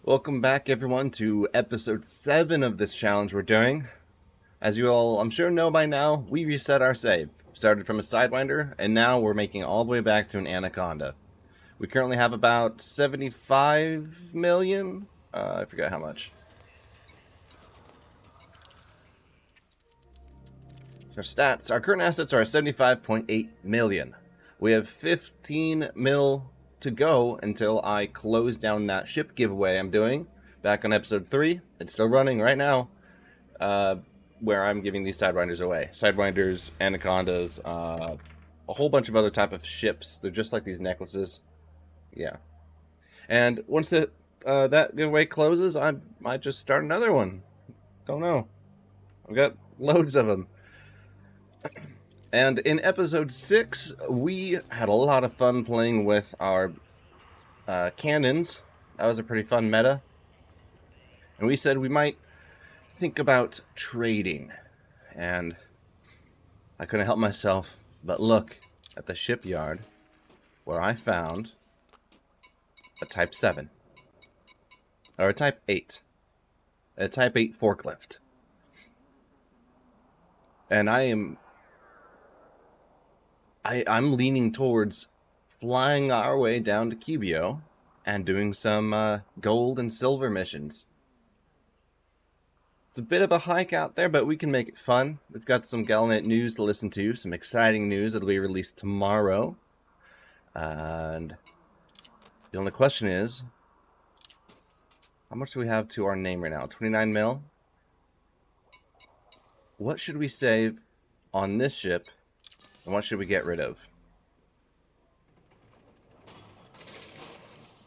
Welcome back, everyone, to episode 7 of this challenge we're doing. As you all, I'm sure, know by now, we reset our save. Started from a sidewinder, and now we're making all the way back to an Anaconda. We currently have about 75 million. I forget how much. Our stats, our current assets are 75.8 million. We have 15 mil to go until I close down that ship giveaway I'm doing back on episode 3. It's still running right now. Where I'm giving these sidewinders away. Sidewinders, anacondas, a whole bunch of other type of ships. They're just like these necklaces. Yeah. And once that giveaway closes, I might just start another one. Don't know. I've got loads of them. And in episode 6, we had a lot of fun playing with our cannons. That was a pretty fun meta. And we said we might think about trading. And I couldn't help myself but look at the shipyard where I found a Type 7. Or a Type 8. A Type 8 forklift. And I'm leaning towards flying our way down to Cubeo and doing some gold and silver missions. It's a bit of a hike out there, but we can make it fun. We've got some Galnet news to listen to, some exciting news that'll be released tomorrow. And the only question is, how much do we have to our name right now? 29 mil? What should we save on this ship, and what should we get rid of?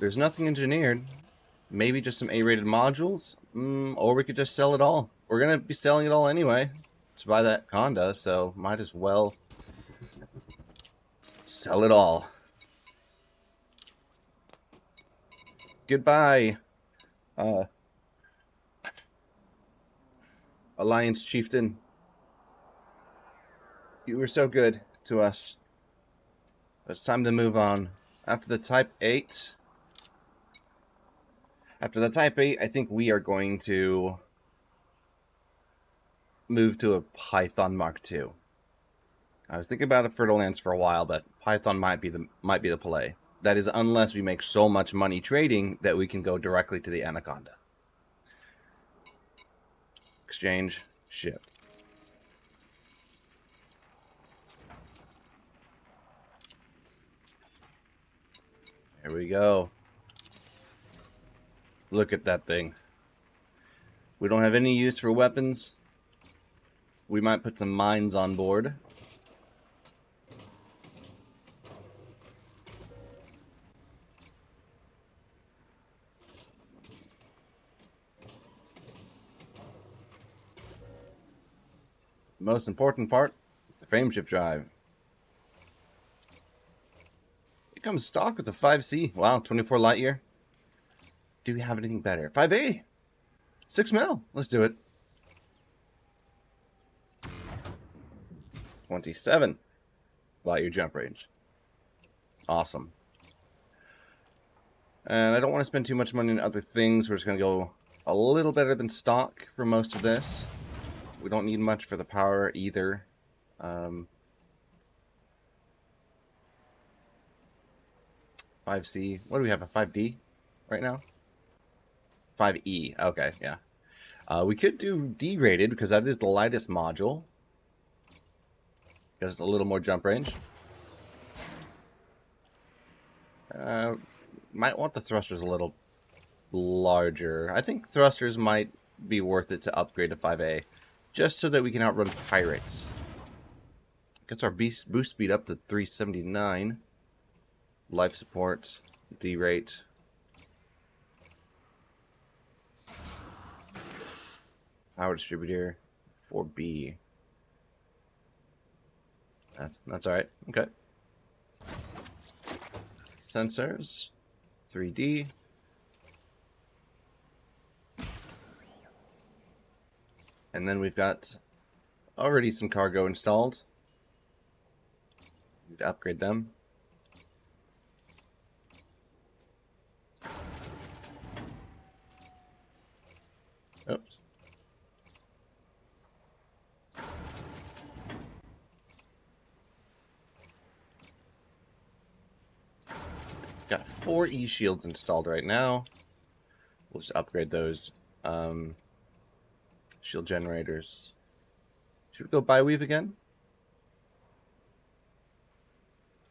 There's nothing engineered. Maybe just some A-rated modules? Or we could just sell it all. We're going to be selling it all anyway to buy that Conda, so might as well sell it all. Goodbye, Alliance Chieftain. You were so good to us. It's time to move on. After the Type 8, I think we are going to move to a Python Mark II. I was thinking about a Fertile Lands for a while, but Python might be the play. That is, unless we make so much money trading that we can go directly to the Anaconda. Exchange, ship. There we go. Look at that thing. We don't have any use for weapons. We might put some mines on board. The most important part is the frameshift drive. It comes stock with a 5C. Wow, 24 light year. Do we have anything better? 5A! 6 mil. Let's do it. 27 light year jump range. Awesome. And I don't want to spend too much money on other things. We're just going to go a little better than stock for most of this. We don't need much for the power either. 5C. What do we have? A 5D right now? 5E. Okay, yeah. We could do D-rated because that is the lightest module. Gives us a little more jump range. Might want the thrusters a little larger. I think thrusters might be worth it to upgrade to 5A. Just so that we can outrun pirates. Gets our boost speed up to 379. Life support. D-rate. Power distributor. 4B. That's alright. Okay. Sensors. 3D. And then we've got already some cargo installed. Need to upgrade them. Oops. Got 4 E-shields installed right now. We'll just upgrade those shield generators. Should we go buy weave again?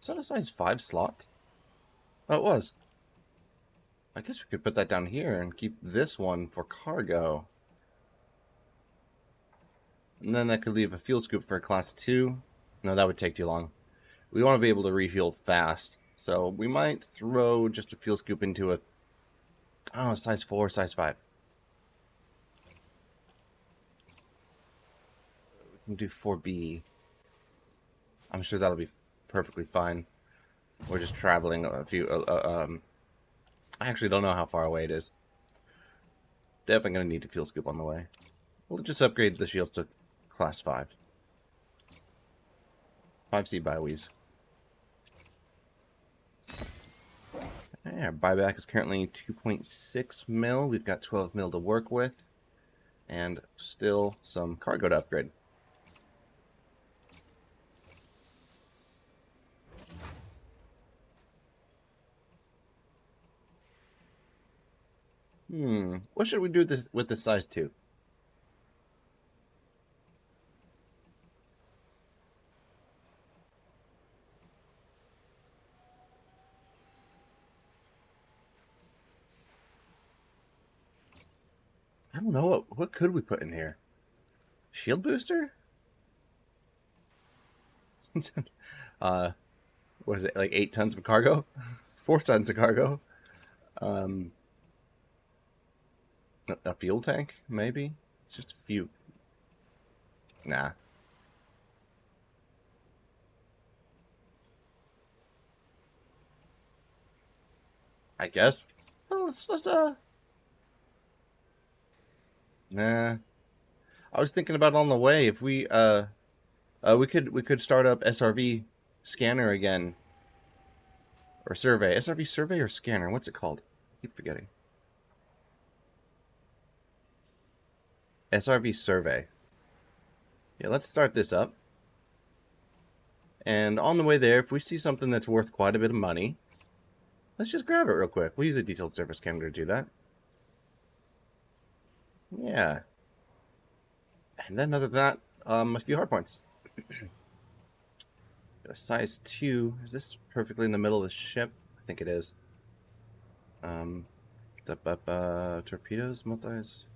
Is that a size 5 slot? Oh, it was. I guess we could put that down here and keep this one for cargo. And then that could leave a fuel scoop for a class 2. No, that would take too long. We want to be able to refuel fast. So we might throw just a fuel scoop into a, I don't know, size 4, size 5. We can do 4B. I'm sure that'll be perfectly fine. We're just traveling a few, I actually don't know how far away it is. Definitely going to need a fuel scoop on the way. We'll just upgrade the shields to class 5. 5C bioweaves. Our buyback is currently 2.6 mil. We've got 12 mil to work with. And still some cargo to upgrade. What should we do with this size 2? I don't know. What could we put in here? Shield booster? What is it? Like 8 tons of cargo? 4 tons of cargo? A fuel tank, maybe? It's just a few. Nah. I guess. Well, let's Nah. I was thinking about on the way if we could start up SRV scanner again. Or survey. SRV survey or scanner? What's it called? I keep forgetting. SRV survey. Yeah, let's start this up. And on the way there, if we see something that's worth quite a bit of money, let's just grab it real quick. We'll use a detailed surface camera to do that. Yeah. And then other than that, a few hard points. Got a size 2. Is this perfectly in the middle of the ship? I think it is. Torpedoes, multis.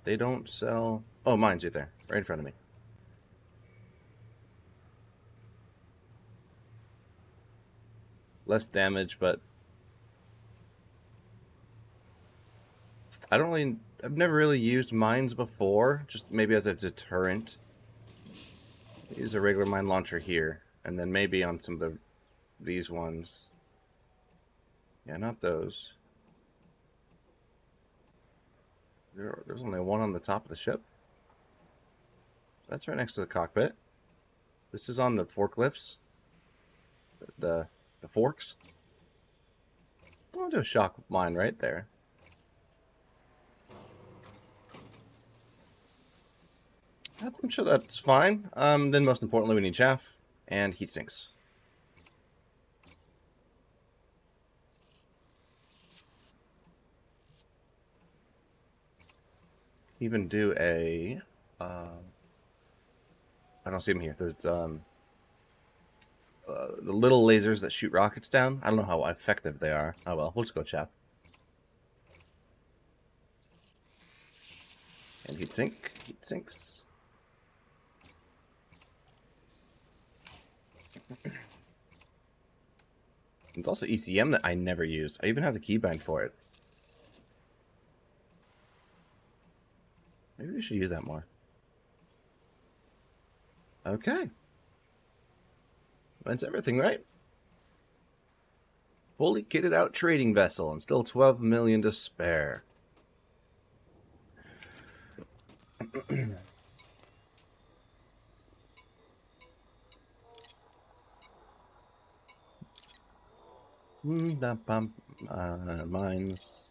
They don't sell. Oh, mine's right there, right in front of me. Less damage, but I've never really used mines before, just maybe as a deterrent. Use a regular mine launcher here, and then maybe on some of these ones. Yeah, not those. There's only one on the top of the ship. That's right next to the cockpit. This is on the forklifts. The forks. I'll do a shock mine right there. I'm sure that's fine. Then most importantly, we need chaff and heat sinks. Even do a. I don't see them here. There's the little lasers that shoot rockets down. I don't know how effective they are. Oh well, we'll just go chaff. And heat sinks. It's also ECM that I never use. I even have the keybind for it. Maybe we should use that more. Okay. That's everything, right? Fully kitted out trading vessel and still 12 million to spare. Mines.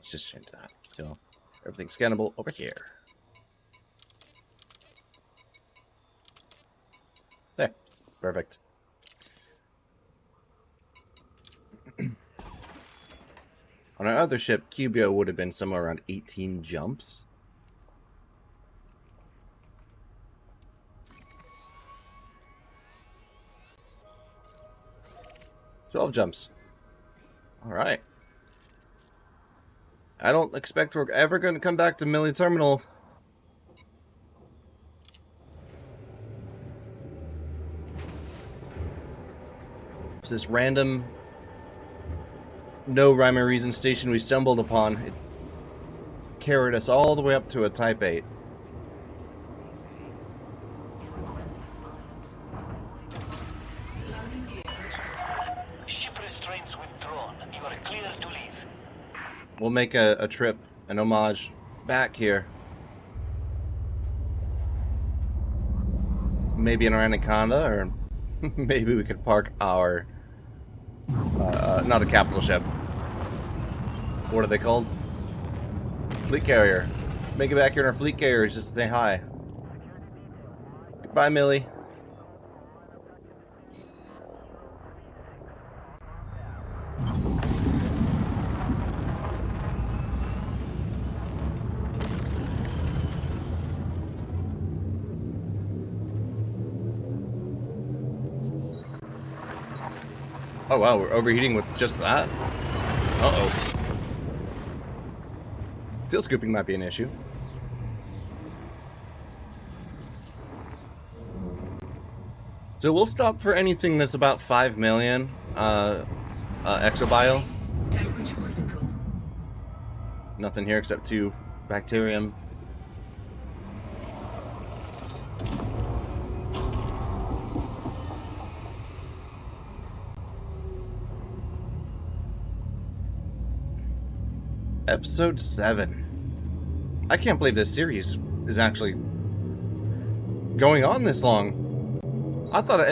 Let's just change that. Let's go. Everything's scannable over here. There. Perfect. On our other ship, Cubeo would have been somewhere around 18 jumps. $12 jumps. Alright. I don't expect we're ever going to come back to Millie Terminal. It's this random, no rhyme or reason station we stumbled upon. It carried us all the way up to a Type 8. We'll make a trip, an homage, back here. Maybe in our Anaconda, or maybe we could park our, not a capital ship. What are they called? Fleet carrier. Make it back here in our fleet carrier just to say hi. Goodbye, Millie. Oh wow, we're overheating with just that? Uh-oh. Fuel scooping might be an issue. So we'll stop for anything that's about 5 million exobio. Temperature critical. Nothing here except 2 bacterium. Episode 7. I can't believe this series is actually going on this long. I thought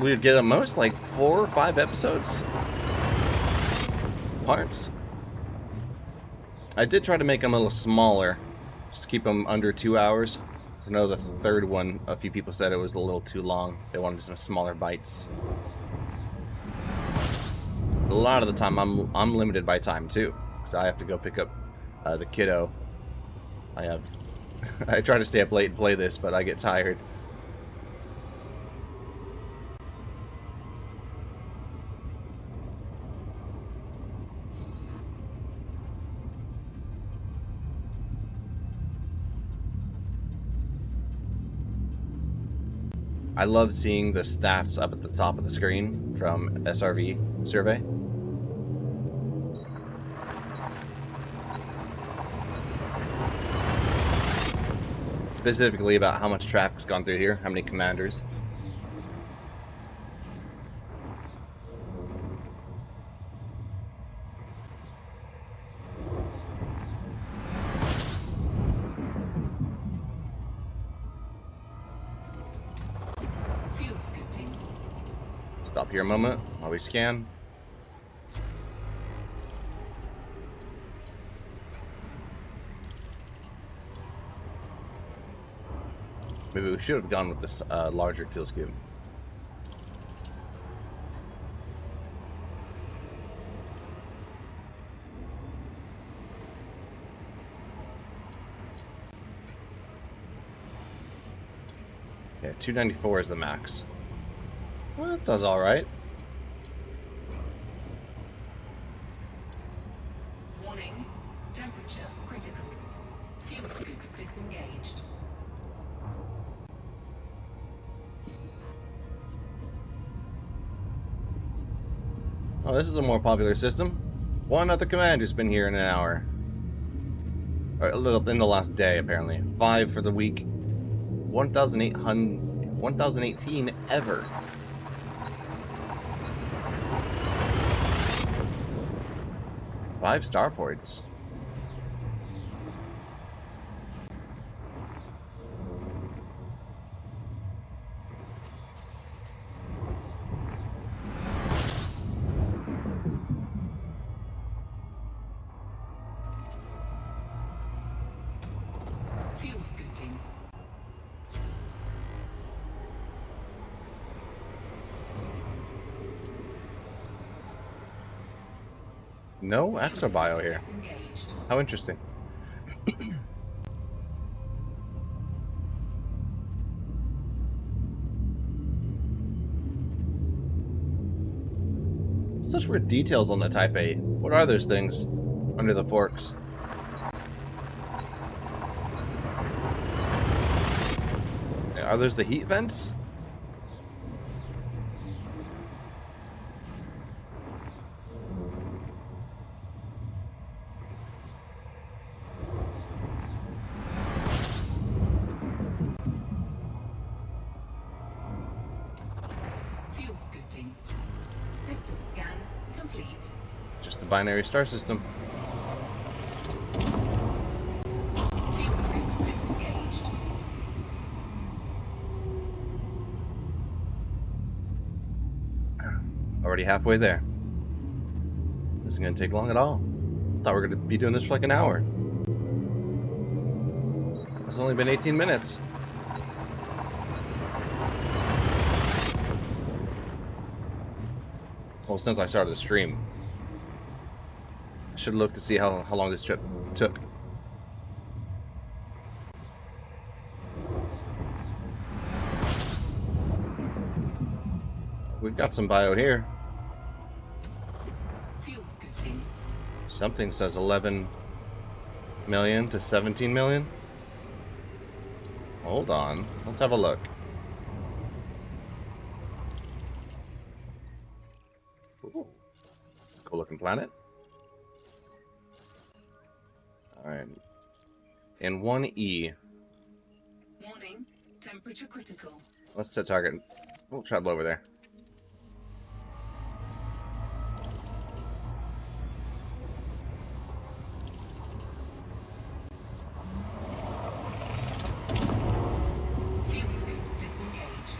we'd get at most like 4 or 5 episodes. Parts. I did try to make them a little smaller, just to keep them under 2 hours. I know the third one, a few people said it was a little too long. They wanted some smaller bites. A lot of the time, I'm limited by time too, because I have to go pick up the kiddo. I try to stay up late and play this, but I get tired. I love seeing the stats up at the top of the screen from SRV survey. Specifically about how much traffic's gone through here, how many commanders. Fuel scooping. Stop here a moment while we scan. Maybe we should have gone with this larger fuel scoop. Yeah, 294 is the max. Well, it does all right. Warning. Temperature critical. Fuel scoop disengaged. Oh, this is a more popular system. One other commander's been here in an hour. Or a little in the last day, apparently. 5 for the week. 1,018 ever. Five starports. No Fuel exobio scoop here. disengaged. How interesting. Such weird details on the Type 8. What are those things under the forks? Are those the heat vents? Fuel scooping. System scan complete. Just a binary star system. Fuel scoop disengaged. Already halfway there. This isn't going to take long at all. Thought we were going to be doing this for like an hour. It's only been 18 minutes. Well, since I started the stream. I should look to see how long this trip took. We've got some bio here. Fuel scooping. Something says 11 million to 17 million. Hold on. Let's have a look. Ooh, it's a cool looking planet. Alright. In 1E. Warning. Temperature critical. Let's set target. We'll travel over there. Fuel scoop disengaged.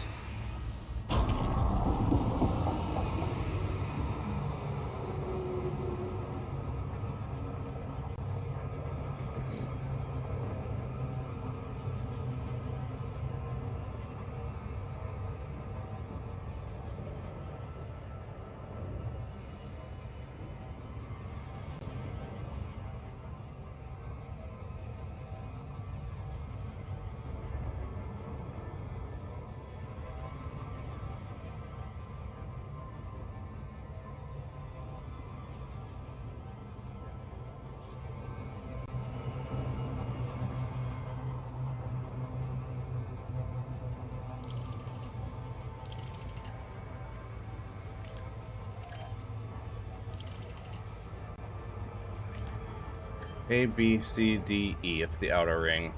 A, B, C, D, E. It's the outer ring.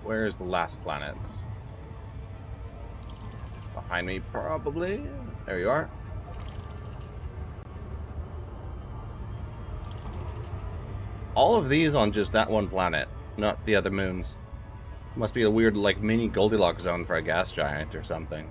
Where is the last planets? Behind me, probably. There you are. All of these on just that one planet, not the other moons. Must be a weird, like, mini Goldilocks zone for a gas giant or something.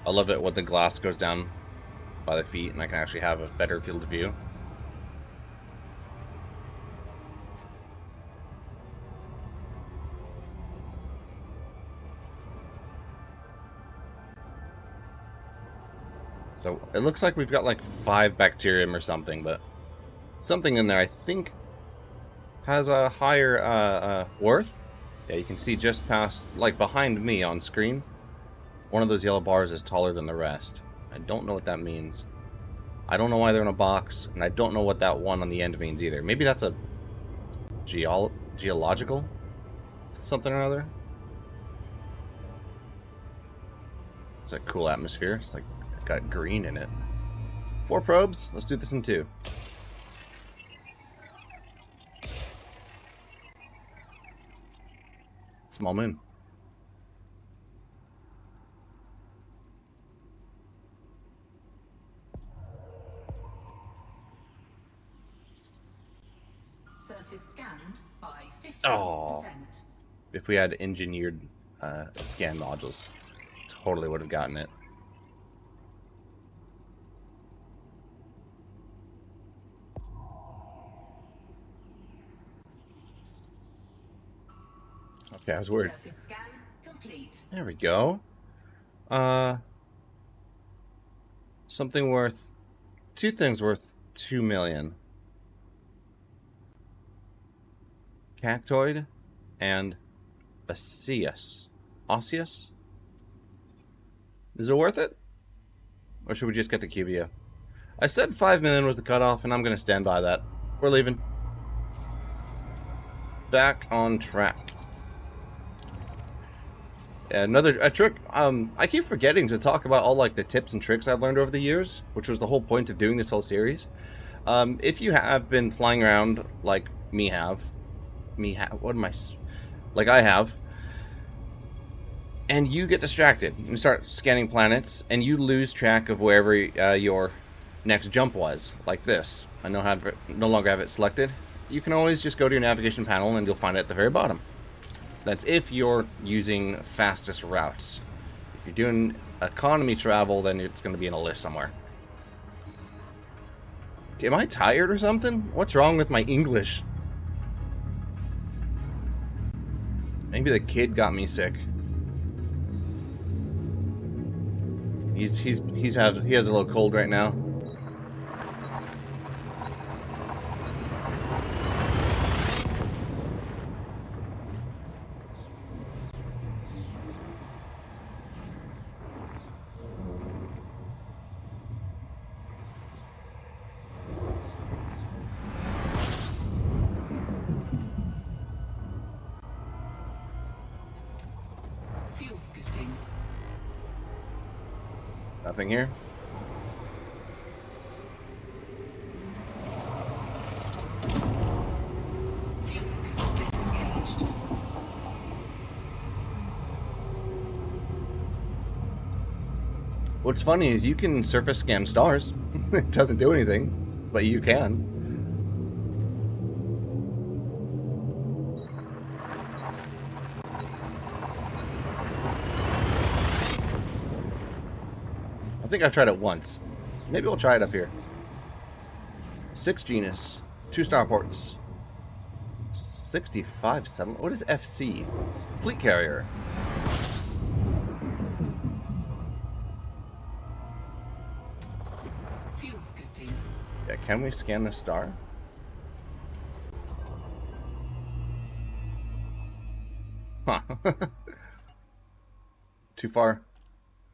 I love it when the glass goes down by the feet and I can actually have a better field of view. So it looks like we've got like 5 bacterium or something, but something in there I think has a higher worth. Yeah, you can see just past, like behind me on screen, one of those yellow bars is taller than the rest. I don't know what that means. I don't know why they're in a box, and I don't know what that one on the end means either. Maybe that's a geological something or other. It's a cool atmosphere. It's like got green in it. 4 probes. Let's do this in 2. Small moon. Surface scanned by 50%. Oh, if we had engineered scan modules, totally would have gotten it. Yeah, it was weird. Surface scan complete. There we go. Something worth... Two things worth 2 million. Cactoid and Osseous. Osseous? Is it worth it? Or should we just get the Cubeo? I said 5 million was the cutoff, and I'm going to stand by that. We're leaving. Back on track. Another trick. I keep forgetting to talk about all like the tips and tricks I've learned over the years, which was the whole point of doing this whole series. If you have been flying around like like I have, and you get distracted and start scanning planets, and you lose track of wherever your next jump was, like this. I no longer have it selected. You can always just go to your navigation panel, and you'll find it at the very bottom. That's if you're using fastest routes. If you're doing economy travel, then it's going to be in a list somewhere. Am I tired or something? What's wrong with my English? Maybe the kid got me sick. He has a little cold right now. Fuel scooping. Nothing here. Fuel scoop disengaged. What's funny is you can surface scan stars. It doesn't do anything, but you can. I think I've tried it once. Maybe we'll try it up here. 6 genus, 2 starports, 65 settlement. What is FC? Fleet carrier. Fuel scooping. Yeah, can we scan the star? Huh. Too far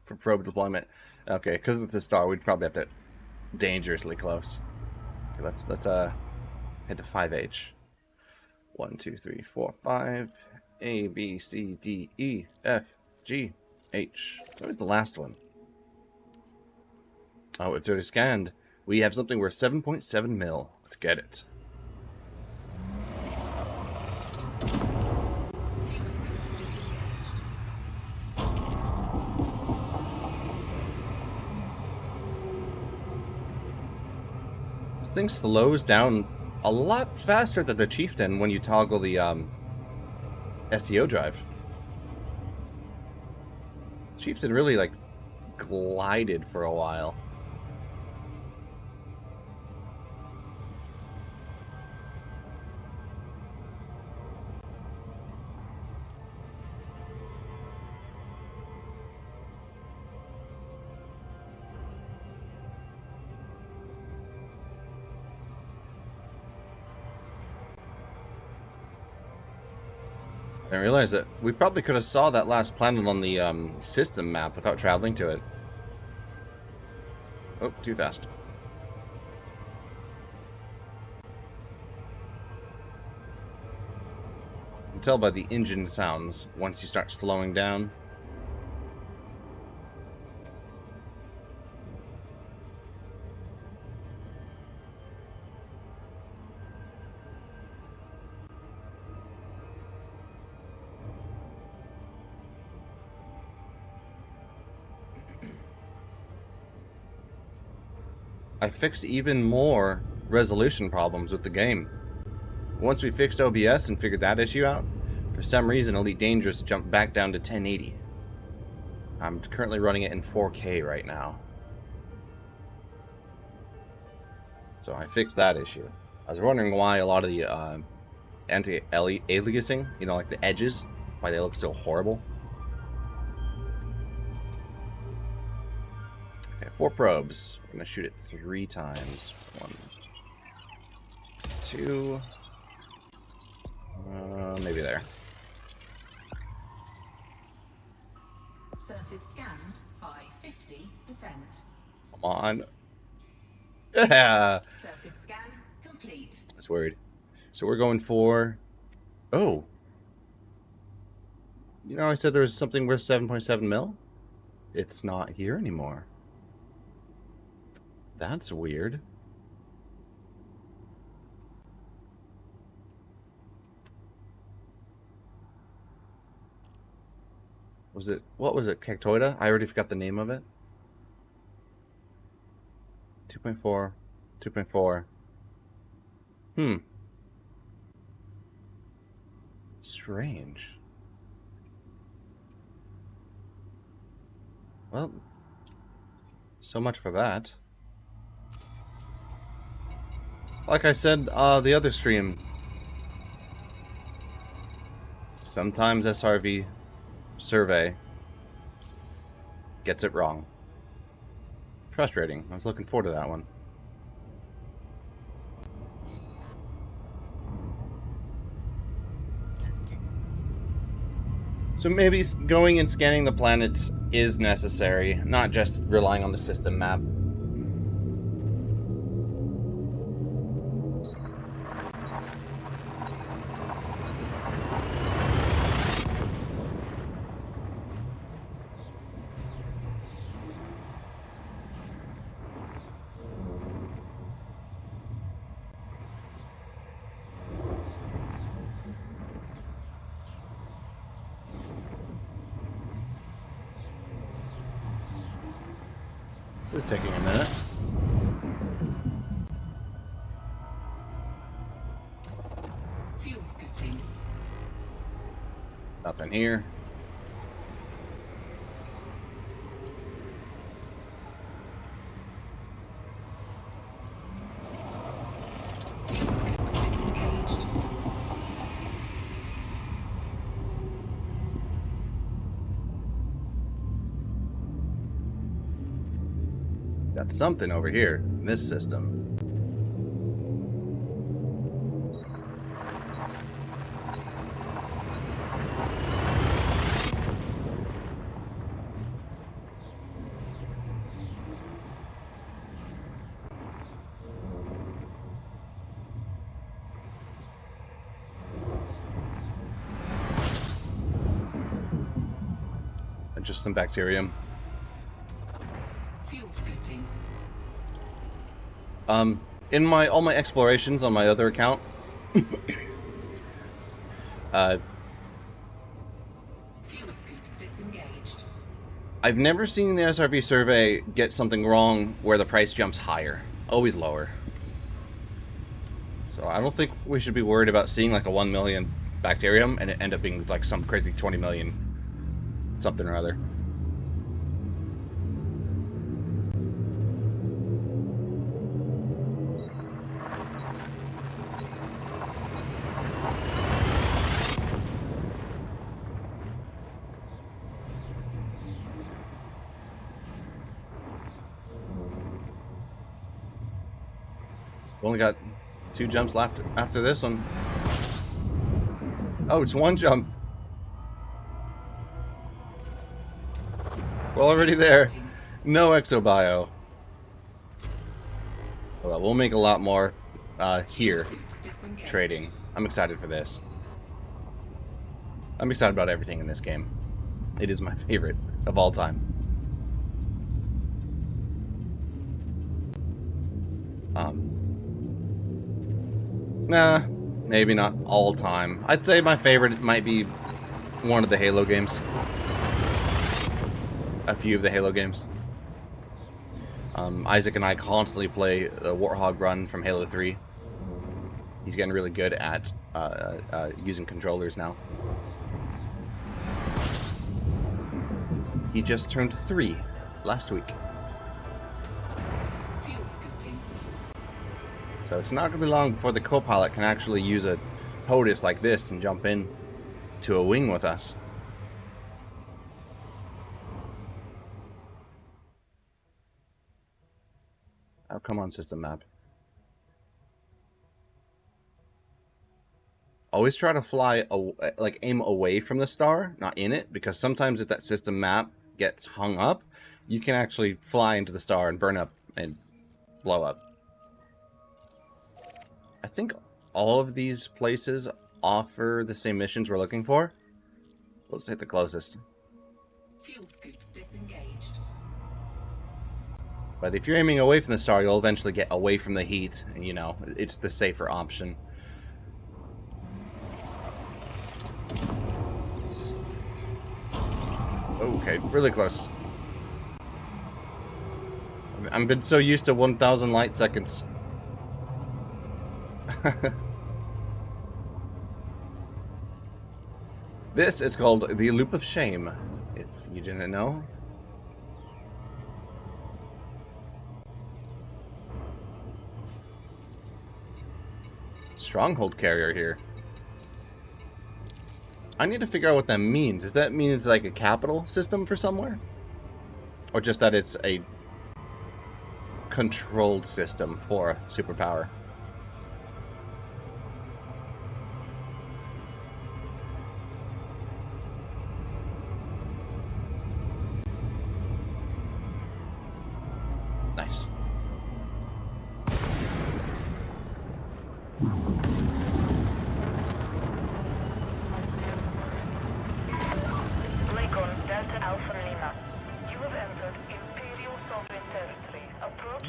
for probe deployment. Okay, because it's a star, we'd probably have to dangerously close. Okay, let's head to 5H. 1, 2, 3, 4, 5. A, B, C, D, E, F, G, H. What was the last one? Oh, it's already scanned. We have something worth 7.7 mil. Let's get it. Fuel scoop disengaged. This thing slows down a lot faster than the Chieftain when you toggle the SEO drive. Chieftain really like glided for a while. I didn't realize that we probably could have saw that last planet on the system map without traveling to it. Oh, too fast. You can tell by the engine sounds once you start slowing down. I fixed even more resolution problems with the game. Once we fixed OBS and figured that issue out, for some reason Elite Dangerous jumped back down to 1080. I'm currently running it in 4K right now. So I fixed that issue. I was wondering why a lot of the anti-aliasing, you know, like the edges Why they look so horrible. Okay, 4 probes. We're gonna shoot it 3 times. 1, 2. Maybe there. Surface scanned by 50%. Come on. Yeah. Surface scan complete. I was worried. So we're going for... Oh. You know, I said there was something worth 7.7 mil? It's not here anymore. That's weird. Was it... What was it? Cactoida? I already forgot the name of it. 2.4. 2.4. Strange. Well, so much for that. Like I said, the other stream, sometimes SRV survey gets it wrong. Frustrating. I was looking forward to that one. So maybe going and scanning the planets is necessary, not just relying on the system map. This is taking a minute. Fuel scooping. Nothing here. Fuel scoop disengaged. Got something over here in this system. Just some bacterium. Fuel scooping. In all my explorations on my other account, Fuel scoop disengaged. I've never seen the SRV survey get something wrong where the price jumps higher. Always lower. So I don't think we should be worried about seeing like a 1 million bacterium and it end up being like some crazy 20 million something or other. Only got 2 jumps left after this one. Oh, it's 1 jump. We're already there. No exobio. Well, we'll make a lot more here trading. I'm excited for this. I'm excited about everything in this game. It is my favorite of all time. Nah, maybe not all time. I'd say my favorite might be one of the Halo games. A few of the Halo games. Isaac and I constantly play the Warthog run from Halo 3. He's getting really good at using controllers now. He just turned 3 last week. Fuel scooping. So it's not going to be long before the co-pilot can actually use a POTUS like this and jump in to a wing with us. Oh, come on, system map. Always try to fly, like aim away from the star, not in it, because sometimes if that system map gets hung up, you can actually fly into the star and burn up and blow up. I think all of these places offer the same missions we're looking for. Let's hit the closest. Fuel scoop disengaged. But if you're aiming away from the star, you'll eventually get away from the heat. You know, it's the safer option. Okay, really close. I've been so used to 1,000 light seconds. This is called the Loop of Shame, if you didn't know. Stronghold carrier here. I need to figure out what that means. Does that mean it's like a capital system for somewhere? Or just that it's a controlled system for a superpower? Nice.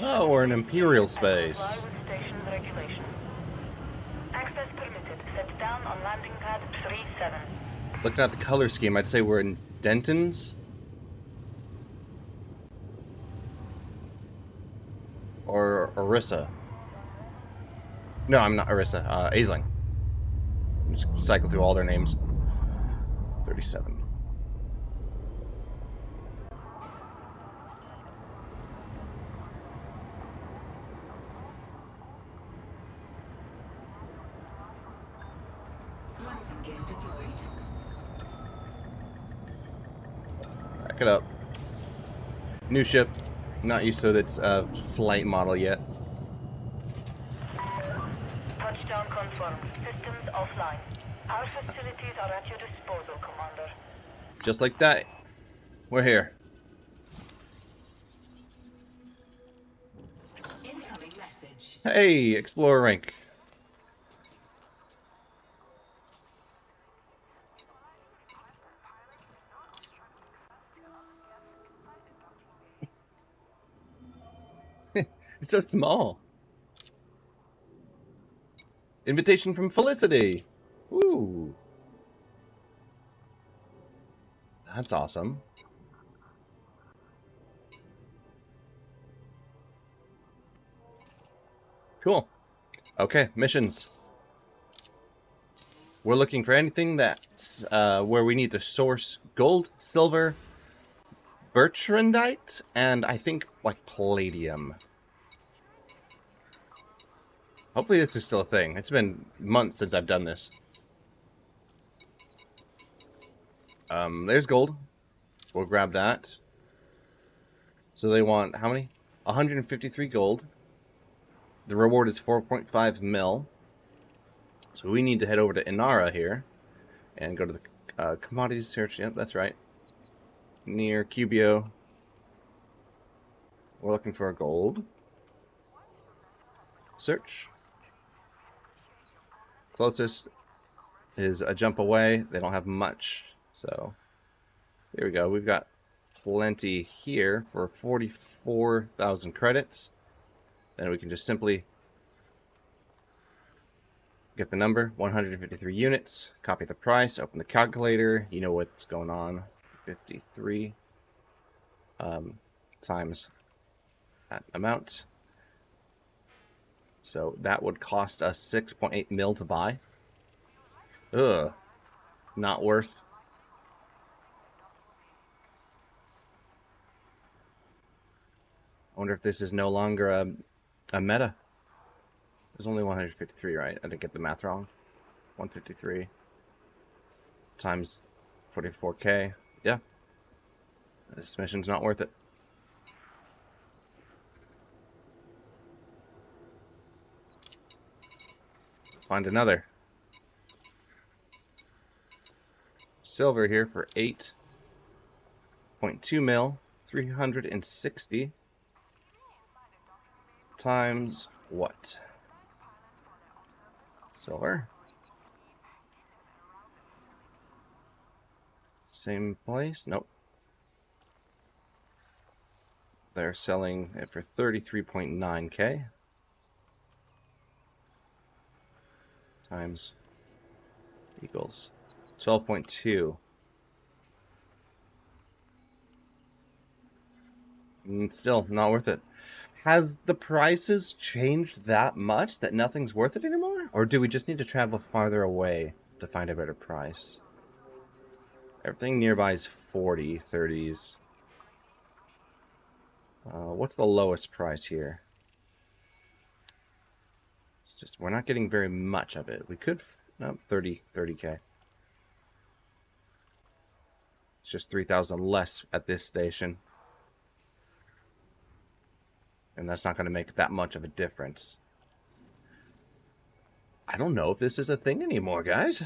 Oh, we're in Imperial space. Access permitted. Set down on landing pad 37. Looking at the color scheme, I'd say we're in Denton's. Or Orissa. No, I'm not Orissa. Aisling. Just cycle through all their names. 37. Landing gear deployed. Back it up. New ship. Not used to its flight model yet. Touchdown confirmed. Systems offline. Our facilities are at your disposal, Commander. Just like that. We're here. Incoming message. Hey, Explorer rank. It's so small. Invitation from Felicity. Woo. That's awesome. Cool. Okay, missions. We're looking for anything that's where we need to source gold, silver, Bertrandite, and I think like palladium. Hopefully this is still a thing. It's been months since I've done this. There's gold. We'll grab that. So they want how many? 153 gold. The reward is 4.5 mil. So we need to head over to Inara here and go to the commodities search. Yep, that's right. Near Cubeo. We're looking for gold. Search. Closest is a jump away. They don't have much. So there we go. We've got plenty here for 44,000 credits. Then we can just simply get the number, 153 units, copy the price, open the calculator. You know what's going on. 53 times that amount. So that would cost us 6.8 mil to buy. Ugh. Not worth. I wonder if this is no longer a meta. There's only 153, right? I didn't get the math wrong. 153. times 44k. Yeah. This mission's not worth it. Find another. Silver here for 8.2 mil. 360 times what? Silver. Same place? Nope. They're selling it for 33.9k. Times equals 12.2. Still not worth it. Has the prices changed that much that nothing's worth it anymore? Or do we just need to travel farther away to find a better price? Everything nearby is 40, 30s. What's the lowest price here? It's just, we're not getting very much of it. We could, no, 30k. It's just 3,000 less at this station. And that's not going to make that much of a difference. I don't know if this is a thing anymore, guys.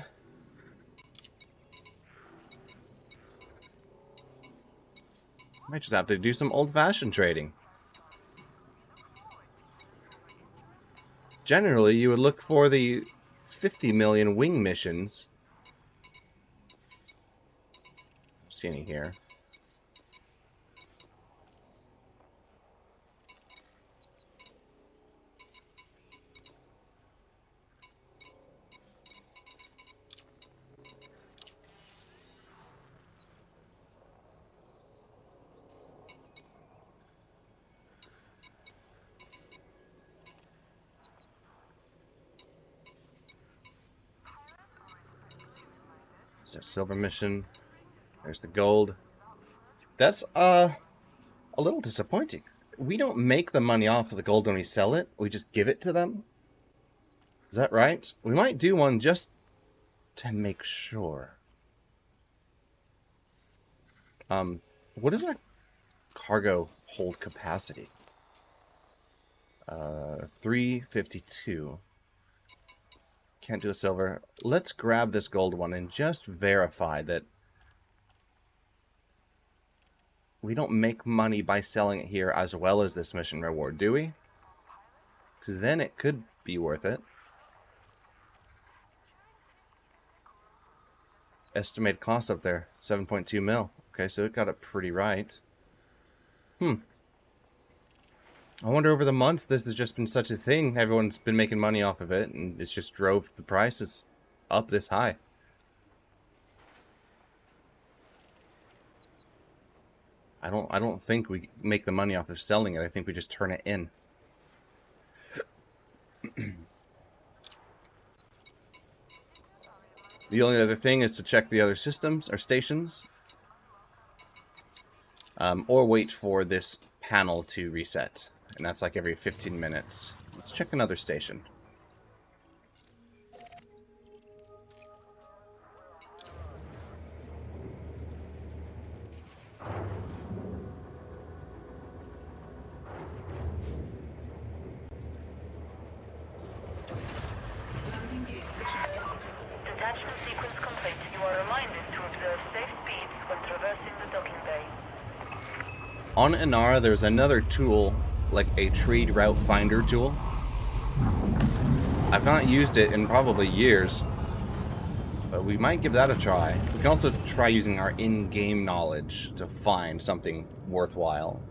Might just have to do some old-fashioned trading. Generally, you would look for the 50 million wing missions. See any here? Is there a silver mission? There's the gold. That's a little disappointing. We don't make the money off of the gold when we sell it. We just give it to them. Is that right? We might do one just to make sure. What is our cargo hold capacity? 352. Can't do a silver. Let's grab this gold one and just verify that we don't make money by selling it here as well as this mission reward, do we? Because then it could be worth it. Estimated cost up there, 7.2 mil. Okay, so it got it pretty right. I wonder over the months this has just been such a thing. Everyone's been making money off of it, and it's just drove the prices up this high. I don't think we make the money off of selling it. I think we just turn it in. The only other thing is to check the other systems or stations, or wait for this panel to reset, and that's like every 15 minutes. Let's check another station. Landing gear retracted. Detachment sequence complete. You are reminded to observe safe speeds when traversing the docking bay. On Inara, there's another tool, like a trade route finder tool. I've not used it in probably years, but we might give that a try. We can also try using our in-game knowledge to find something worthwhile.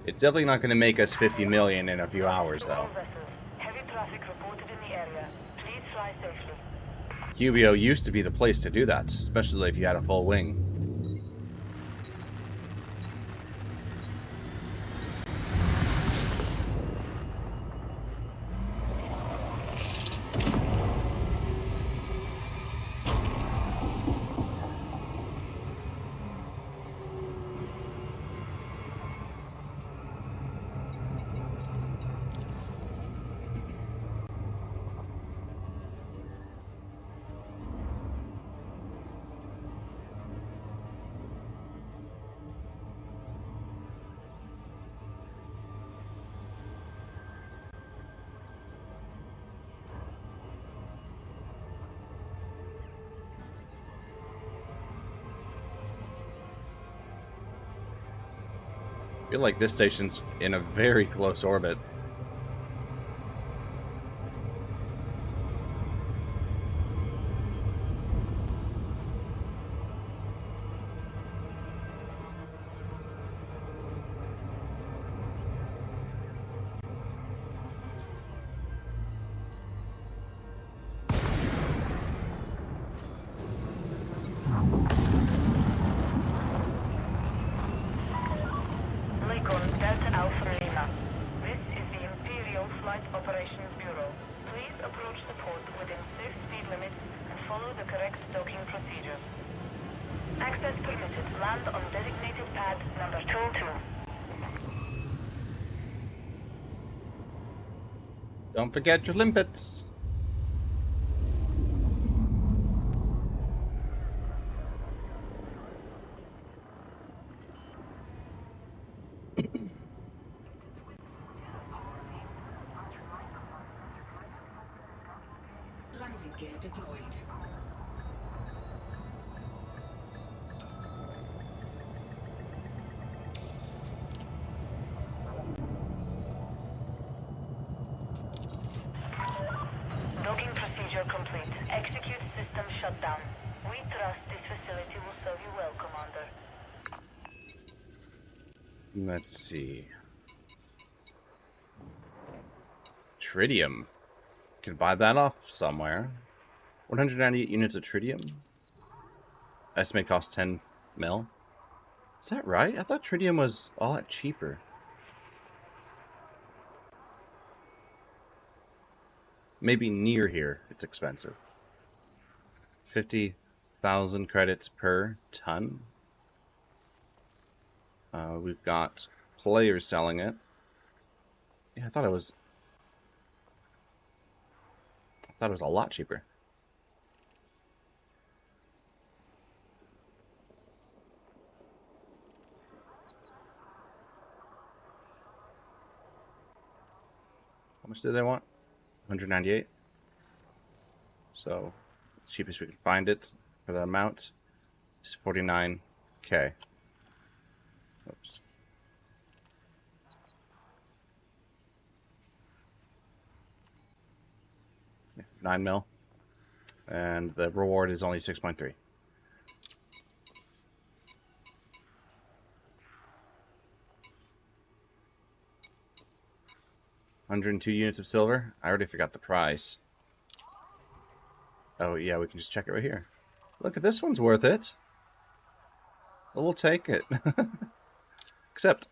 It's definitely not going to make us 50 million in a few hours, To all though. vessels, heavy traffic reported in the area. Please fly safely. Cubeo used to be the place to do that, especially if you had a full wing. I feel like this station's in a very close orbit. Lincoln, Delta Alpha Lima. This is the Imperial Flight Operations Bureau. Please approach the port within safe speed limits and follow the correct docking procedures. Access permitted. Land on designated pad number 22. Don't forget your limpets. Landing gear deployed. Docking procedure complete. Execute system shutdown. We trust this facility will serve you well, Commander. Let's see. Tritium. Could buy that off somewhere. 198 units of tritium. Estimate cost 10 mil. Is that right? I thought tritium was a lot cheaper. Maybe near here it's expensive. 50,000 credits per ton. We've got players selling it. Yeah, I thought it was a lot cheaper. How much did they want? 198. So, the cheapest we could find it for the amount is 49k. Oops. Yeah, 9 mil. And the reward is only 6.3. $102 units of silver. I already forgot the price. Oh yeah, we can just check it right here. Look, this one's worth it. Well, we'll take it. Except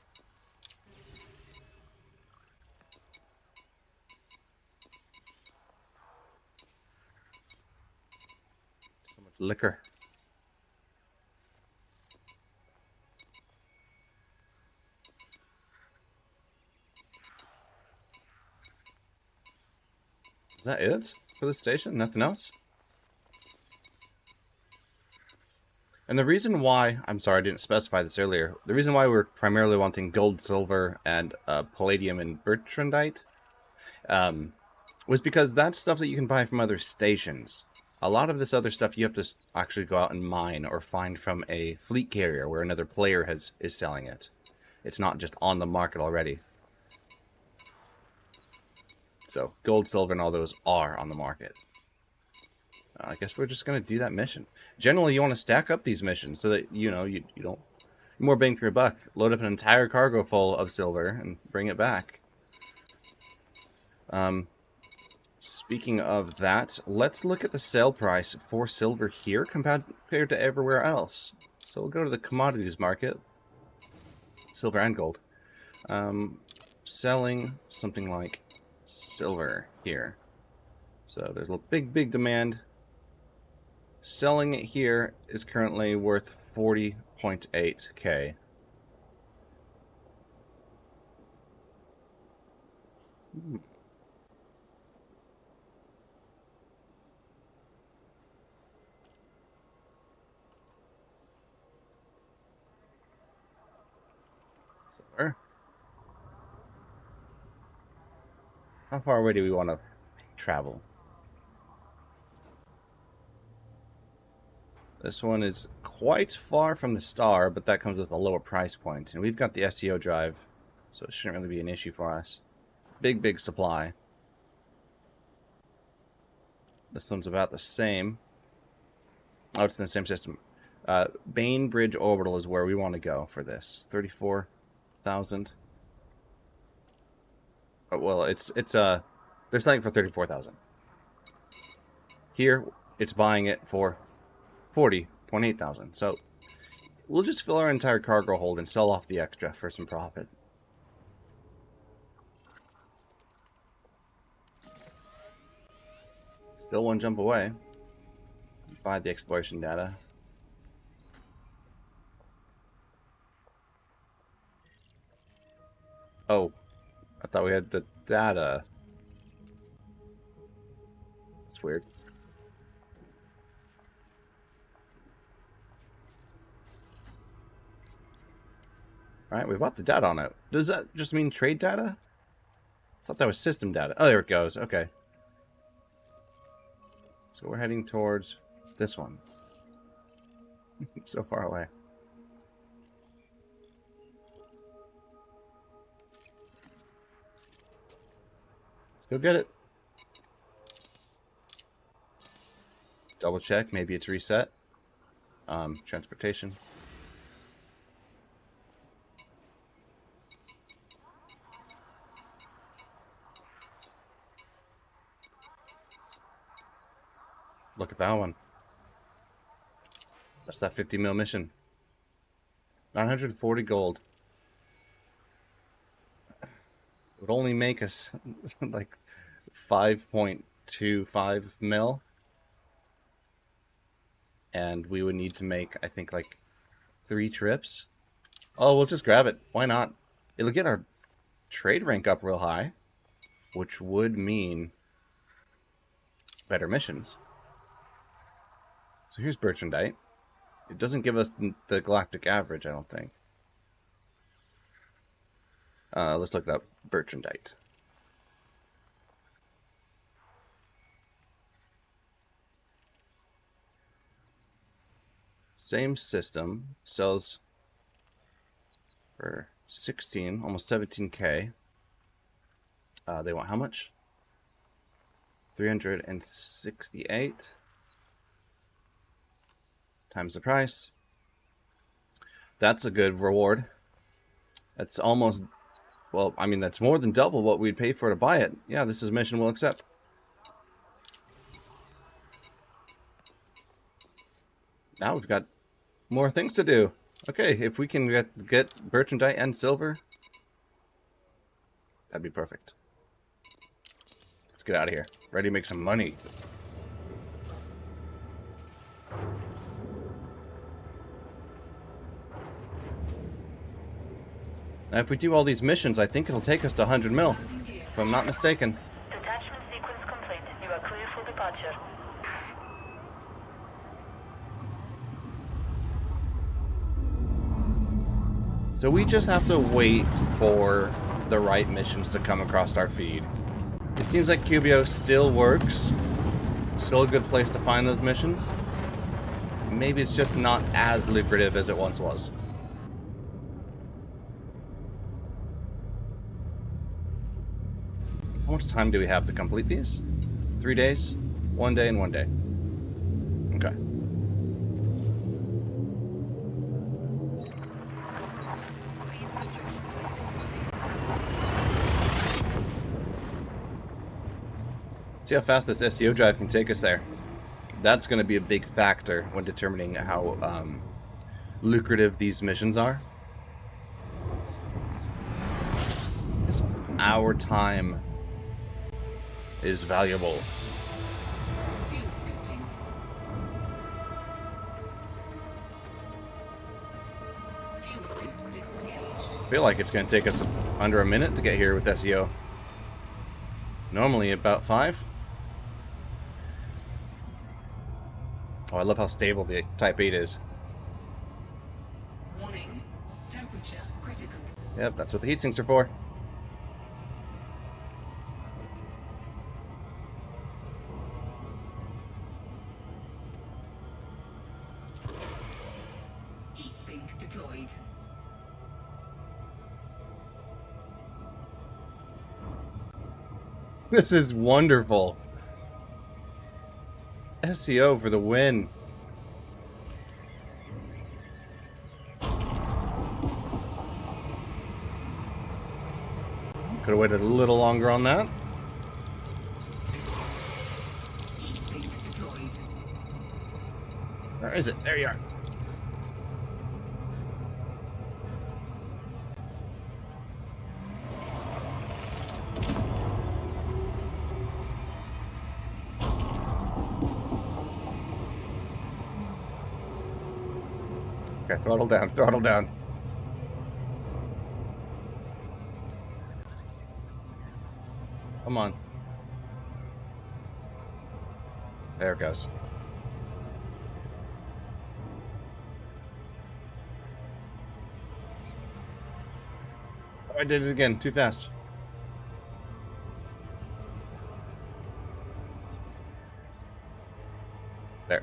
so much liquor. Is that it for the station? Nothing else? And the reason why, I'm sorry I didn't specify this earlier, the reason why we're primarily wanting gold, silver, and palladium and Bertrandite was because that's stuff that you can buy from other stations. A lot of this other stuff you have to actually go out and mine or find from a fleet carrier where another player is selling it. It's not just on the market already. So gold, silver, and all those are on the market. I guess we're just going to do that mission. Generally, you want to stack up these missions so that, you know, you don't... More bang for your buck. Load up an entire cargo full of silver and bring it back. Speaking of that, let's look at the sale price for silver here compared to everywhere else. So we'll go to the commodities market. Silver and gold. Selling something like silver here. So there's a big demand. Selling it here is currently worth 40.8k. Silver. How far away do we want to travel? This one is quite far from the star, but that comes with a lower price point. And we've got the SEO drive, so it shouldn't really be an issue for us. Big supply. This one's about the same. Oh, it's in the same system. Bainbridge Orbital is where we want to go for this. 34,000. Oh, well, they're selling it for 34,000. Here, it's buying it for 40.8 thousand. So we'll just fill our entire cargo hold and sell off the extra for some profit. Still one jump away. Buy the exploration data. Oh, I thought we had the data. That's weird. Alright, we bought the data on it. Does that just mean trade data? I thought that was system data. Oh, there it goes. Okay. So we're heading towards this one. So far away. Let's go get it. Double check. Maybe it's reset. Transportation. Look at that one. That's that 50 mil mission. 940 gold. It would only make us like 5.25 mil. And we would need to make, I think, like 3 trips. Oh, we'll just grab it. Why not? It'll get our trade rank up real high, which would mean better missions. So here's Bertrandite. It doesn't give us the galactic average, I don't think. Let's look it up. Bertrandite. Same system. Sells for 16, almost 17k. They want how much? 368 times the price. That's a good reward. That's almost, well, I mean, that's more than double what we'd pay for to buy it. Yeah, this is a mission we'll accept. Now we've got more things to do. Okay, if we can get Bertrandite and silver, that'd be perfect. Let's get out of here. Ready to make some money. Now, if we do all these missions, I think it'll take us to 100 mil, if I'm not mistaken. Detachment sequence complete. You are clear for departure. So we just have to wait for the right missions to come across our feed. It seems like Cubeo still works. Still a good place to find those missions. Maybe it's just not as lucrative as it once was. How much time do we have to complete these? 3 days? 1 day and 1 day. Okay. See how fast this SEO drive can take us there. That's going to be a big factor when determining how lucrative these missions are. It's our time is valuable. Fuel scooping. Fuel scoop disengaged. I feel like it's going to take us under a minute to get here with SEO. Normally about 5. Oh, I love how stable the Type 8 is. Warning. Temperature critical. Yep, that's what the heat sinks are for. This is wonderful. SEO for the win. Could have waited a little longer on that. Heat sink deployed. Where is it? There you are. Okay, throttle down, throttle down. Come on. There it goes. Oh, I did it again, too fast. There.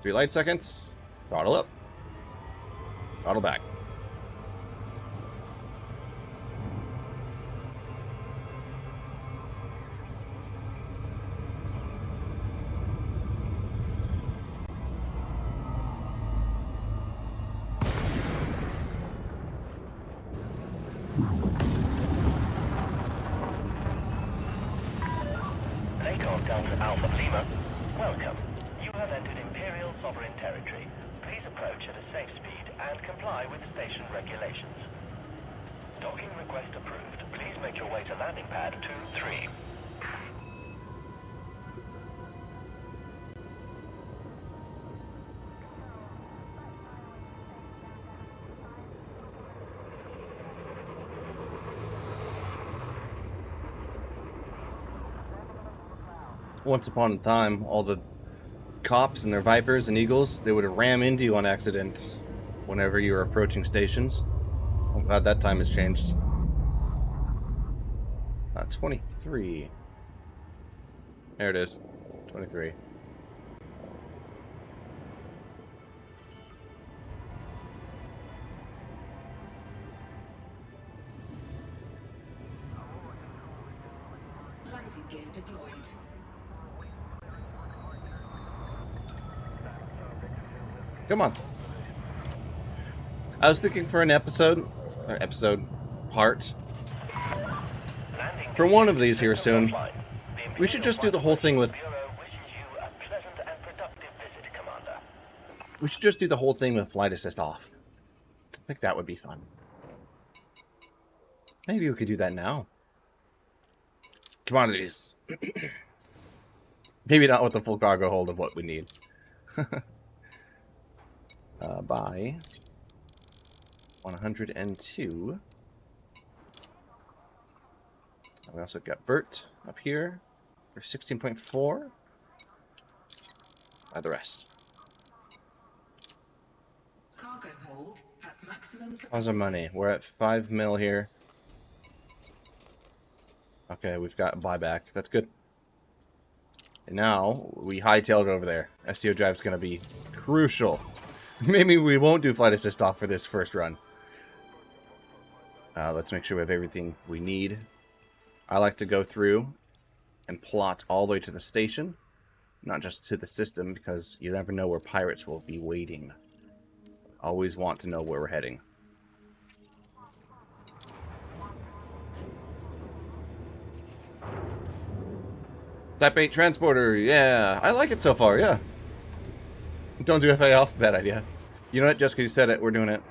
3 light seconds. Throttle up. Throttle back. Takeoff Delta Alpha Lima. Welcome. You have entered Imperial Sovereign Territory. Please approach at a safe speed and comply with station regulations. Docking request approved. Please make your way to landing pad 2-3. Once upon a time, all the cops and their Vipers and Eagles, they would ram into you on accident whenever you were approaching stations. I'm glad that time has changed. 23. There it is. 23. Landing gear deployed. Come on. I was thinking for an part, for one of these here soon, we should just do the whole thing with... We should just do the whole thing with flight assist off. I think that would be fun. Maybe we could do that now. Commodities. Maybe not with the full cargo hold of what we need. Buy 102. We also got Bert up here for 16.4. Buy the rest. Cargo hold at maximum capacity. How's our money? We're at 5 mil here. Okay, we've got buyback. That's good. And now we hightail it over there. SEO drive's going to be crucial. Maybe we won't do flight assist off for this first run. Let's make sure we have everything we need. I like to go through and plot all the way to the station, not just to the system, because you never know where pirates will be waiting. Always want to know where we're heading. Type 8 transporter, yeah. I like it so far, yeah. Don't do FA off, bad idea. You know what, just because you said it, we're doing it.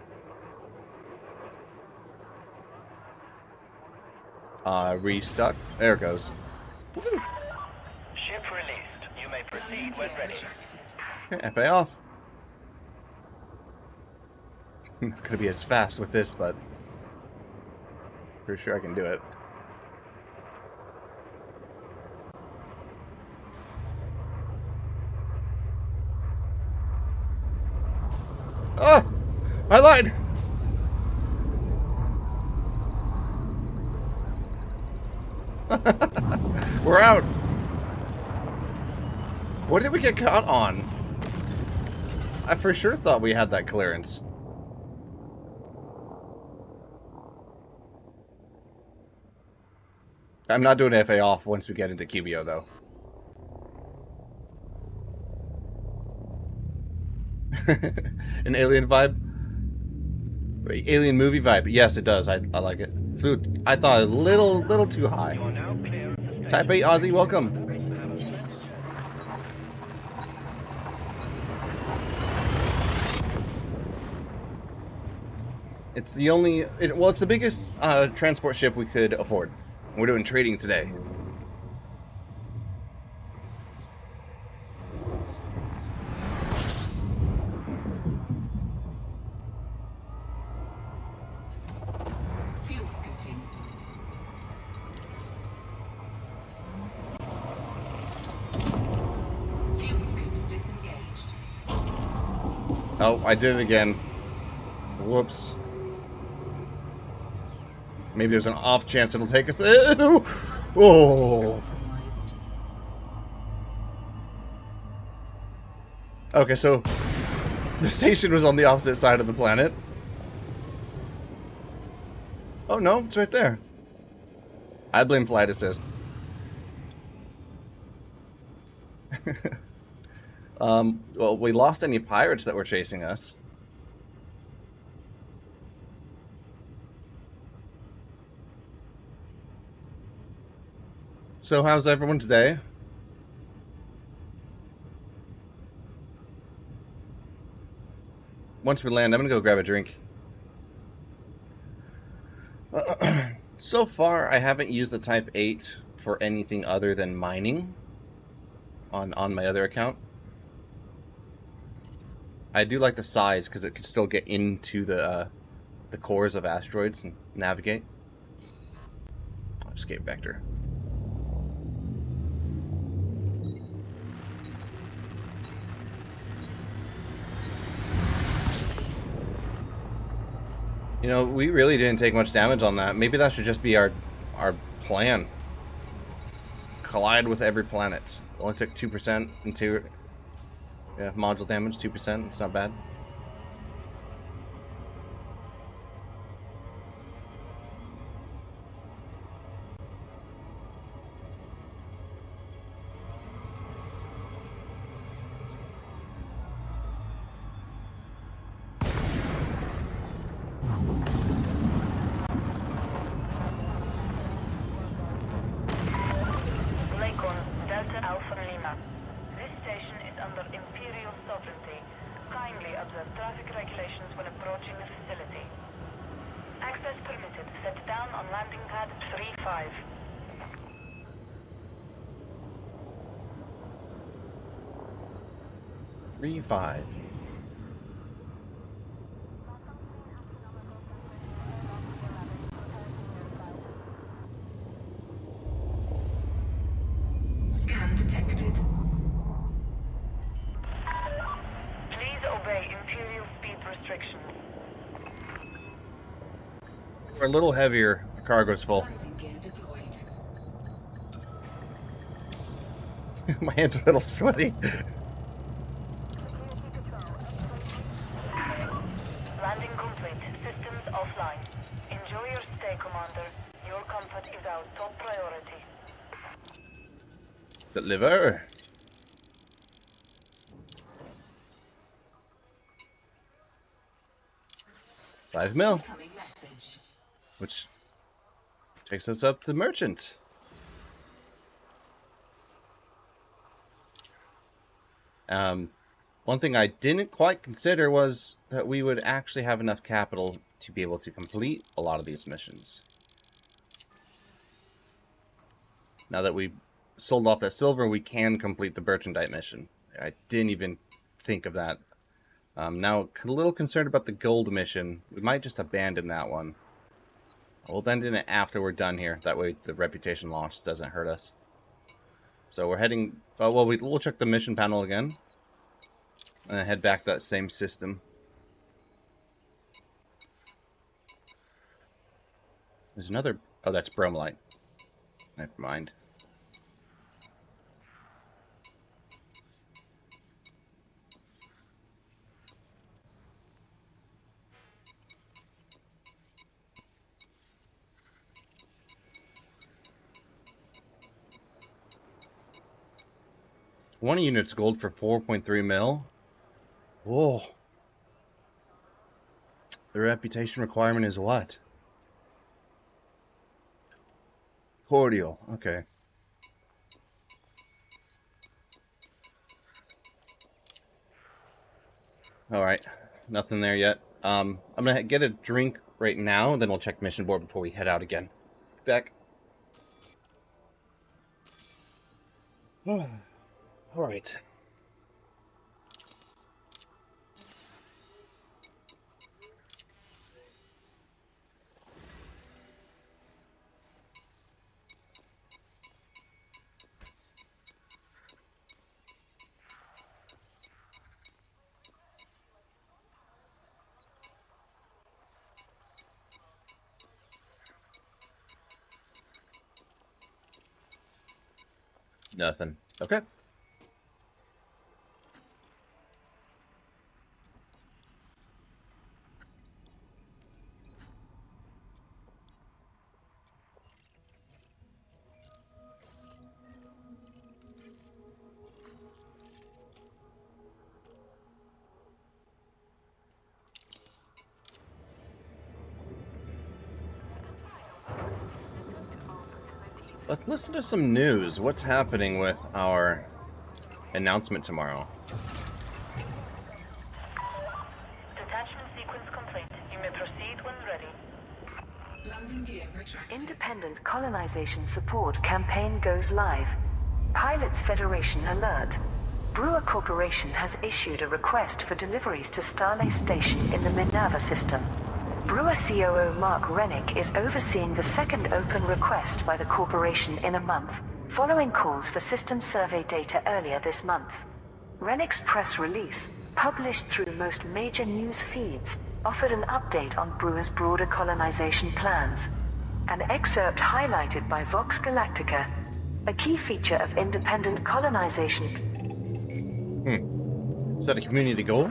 Restuck. There it goes. Woo! Ship released. You may proceed when ready. Okay, FA off. I'm not going to be as fast with this, but pretty sure I can do it. Ah! I lied! We're out! What did we get caught on? I for sure thought we had that clearance. I'm not doing FA off once we get into Cubeo, though. An alien vibe? Alien movie vibe? Yes, it does. I like it. Flute, I thought a little too high. Type 8 Aussie, welcome. Ready to engage. It's the only... well, it's the biggest transport ship we could afford. We're doing trading today. Fuel scooping. Fuel scoop disengaged. Oh, I did it again. Whoops. Maybe there's an off chance it'll take us... Oh! Compromised. Okay, so... the station was on the opposite side of the planet. Oh, no, it's right there. I blame flight assist. Well, we lost any pirates that were chasing us. So how's everyone today? Once we land, I'm gonna go grab a drink. So far, I haven't used the Type 8 for anything other than mining on my other account. I do like the size because it could still get into the cores of asteroids and navigate. Escape vector. You know, we really didn't take much damage on that. Maybe that should just be our plan. Collide with every planet. It only took 2% into module damage, 2%. It's not bad. Delta Alpha Lima. This station is under Imperial sovereignty. Kindly observe traffic regulations when approaching the facility. Access permitted. Set down on landing pad 3-5. Three, 5. Scan detected. Please obey Imperial speed restrictions. We're a little heavier. The cargo's full. Landing gear deployed. My hands are a little sweaty. Landing complete. Systems offline. Enjoy your stay, Commander. Your comfort is our top priority. Deliver. $5 mil, Incoming message. which takes us up to merchant. One thing I didn't quite consider was that we would actually have enough capital to be able to complete a lot of these missions. Now that we sold off that silver, we can complete the Bertrandite mission. I didn't even think of that. Now, a little concerned about the gold mission. We might just abandon that one. We'll abandon it after we're done here. That way the reputation loss doesn't hurt us. So we're heading... well, we'll check the mission panel again. And then head back to that same system. There's another... oh, that's bromelight. Never mind. 1 unit's gold for 4.3 mil. Whoa. The reputation requirement is what? Cordial. Okay. Alright. Nothing there yet. I'm gonna get a drink right now, then we'll check mission board before we head out again. Back. Alright. Nothing. Okay. Let's listen to some news. What's happening with our announcement tomorrow? Detachment sequence complete. You may proceed when ready. Landing gear retracted. Independent colonization support campaign goes live. Pilots Federation alert. Brewer Corporation has issued a request for deliveries to Starlay Station in the Minerva system. Brewer COO Mark Rennick is overseeing the second open request by the corporation in a month, following calls for system survey data earlier this month. Rennick's press release, published through most major news feeds, offered an update on Brewer's broader colonization plans. An excerpt highlighted by Vox Galactica. A key feature of independent colonization. Is that a community goal?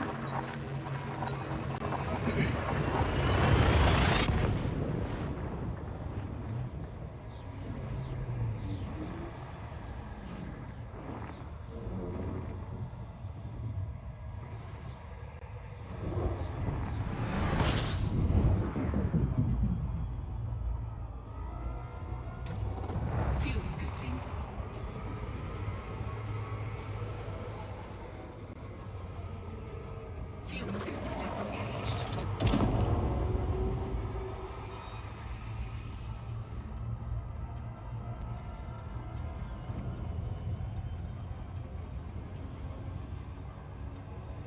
Fuel scooping. Fuel scoop disengaged.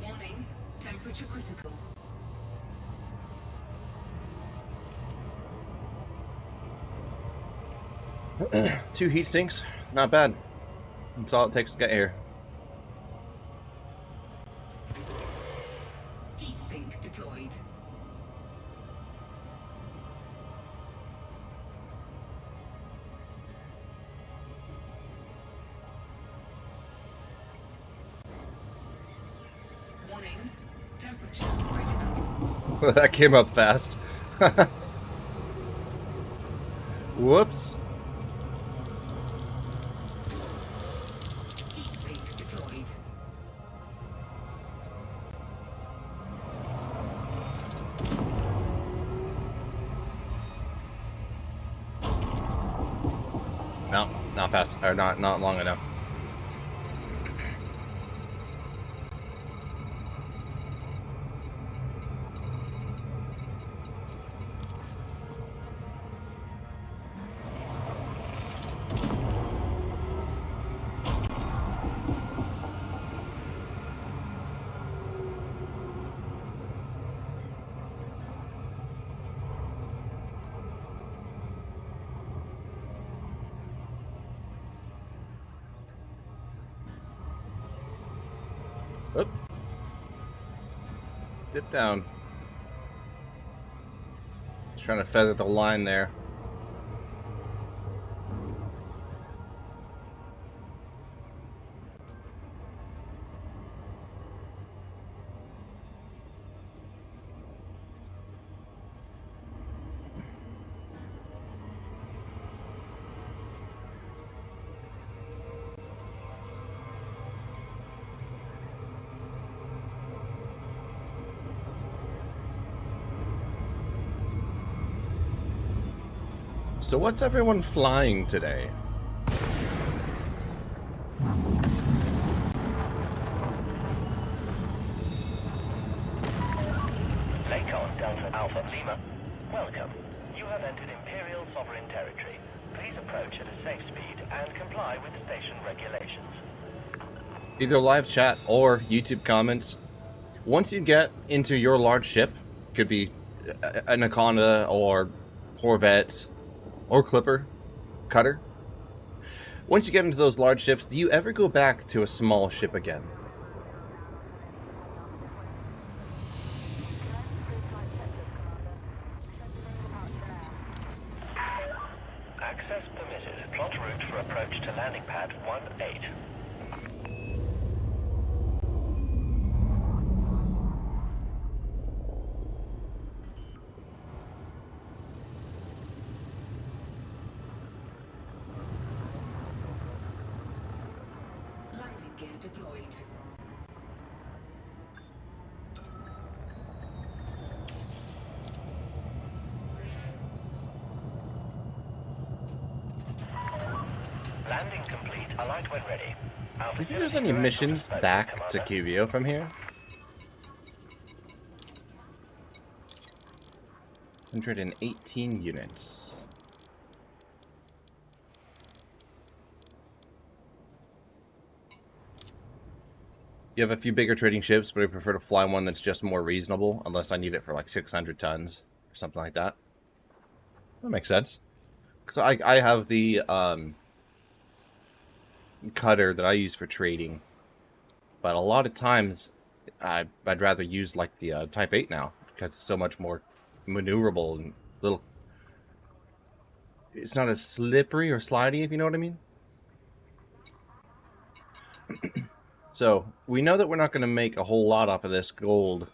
Warning, temperature critical. Two heat sinks. Not bad. That's all it takes to get here. Heat sink deployed. Warning, temperature critical. That came up fast. Whoops. Heat sink deployed. No, not fast. Or not long enough. Oop. Dip down. Just trying to feather the line there. So what's everyone flying today? Lakon Delta Alpha Lima, welcome. You have entered Imperial Sovereign Territory. Please approach at a safe speed and comply with station regulations. Either live chat or YouTube comments. Once you get into your large ship, could be Anaconda or Corvette or Clipper, Cutter. Once you get into those large ships, do you ever go back to a small ship again? Access permitted. Plot route for approach to landing pad 18. Landing gear deployed. Landing complete. Alight when ready. Do you think there's any missions back to Cubeo from here? 118 units. You have a few bigger trading ships, but I prefer to fly one that's just more reasonable, unless I need it for like 600 tons or something like that. That makes sense. Because I have the cutter that I use for trading, but a lot of times I'd rather use like the Type 8 now, because it's so much more maneuverable and little. It's not as slippery or slidey, if you know what I mean. So, we know that we're not going to make a whole lot off of this gold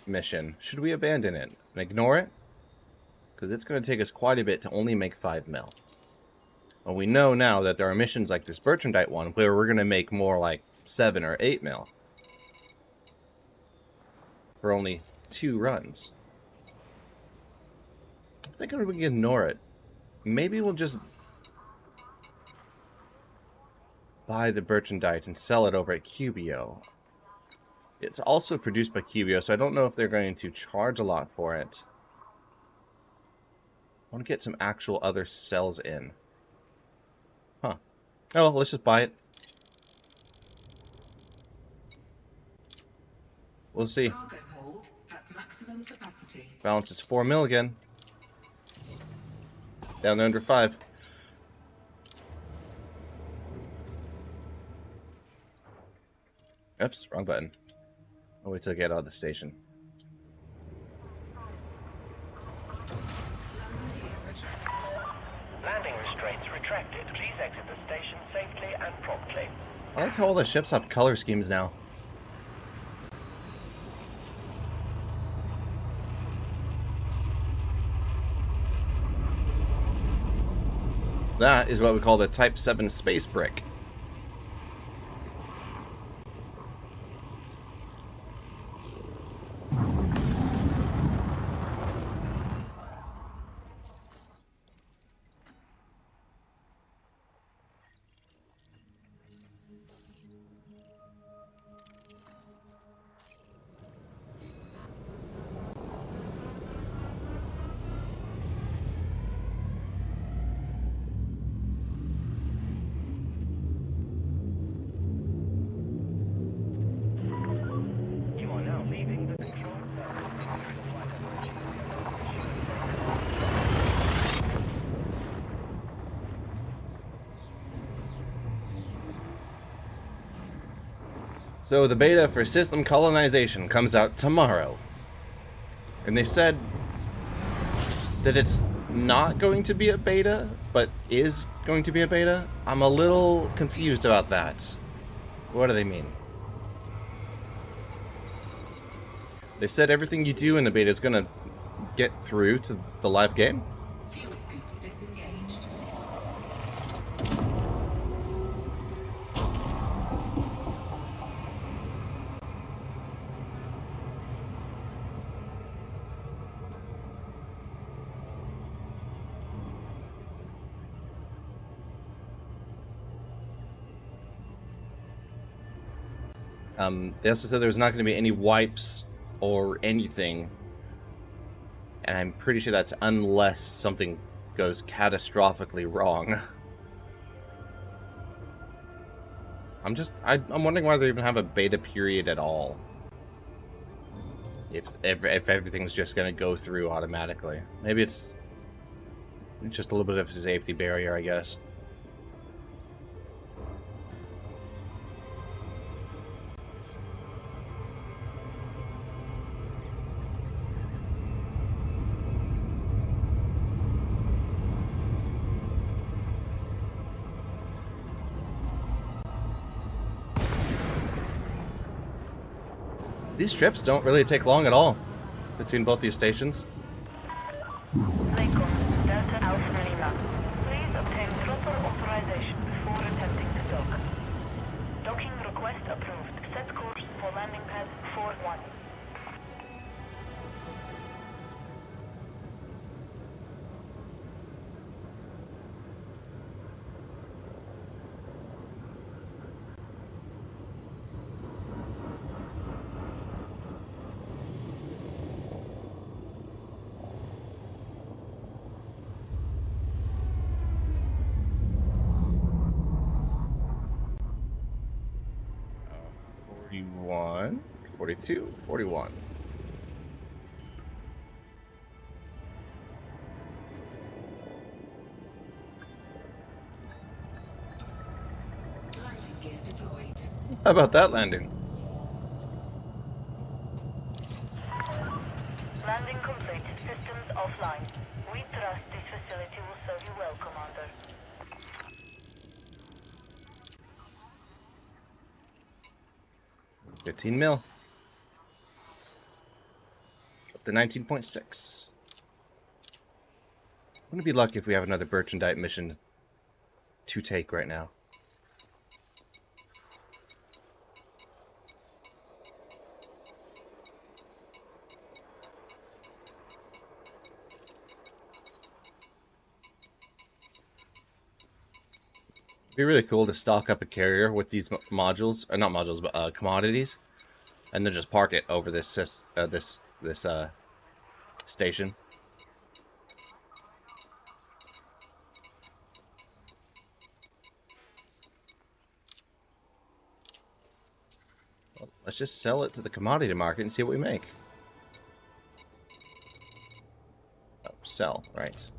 mission. Should we abandon it and ignore it? Because it's going to take us quite a bit to only make 5 mil. Well, we know now that there are missions like this Bertrandite one where we're going to make more like 7 or 8 mil. For only 2 runs. I think we can ignore it. Maybe we'll just buy the Bertrandite and sell it over at Cubeo. It's also produced by Cubeo, so I don't know if they're going to charge a lot for it. I want to get some actual other cells in. Huh. Oh, well, let's just buy it. We'll see. Cargo hold at maximum capacity. Balance is 4 mil again. Down to under 5. Oops, wrong button. I'll wait till I get out of the station. Landing gear retracted. Landing restraints retracted. Please exit the station safely and promptly. I like how all the ships have color schemes now. That is what we call the Type 7 space brick. You are now leaving the control So the beta for System Colonization comes out tomorrow. And they said that it's not going to be a beta, but is going to be a beta. I'm a little confused about that. What do they mean? They said everything you do in the beta is going to get through to the live game. Fuel scoop disengaged. They also said there's not going to be any wipes or anything, and I'm pretty sure that's unless something goes catastrophically wrong. I'm wondering why they even have a beta period at all. If everything's just going to go through automatically. Maybe it's just a little bit of a safety barrier, I guess. These trips don't really take long at all between both these stations. Lincoln, Delta Alpha Lima. Please obtain proper authorization before attempting to dock. Docking request approved. Set course for landing pad 41. Uh, 41, 42, 41. Landing gear deployed. How about that landing? Landing complete. Systems offline. We trust this facility will serve you well, Commander. $15 mil. Up to 19.6. Wouldn't it be lucky if we have another Bertrandite mission to take right now? It'd be really cool to stock up a carrier with these modules, or not modules, but commodities, and then just park it over this station. Well, let's just sell it to the commodity market and see what we make. Oh, sell, right.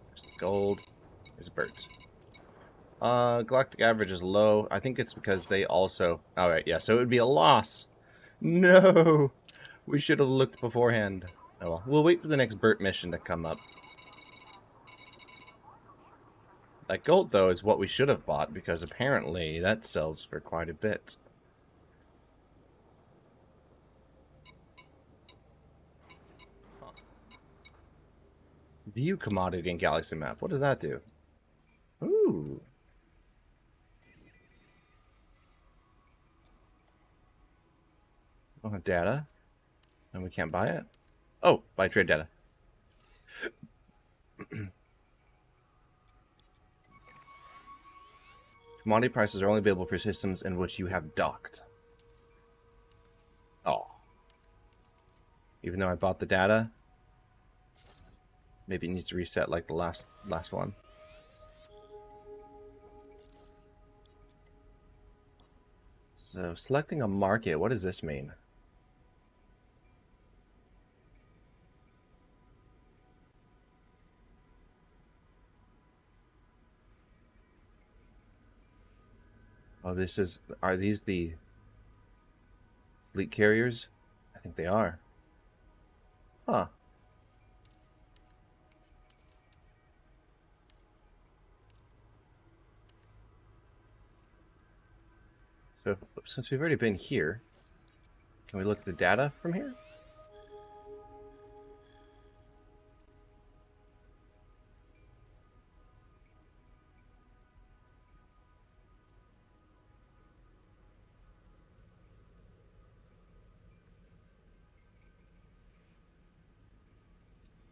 There's the gold. There's Bert. Galactic average is low. I think it's because they also... Alright, yeah, so it would be a loss. No! We should have looked beforehand. Oh well, we'll wait for the next Bert mission to come up. That gold, though, is what we should have bought, because apparently that sells for quite a bit. Huh. View commodity and galaxy map. What does that do? Ooh. Don't have data. And we can't buy it? Oh, buy trade data. Commodity prices are only available for systems in which you have docked. Oh. Even though I bought the data, maybe it needs to reset like the last one. So, selecting a market, what does this mean? Oh, are these the fleet carriers? I think they are. Huh. So, since we've already been here, can we look at the data from here?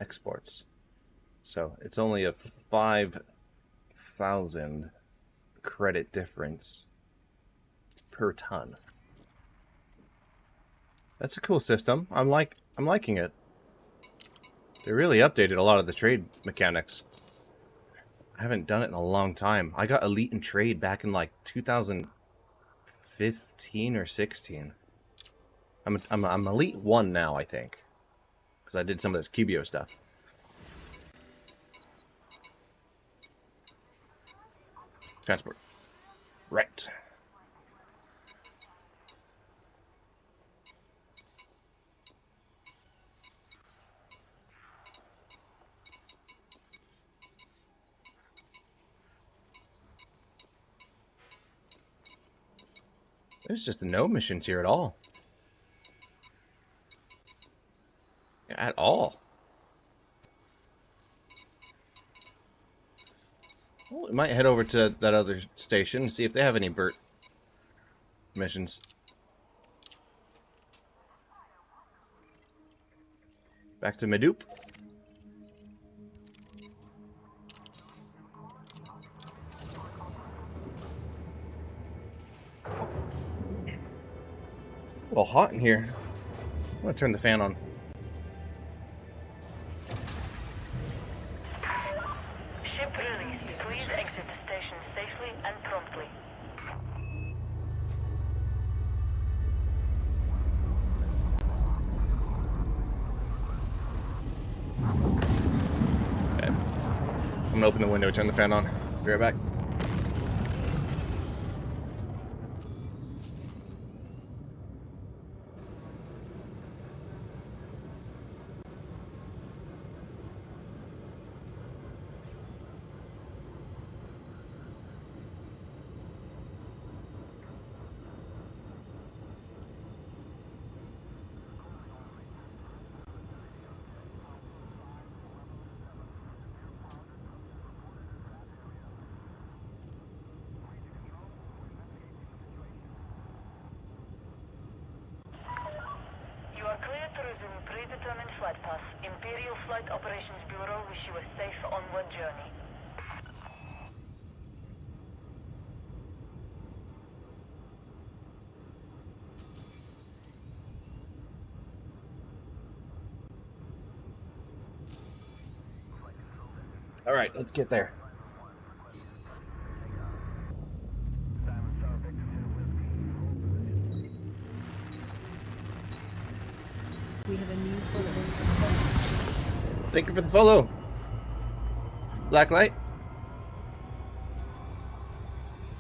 Exports. So, it's only a 5,000 credit difference per ton. That's a cool system. I'm liking it. They really updated a lot of the trade mechanics. I haven't done it in a long time. I got elite in trade back in like 2015 or 16. I'm elite 1 now, I think, because I did some of this Cubeo stuff. Transport. Right. There's just no missions here at all. At all. Well, we might head over to that other station and see if they have any Bert missions. Back to Medoop. A little hot in here. I'm gonna turn the fan on. Ship released. Please exit the station safely and promptly. Okay. I'm gonna open the window, turn the fan on. Be right back. You are clear to resume predetermined flight path. Imperial Flight Operations Bureau wish you a safe onward journey. All right, let's get there. We have a new follower. Thank you for the follow. Blacklight.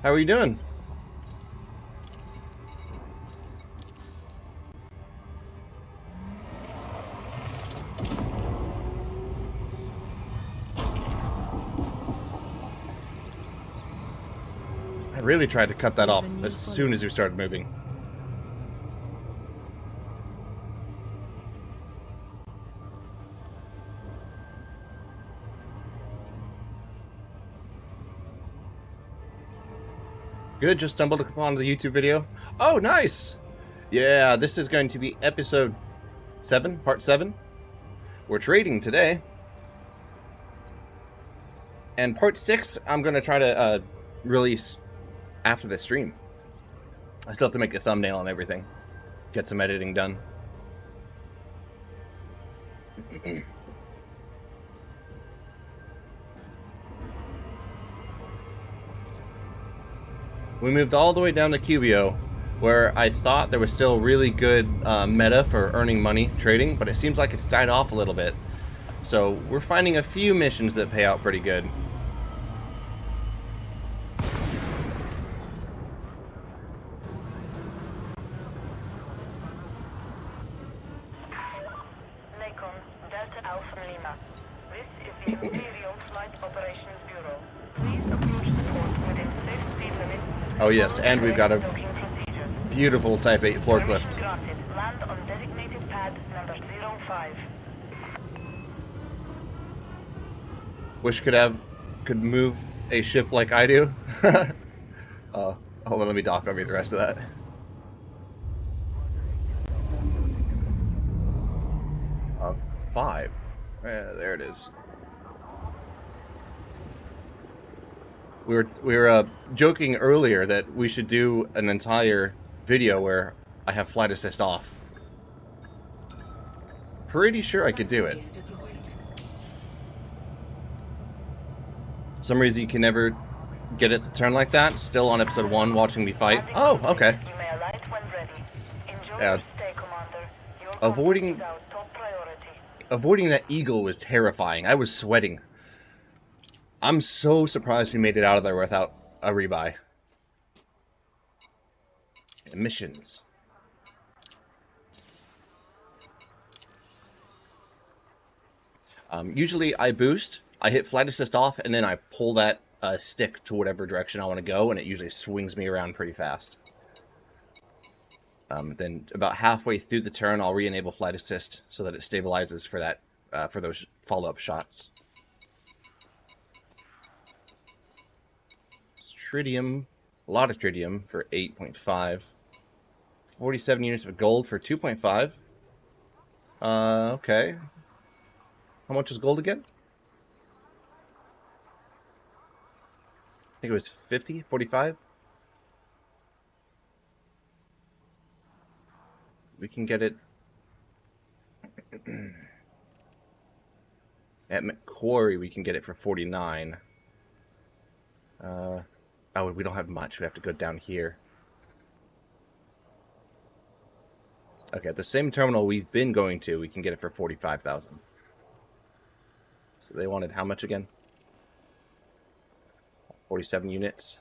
How are you doing? I really tried to cut that off as soon as we started moving. Good, just stumbled upon the YouTube video. Oh, nice! Yeah, this is going to be episode 7, part 7. We're trading today. And part 6, I'm going to try to release after the stream. I still have to make a thumbnail and everything. Get some editing done. We moved all the way down to Cubeo, where I thought there was still really good meta for earning money trading, but it seems like it's died off a little bit. So we're finding a few missions that pay out pretty good. Nikon, Delta Alpha Lima. This is the Imperial Flight Operations Bureau. Please approach the port within safe speed limits. Oh yes, and we've got a Docking procedures. beautiful Type 8 Permission forklift. granted. Land on designated pad number 05. Wish could move a ship like I do. Hold on, let me dock. I'll read the rest of that. Uh, 5. There it is. We were joking earlier that we should do an entire video where I have flight assist off. Pretty sure I could do it. Gear deployed. For some reason you can never get it to turn like that. Still on episode 1 watching me fight. Oh, okay. You may alight when ready. Enjoy Yeah. your stay, Commander. Your Avoiding- comfort is our top priority. Avoiding that eagle was terrifying. I was sweating. I'm so surprised we made it out of there without a rebuy. Missions. Usually I boost, I hit flight assist off, and then I pull that stick to whatever direction I want to go, and it usually swings me around pretty fast. Then about halfway through the turn, I'll re-enable flight assist so that it stabilizes for that for those follow-up shots. Tritium, a lot of tritium for 8.5. 47 units of gold for 2.5. Okay. How much is gold again? I think it was 50, 45. We can get it at Macquarie. We can get it for 49. Oh, we don't have much. We have to go down here. Okay, at the same terminal we've been going to, we can get it for 45,000. So they wanted how much again? 47 units.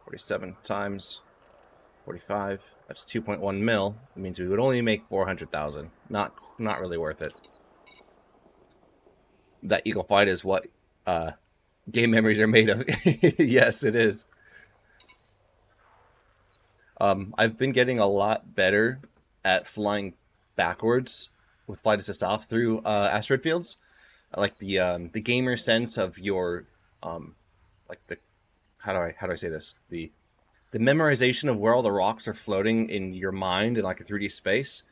47 times 45. That's 2.1 mil. That means we would only make 400,000. Not really worth it. That Eagle fight is what game memories are made of. Yes, it is. I've been getting a lot better at flying backwards with flight assist off through asteroid fields. Like the gamer sense of your like the how do I say this? The memorization of where all the rocks are floating in your mind in like a 3D space.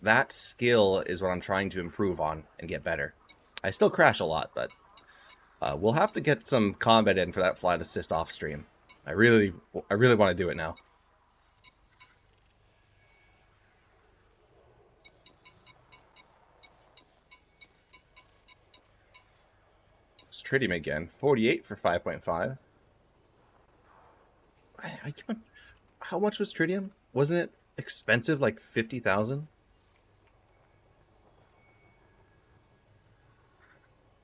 That skill is what I'm trying to improve on and get better. I still crash a lot, but we'll have to get some combat in for that flight assist off stream. I really want to do it now. Let's trade him again. 48 for 5.5. How much was tritium? Wasn't it expensive, like 50,000?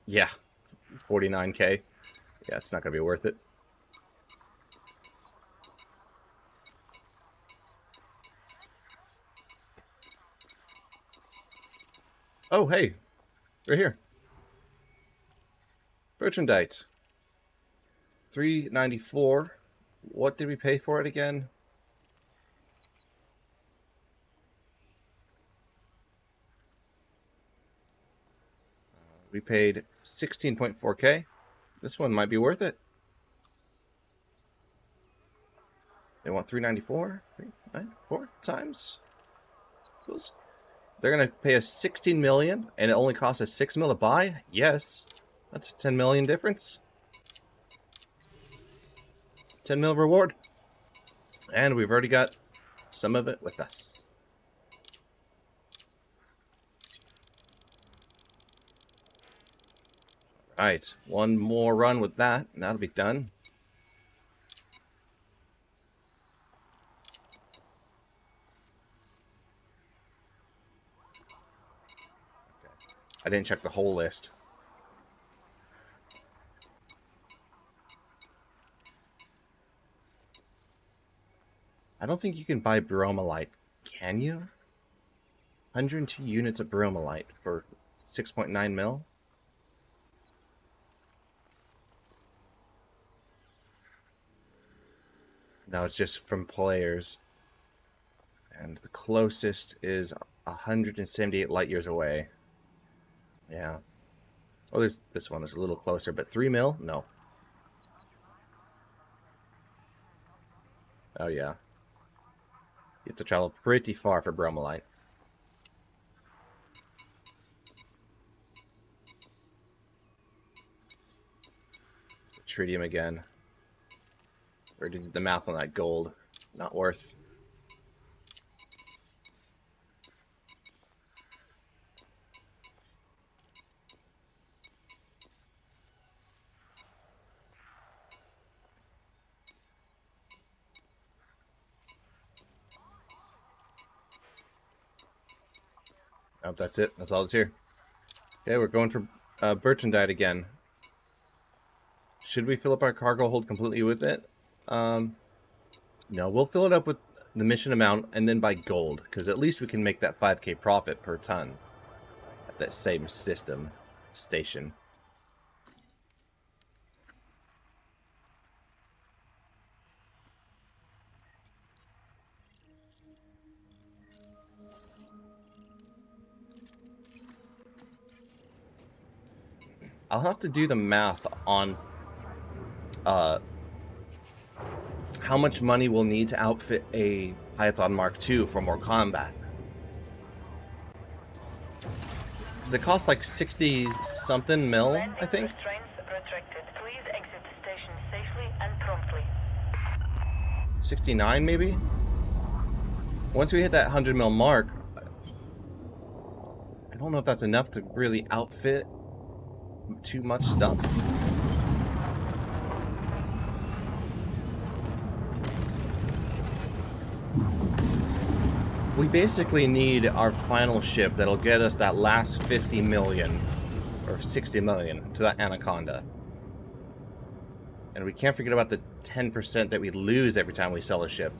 Yeah, 49k. Yeah, it's not gonna be worth it. Oh, hey, right here. Bertrandite. 394. What did we pay for it again? We paid 16.4k. This one might be worth it. They want 394? 394 times? They're gonna pay us 16 million and it only costs us 6 mil to buy? Yes. That's a 10 million difference. 10 mil reward. And we've already got some of it with us. Alright, one more run with that, and that'll be done. Okay. I didn't check the whole list. I don't think you can buy bromelite, can you? 102 units of bromelite for 6.9 mil? No, it's just from players. And the closest is 178 light years away. Yeah. Oh, there's this one is a little closer, but 3 mil? No. Oh, yeah. You have to travel pretty far for bromelite. So, tritium again. Or did the math on that gold not worth? Oh, that's it. That's all that's here. Okay, we're going for Bertrandite again. Should we fill up our cargo hold completely with it? No, we'll fill it up with the mission amount and then buy gold, because at least we can make that 5k profit per ton at that same system station. I'll have to do the math on how much money we'll need to outfit a Python Mark II for more combat. Because it costs like 60-something mil, Landing I think. restraints retracted. Please exit the station safely and promptly. 69 maybe? Once we hit that 100 mil mark, I don't know if that's enough to really outfit too much stuff. We basically need our final ship that'll get us that last 50 million or 60 million to that Anaconda. And we can't forget about the 10% that we lose every time we sell a ship.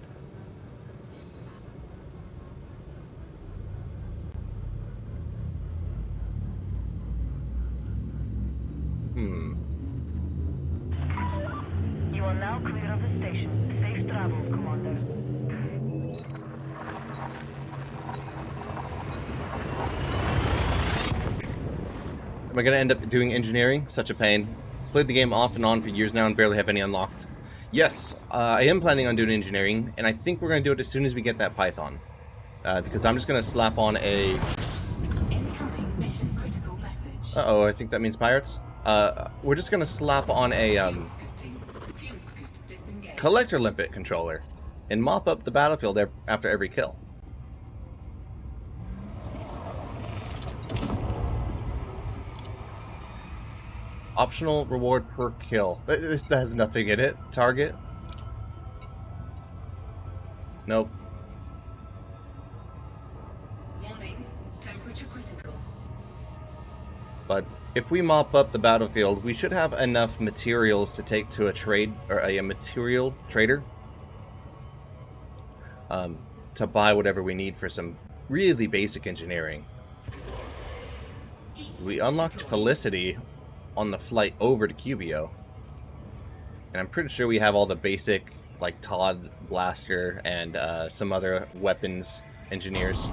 You are now clear of the station. Safe travels, Commander. Am I going to end up doing engineering? Such a pain. Played the game off and on for years now and barely have any unlocked. Yes, I am planning on doing engineering, and I think we're going to do it as soon as we get that Python. Because I'm just going to slap on a... Incoming mission critical message. Uh-oh, I think that means pirates. We're just going to slap on a Fuel scooping. Fuel scoop disengaged. collector limpet controller and mop up the battlefield after every kill. Optional reward per kill. This has nothing in it. Target. Nope. Warning. Temperature critical. But if we mop up the battlefield, we should have enough materials to take to a trade or a material trader to buy whatever we need for some really basic engineering. We unlocked Felicity on the flight over to Cubeo, and I'm pretty sure we have all the basic like Todd blaster and some other weapons engineers.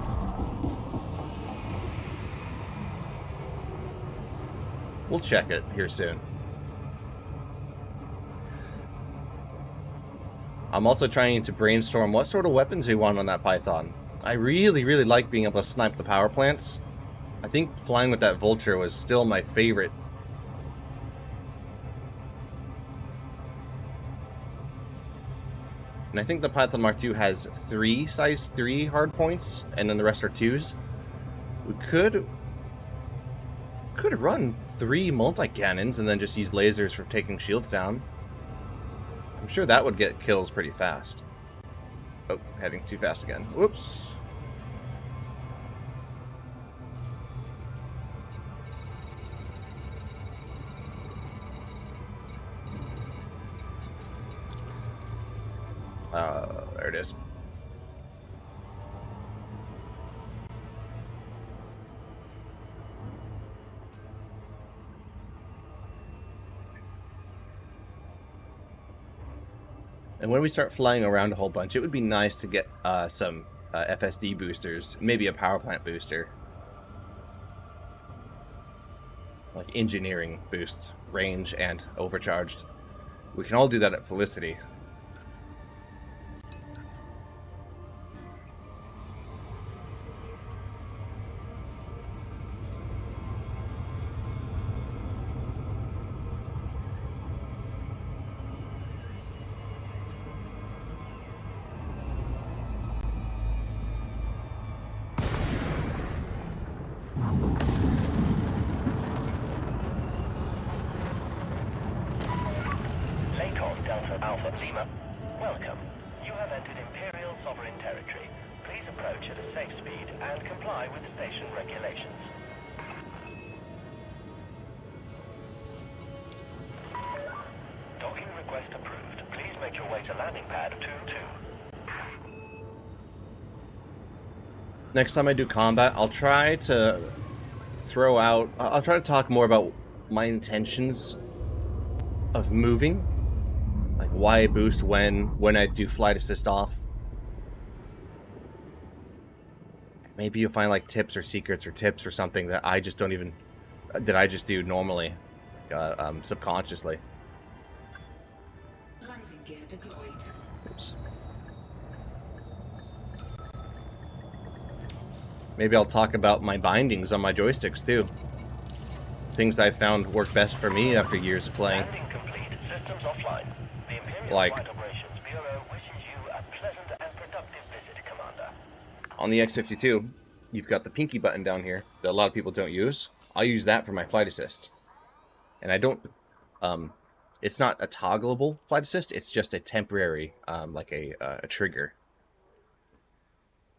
We'll check it here soon. I'm also trying to brainstorm what sort of weapons we want on that Python. I really like being able to snipe the power plants. I think flying with that Vulture was still my favorite. And I think the Python Mark II has 3 size 3 hard points, and then the rest are 2s. We could run 3 multi-cannons and then just use lasers for taking shields down. I'm sure that would get kills pretty fast. Oh, heading too fast again. Whoops. There it is. And when we start flying around a whole bunch, it would be nice to get some FSD boosters, maybe a power plant booster. Like engineering boosts, range, and overcharged. We can all do that at Felicity. safe speed and comply with station regulations. Docking request approved. Please make your way to landing pad 2-2. Next time I do combat, I'll try to I'll try to talk more about my intentions of moving. Like why I boost when I do flight assist off. Maybe you'll find like tips or secrets or tips or something that I just do normally, subconsciously. Landing gear deployed. Oops. Maybe I'll talk about my bindings on my joysticks too. Things I found work best for me after years of playing. Landing complete. Systems offline. The Imperial Like Flight Operations Bureau wishes you a pleasant and productive visit, Commander. on the X-52, you've got the pinky button down here that a lot of people don't use. I use that for my flight assist. And I don't, it's not a toggleable flight assist, it's just a temporary, like a trigger.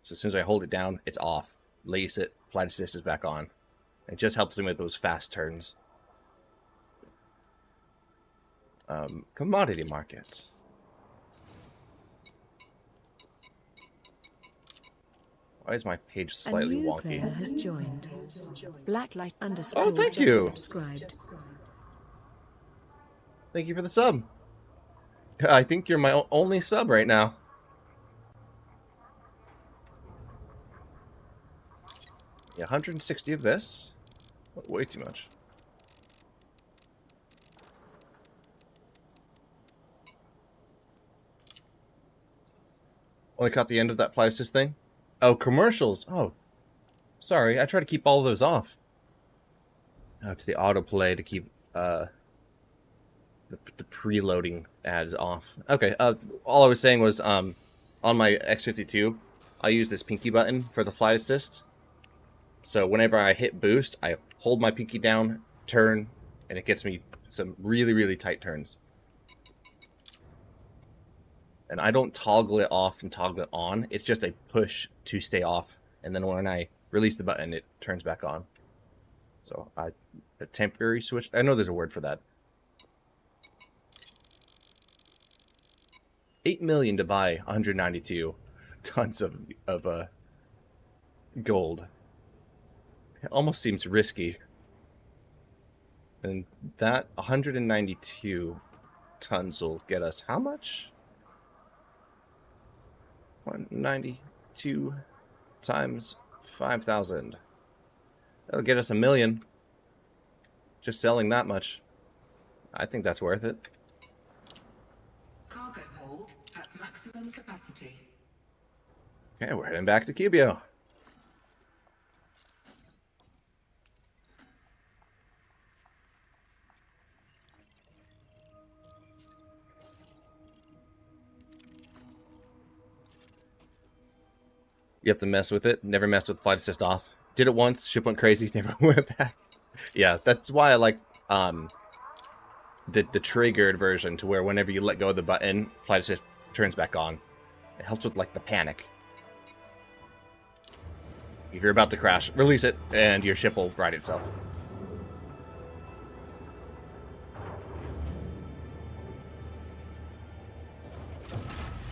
So as soon as I hold it down, it's off. Lace it, flight assist is back on. It just helps me with those fast turns. Commodity market. Why is my page slightly A new wonky? player has joined. Blacklight _ Oh, thank you. Subscribed. Thank you for the sub. I think you're my only sub right now. Yeah, 160 of this. Way too much. Only caught the end of that flight assist thing. Oh, commercials. Oh, sorry. I try to keep all of those off. Oh, it's the autoplay to keep the preloading ads off. Okay. All I was saying was on my X-52, I use this pinky button for the flight assist. So whenever I hit boost, I hold my pinky down, turn, and it gets me some really, really tight turns. And I don't toggle it off and toggle it on. It's just a push to stay off. And then when I release the button, it turns back on. So a temporary switch. I know there's a word for that. 8 million to buy 192 tons of gold. It almost seems risky. And that 192 tons will get us how much? 192 times 5,000. That'll get us 1 million. Just selling that much. I think that's worth it. Cargo hold at maximum capacity. Okay, we're heading back to Cubeo. You have to mess with it. Never messed with flight assist off. Did it once, ship went crazy, never went back. Yeah, that's why I like the triggered version, to where whenever you let go of the button, flight assist turns back on. It helps with like the panic. If you're about to crash, release it, and your ship will right itself.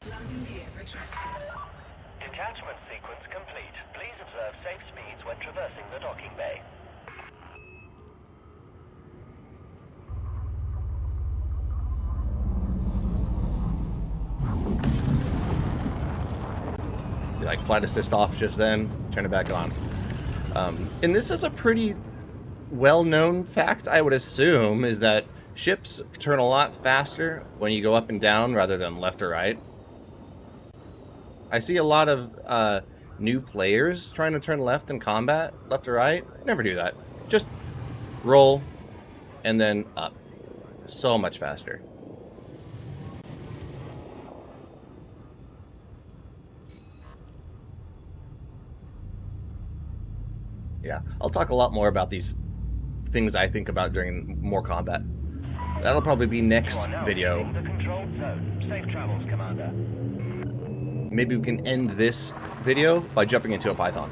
Landing gear retracted. Detachment sequence complete. Please observe safe speeds when traversing the docking bay. See, like flight assist off just then, turn it back on. And this is a pretty well-known fact, I would assume, is that ships turn a lot faster when you go up and down rather than left or right. I see a lot of new players trying to turn left in combat, left or right. Never do that. Just roll and then up. So much faster. Yeah, I'll talk a lot more about these things I think about during more combat. That'll probably be next video. The controlled zone. Safe travels, Commander. maybe we can end this video by jumping into a python.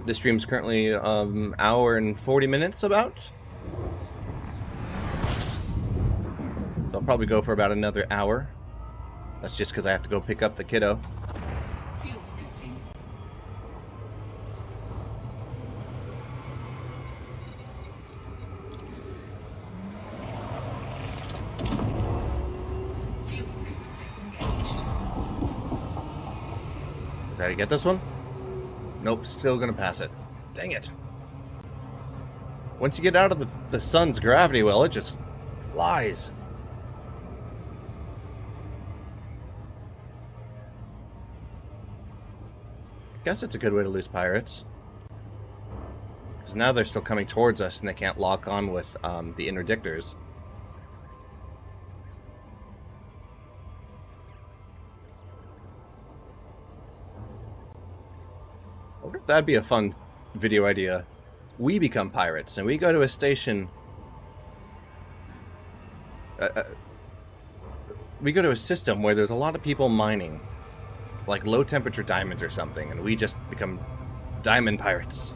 This stream's currently hour and 40 minutes about. So I'll probably go for about another hour. That's just because I have to go pick up the kiddo. Fuel scooping. Fuel scoop disengaged. Is that how you get this one? Nope, still gonna pass it. Dang it. Once you get out of the sun's gravity well, it just flies. Guess it's a good way to lose pirates. Because now they're still coming towards us and they can't lock on with the interdictors. I wonder if that'd be a fun video idea. We become pirates and we go to a station. We go to a system where there's a lot of people mining. Like low temperature diamonds or something, and we just become diamond pirates.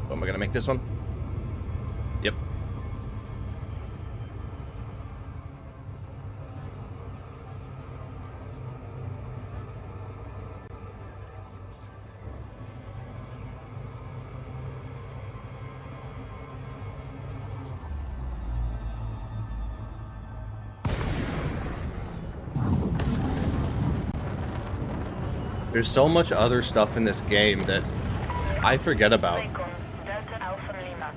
Oh, am I gonna make this one? Yep. There's so much other stuff in this game that I forget about. Lincoln, Delta Alpha Lima.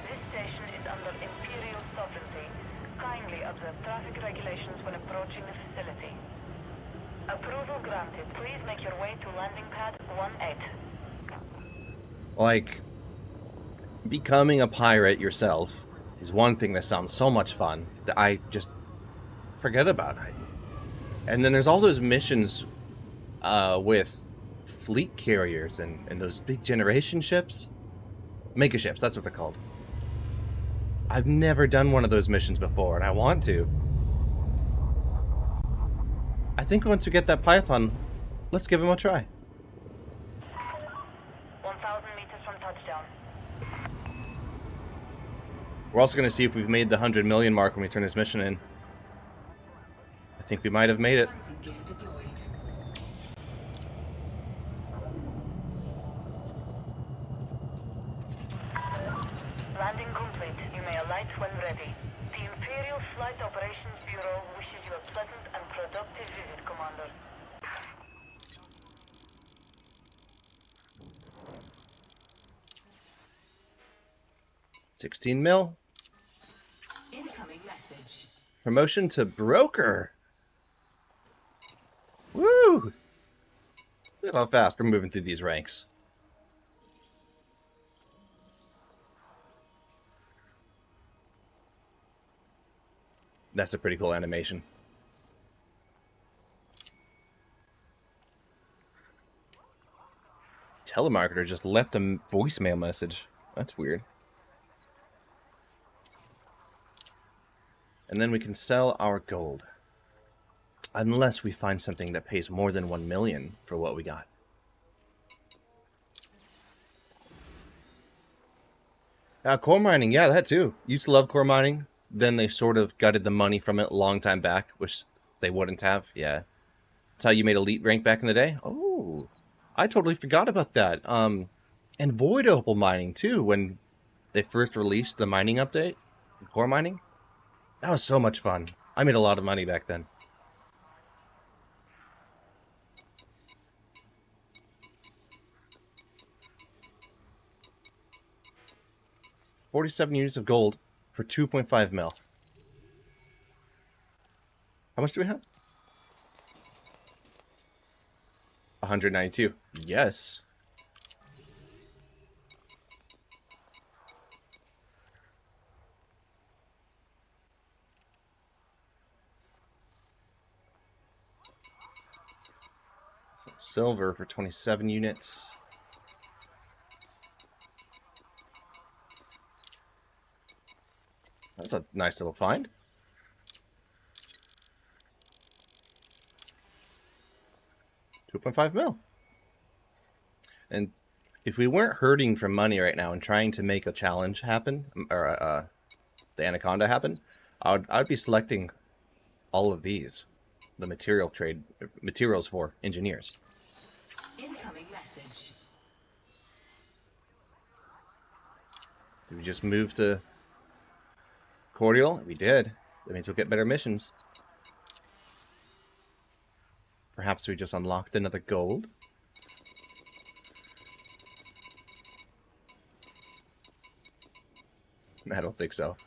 This station is under Imperial sovereignty. Kindly observe traffic regulations when approaching the facility. Approval granted. Please make your way to landing pad 18. Like, becoming a pirate yourself is one thing that sounds so much fun that I just forget about. And then there's all those missions with fleet carriers and those big generation ships. Mega ships, that's what they're called. I've never done one of those missions before, and I want to. I think once we get that python, let's give him a try. 1,000 meters from touchdown. We're also going to see if we've made the 100 million mark when we turn this mission in. I think we might have made it. Landing gear deployed. Landing complete. You may alight when ready. The Imperial Flight Operations Bureau wishes you a pleasant and productive visit, Commander. $16 mil. Incoming message. Promotion to broker. Woo! Look how fast we're moving through these ranks. That's a pretty cool animation. Telemarketer just left a voicemail message. That's weird. And then we can sell our gold. Unless we find something that pays more than 1 million for what we got. Core mining, yeah, that too. Used to love core mining. Then they sort of gutted the money from it a long time back, which they wouldn't have. Yeah. That's how you made elite rank back in the day? Oh, I totally forgot about that. And void opal mining too, when they first released the mining update. Core mining. That was so much fun. I made a lot of money back then. $47 units of gold for 2.5 mil. How much do we have? 192. Yes. Silver for 27 units. That's a nice little find. $2.5 mil. And if we weren't hurting for money right now and trying to make a challenge happen, or the Anaconda happen, I'd be selecting all of these, the materials for engineers. Incoming message. Did we just move to Cordial? We did. That means we'll get better missions. Perhaps we just unlocked another gold. I don't think so. All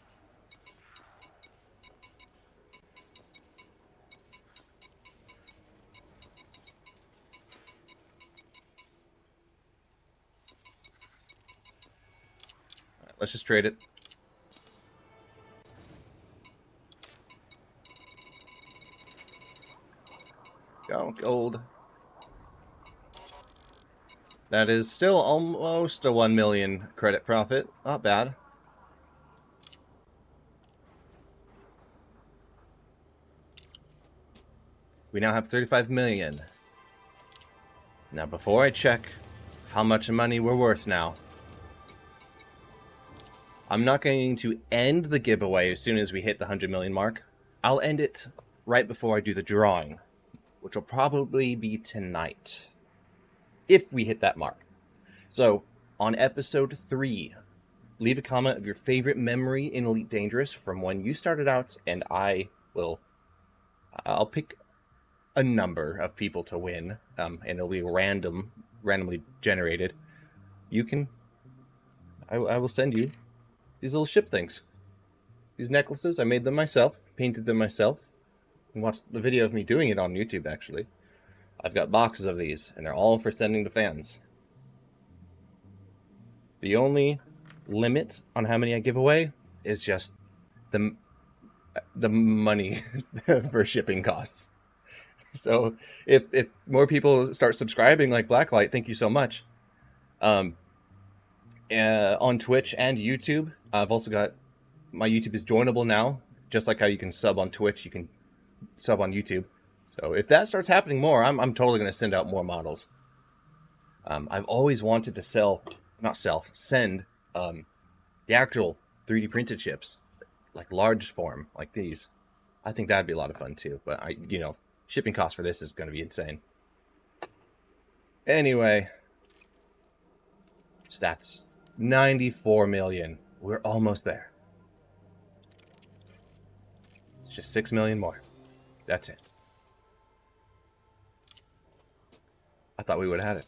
right, let's just trade it. Go, gold. That is still almost a 1 million credit profit. Not bad. We now have 35 million. Now, before I check how much money we're worth now, I'm not going to end the giveaway as soon as we hit the 100 million mark. I'll end it right before I do the drawing, which will probably be tonight, if we hit that mark. So, on episode 3, leave a comment of your favorite memory in Elite Dangerous from when you started out, and I'll pick a number of people to win, and it'll be randomly generated. I will send you these little ship things. These necklaces, I made them myself, painted them myself, and watched the video of me doing it on YouTube, actually. I've got boxes of these, and they're all for sending to fans. The only limit on how many I give away is just the money for shipping costs. So if more people start subscribing like Blacklight, thank you so much. On Twitch and YouTube, I've also got, my YouTube is joinable now. Just like how you can sub on Twitch, you can sub on YouTube. So if that starts happening more, I'm totally going to send out more models. I've always wanted to send the actual 3D printed ships, like large form, like these. I think that'd be a lot of fun too, but shipping cost for this is going to be insane. Anyway, stats. 94 million. We're almost there. It's just 6 million more. That's it. I thought we would have had it.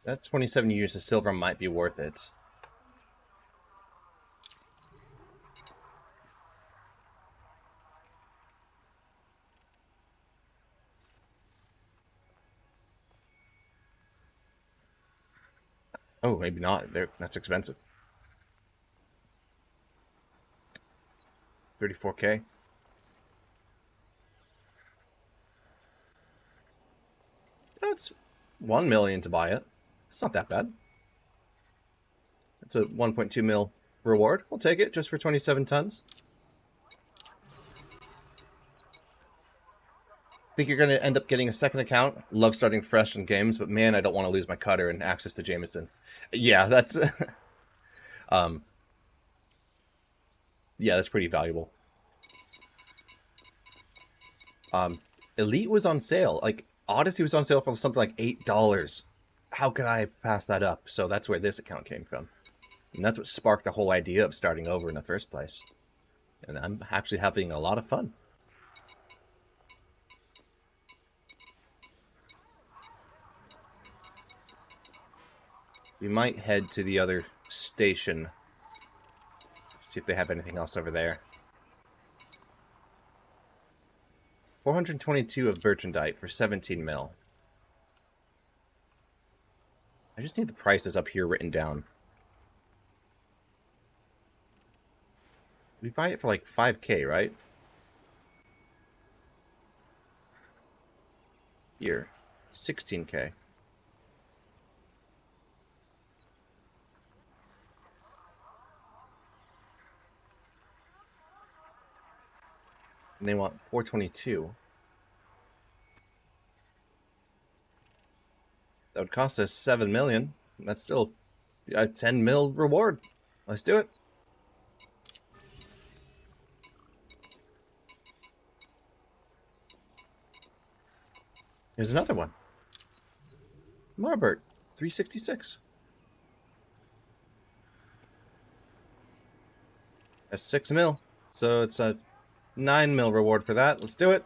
That 27 years of silver might be worth it. Oh, maybe not. That's expensive. 34K. That's 1 million to buy it. It's not that bad. It's a 1.2 mil reward. We'll take it just for 27 tons. Think you're going to end up getting a second account? Love starting fresh in games, but man, I don't want to lose my cutter and access to Jameson. Yeah, that's yeah, that's pretty valuable. Elite was on sale. Like Odyssey was on sale for something like $8. How could I pass that up? So that's where this account came from. And that's what sparked the whole idea of starting over in the first place. And I'm actually having a lot of fun. We might head to the other station. See if they have anything else over there. 422 of Bertrandite for 17 mil. I just need the prices up here written down. We buy it for like 5K, right? Here, 16K. And they want 422. That would cost us 7 million. That's still a 10 mil reward. Let's do it. Here's another one. Marbert, 366. That's 6 mil. So it's a 9 mil reward for that. Let's do it.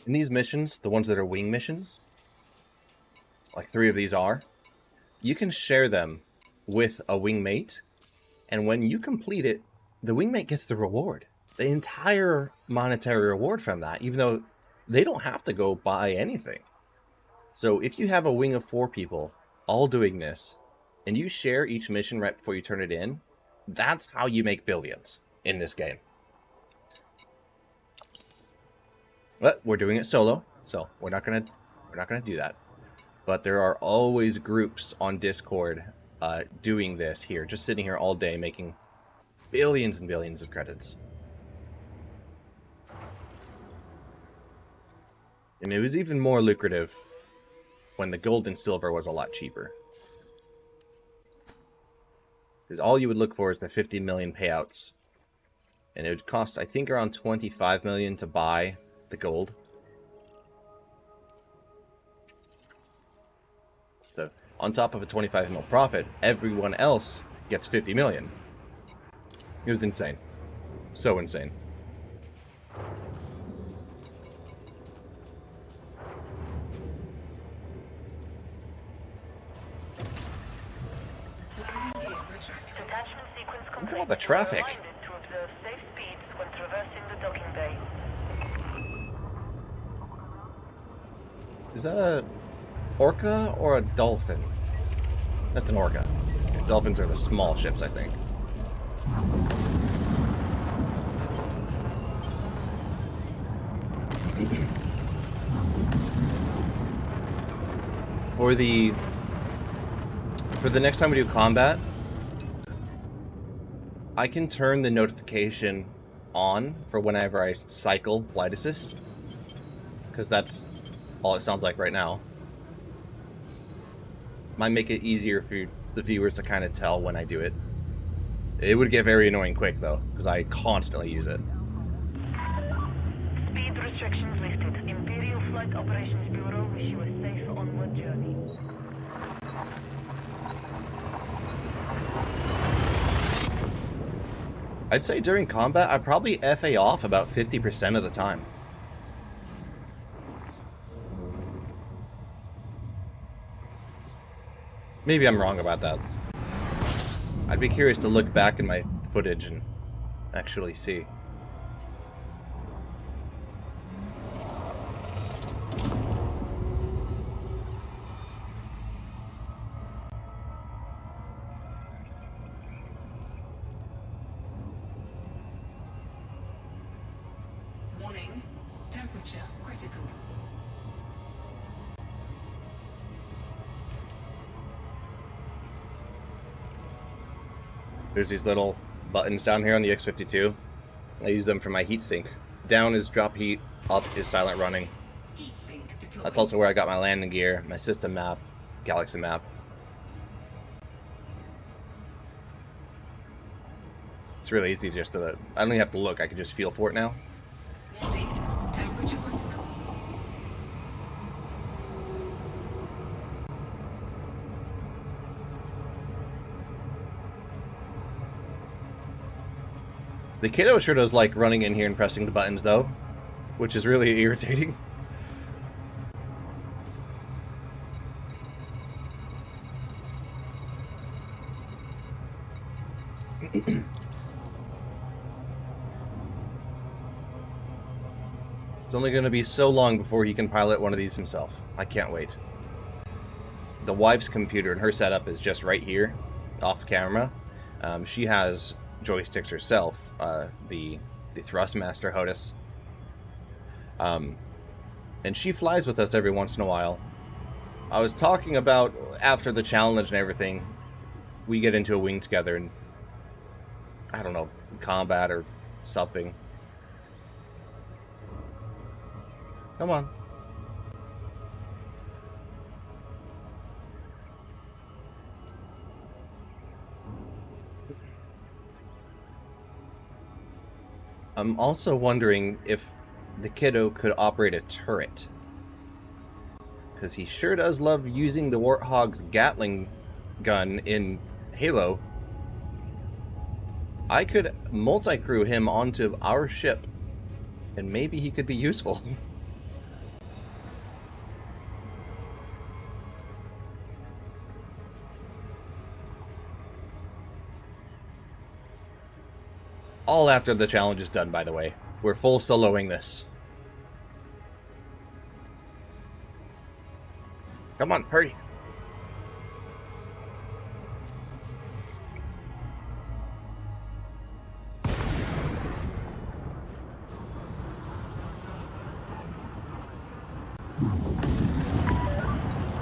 In these missions, the ones that are wing missions, like 3 of these are, you can share them with a wingmate, and when you complete it, the wingmate gets the reward. The entire monetary reward from that, even though they don't have to go buy anything. So if you have a wing of 4 people all doing this, and you share each mission right before you turn it in, that's how you make billions in this game. But we're doing it solo, so we're not gonna do that. But there are always groups on Discord doing this here, just sitting here all day making billions and billions of credits. And it was even more lucrative when the gold and silver was a lot cheaper. Because all you would look for is the 50 million payouts. And it would cost, I think, around 25 million to buy the gold. So, on top of a 25 mil profit, everyone else gets 50 million. It was insane. So insane. Detachment sequence Look complete. at all the traffic. You are reminded to observe safe speeds when traversing the docking bay. Is that a orca or a dolphin? That's an orca. Dolphins are the small ships, I think. For the next time we do combat, I can turn the notification on for whenever I cycle flight assist, because that's all it sounds like right now. Might make it easier for the viewers to kind of tell when I do it. It would get very annoying quick though, because I constantly use it. Speed restrictions lifted. Imperial Flight Operations Bureau wish you a safe onward journey. I'd say during combat, I probably FA off about 50% of the time. Maybe I'm wrong about that. I'd be curious to look back in my footage and actually see. Warning. Temperature critical. There's these little buttons down here on the X-52. I use them for my heatsink. Down is drop heat, up is silent running. Heatsink deployed. That's also where I got my landing gear, my system map, galaxy map. It's really easy just to... I don't even have to look, I can just feel for it now. Warning. Temperature critical. The kiddo sure does like running in here and pressing the buttons though, which is really irritating. It's only going to be so long before he can pilot one of these himself. I can't wait. The wife's computer and her setup is just right here, off camera. She has joysticks herself, the Thrustmaster HOTUS. And she flies with us every once in a while. I was talking about after the challenge and everything, we get into a wing together and, I don't know, combat or something. Come on. I'm also wondering if the kiddo could operate a turret. Because he sure does love using the Warthog's Gatling gun in Halo. I could multi-crew him onto our ship, and maybe he could be useful. All after the challenge is done, by the way. We're full soloing this. Come on, hurry.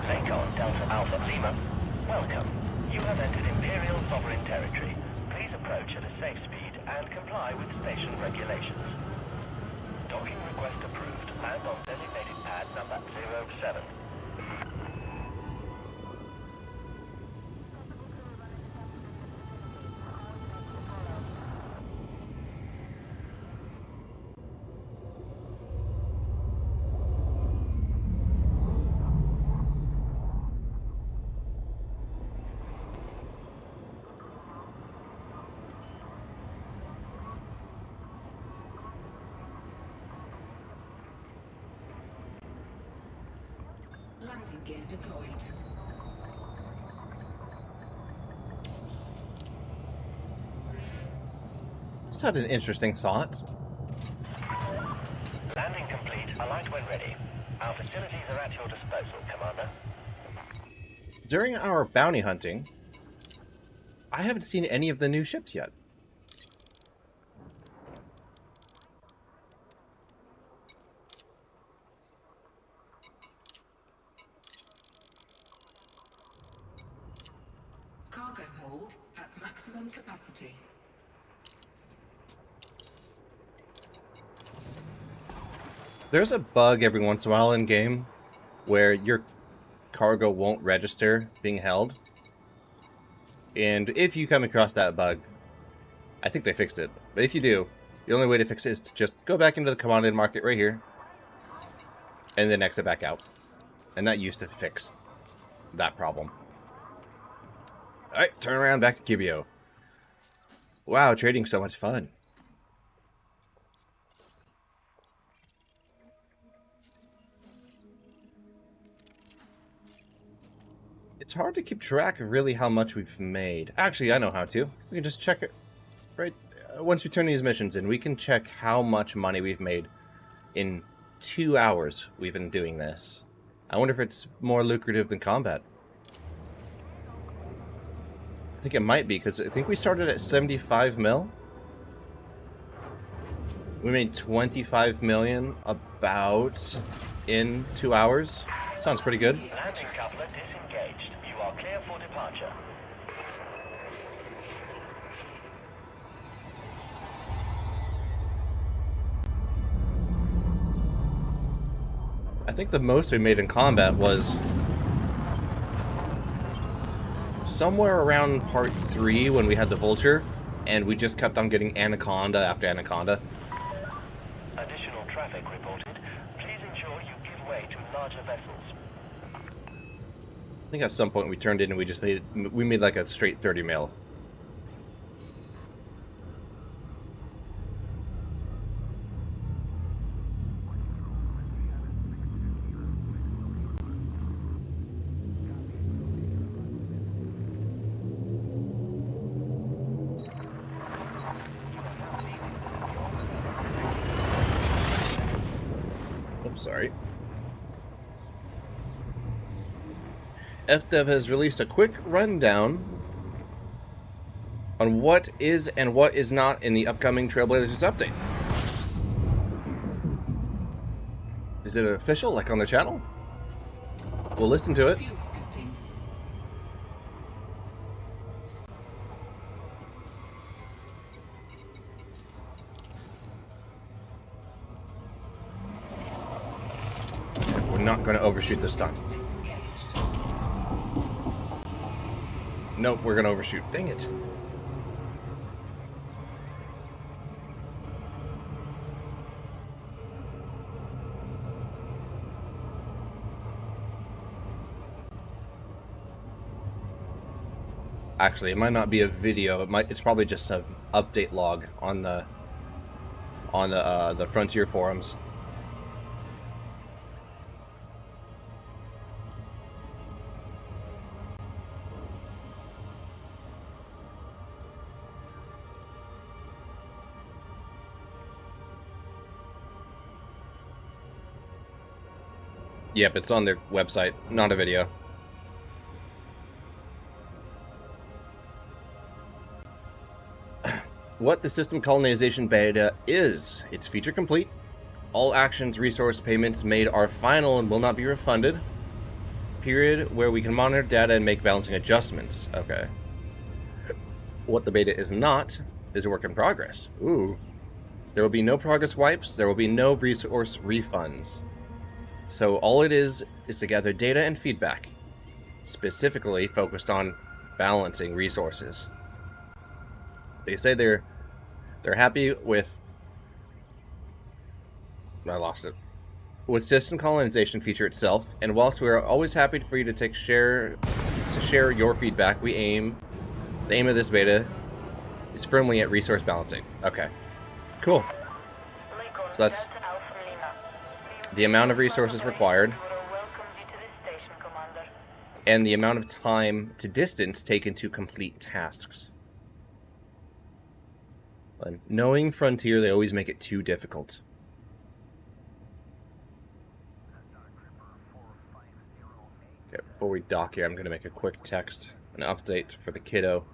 Anaconda Delta Alpha Lima, welcome. You have entered Imperial Sovereign Territory. Please approach at a safe speed and comply with station regulations. Docking request approved. Land on designated pad number 07. Landing gear deployed. Just had an interesting thought. Landing complete. Alight when ready. Our facilities are at your disposal, Commander. During our bounty hunting, I haven't seen any of the new ships yet. Cargo hold at maximum capacity. There's a bug every once in a while in game where your cargo won't register being held. And if you come across that bug, I think they fixed it. But if you do, the only way to fix it is to just go back into the commodity market right here and then exit back out. And that used to fix that problem. Alright, turn around back to Cubeo. Wow, trading's so much fun. It's hard to keep track of really how much we've made. Actually, I know how to. We can just check it right once we turn these missions in. We can check how much money we've made in 2 hours we've been doing this. I wonder if it's more lucrative than combat. I think it might be, because I think we started at 75 mil. We made 25 million about in 2 hours. Sounds pretty good. Landing coupler disengaged. You are clear for departure. I think the most we made in combat was somewhere around part 3 when we had the Vulture, and we just kept on getting Anaconda after Anaconda. Additional traffic reported. Please ensure you give way to larger vessels. I think at some point we turned in and we made like a straight 30 mil. Sorry. FDev has released a quick rundown on what is and what is not in the upcoming Trailblazers update. Is it official, like on their channel? We'll listen to it. Fuel scooping. We're not going to overshoot this time. Disengaged. Nope, we're going to overshoot. Dang it. Actually, it might not be a video. It's probably just an update log on the Frontier forums. Yep, it's on their website, not a video. What the system colonization beta is. It's feature complete. All actions, resource payments made are final and will not be refunded. Period, where we can monitor data and make balancing adjustments. Okay. What the beta is not is a work in progress. Ooh. There will be no progress wipes. There will be no resource refunds. So all it is to gather data and feedback, specifically focused on balancing resources. They say they're happy with... I lost it. With system colonization feature itself, and whilst we are always happy for you to share your feedback, the aim of this beta is firmly at resource balancing. Okay, cool. So that's the amount of resources required, and the amount of time to distance taken to complete tasks. And knowing Frontier, they always make it too difficult. Okay, before we dock here, I'm going to make a quick text, an update for the kiddo.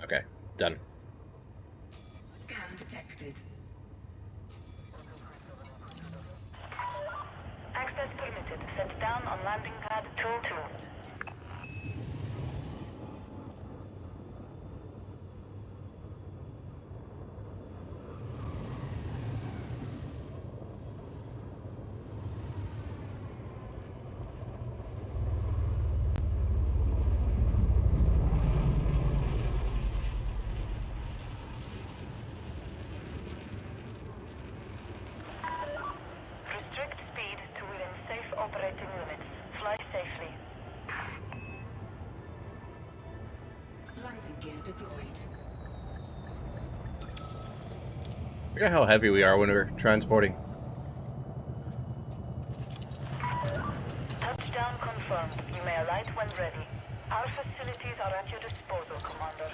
Okay, done. Scan detected. Access permitted. Set down on landing pad 2-2. Restrict speed to within safe operating limits. Fly safely. Landing gear deployed. Look at how heavy we are when we're transporting. Touchdown confirmed. You may alight when ready. Our facilities are at your disposal, Commander.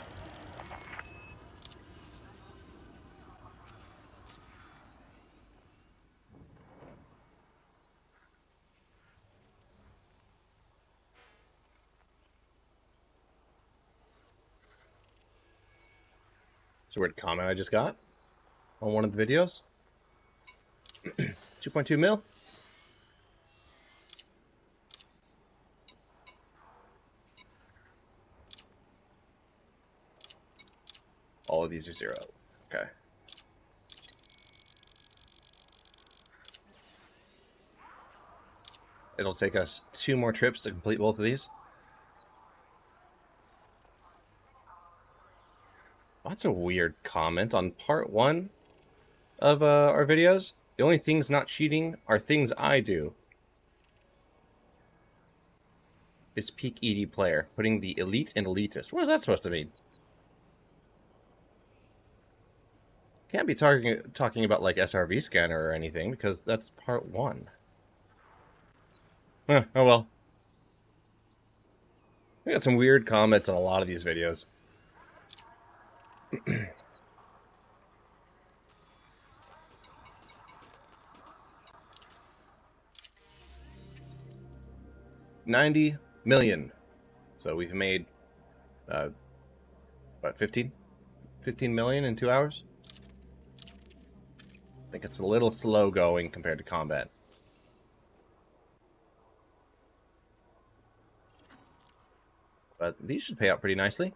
It's a weird comment I just got on one of the videos. 2.2 mil. All of these are 0. Okay. It'll take us 2 more trips to complete both of these. That's a weird comment on part 1 of our videos. The only things not cheating are things I do. It's peak ED player, putting the elite and elitist. What is that supposed to mean? Can't be talking about like SRV scanner or anything because that's part 1. Huh, oh well. We got some weird comments on a lot of these videos. $90 million. So we've made, what, 15 million in 2 hours? I think it's a little slow going compared to combat. But these should pay out pretty nicely.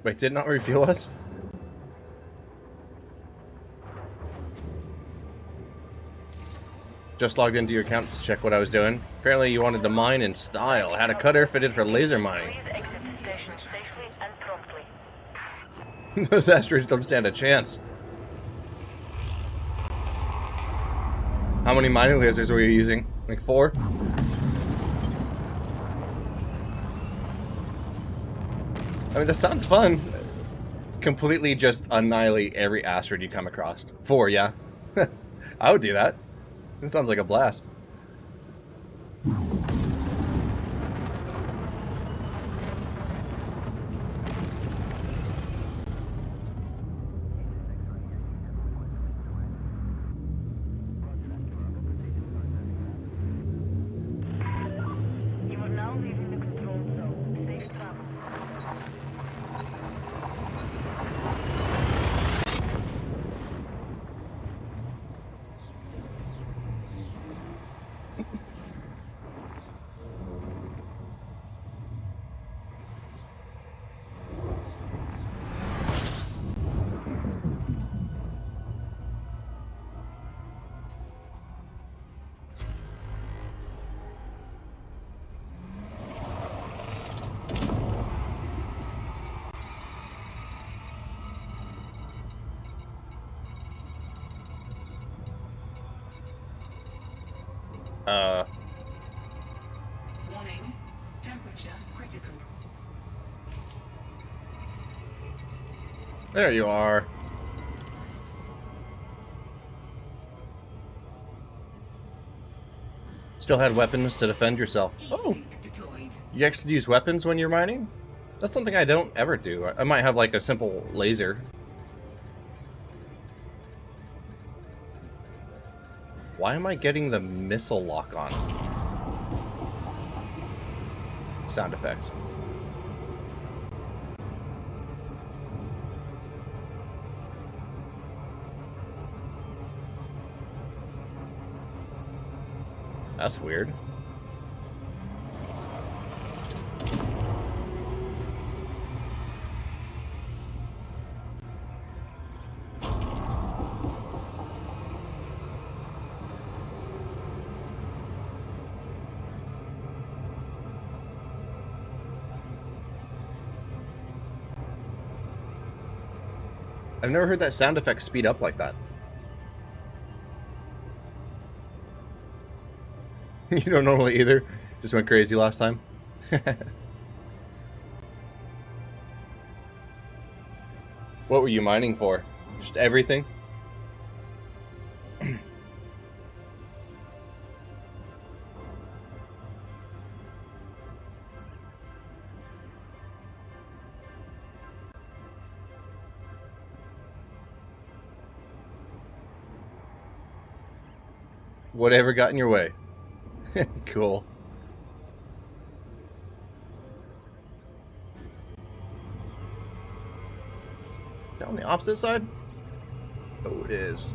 Wait, did it not refuel us? Just logged into your account to check what I was doing. Apparently you wanted to mine in style. Had a cutter fitted for laser mining. Please exit the station safely and promptly. Those HazRes don't stand a chance. How many mining lasers were you using? Like 4? I mean, that sounds fun. Completely just annihilate every asteroid you come across. 4, yeah. I would do that. This sounds like a blast. You are now leaving the control zone. Safe travel. Warning. Temperature critical. There you are. Still had weapons to defend yourself. Oh, E-sync deployed. you actually use weapons when you're mining? That's something I don't ever do. I might have like a simple laser. Why am I getting the missile lock on? Sound effects. That's weird. I've never heard that sound effect speed up like that. You don't normally either? Just went crazy last time? What were you mining for? Just everything? Whatever got in your way. Cool. Is that on the opposite side? Oh, it is.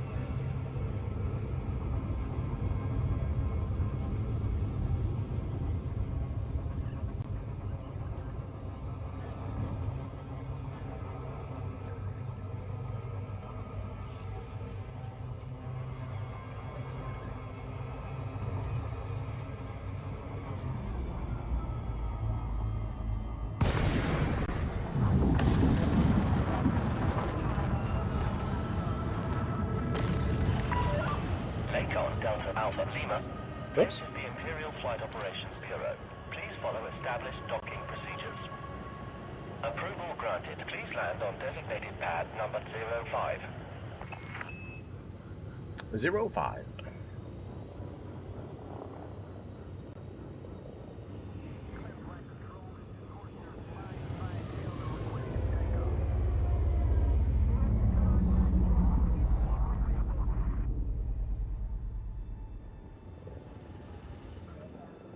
Alpha Lima. Oops. This is the Imperial Flight Operations Bureau. Please follow established docking procedures. Approval granted. Please land on designated pad number 05. 05.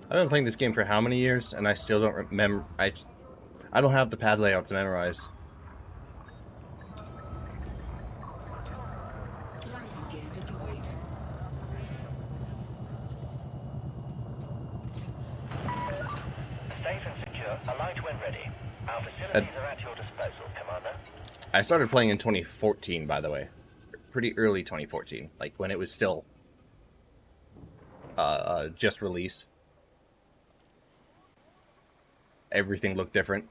I've been playing this game for how many years, and I still don't remember. I don't have the pad layouts memorized. Landing gear deployed. Safe and secure. Alight when ready. Our facilities are at your disposal, Commander. I started playing in 2014, by the way. Pretty early 2014, like when it was still just released. Everything looked different.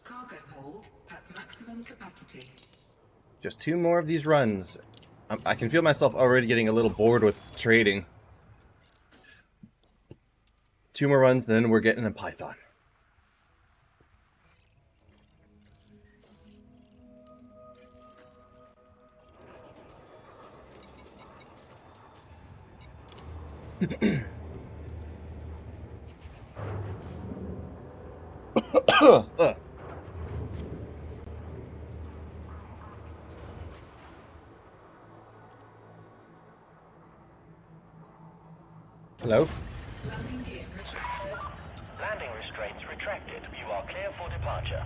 Cargo hold at maximum capacity. Just 2 more of these runs. I can feel myself already getting a little bored with trading. 2 more runs, then we're getting a Python. Hello? Landing gear retracted. Landing restraints retracted. You are clear for departure.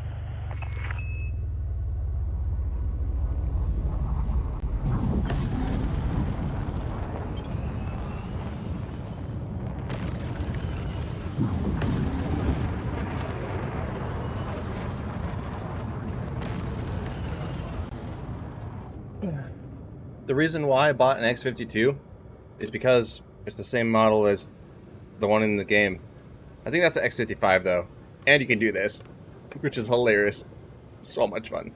The reason why I bought an X52 is because it's the same model as the one in the game. I think that's an X55 though. And you can do this, which is hilarious. So much fun.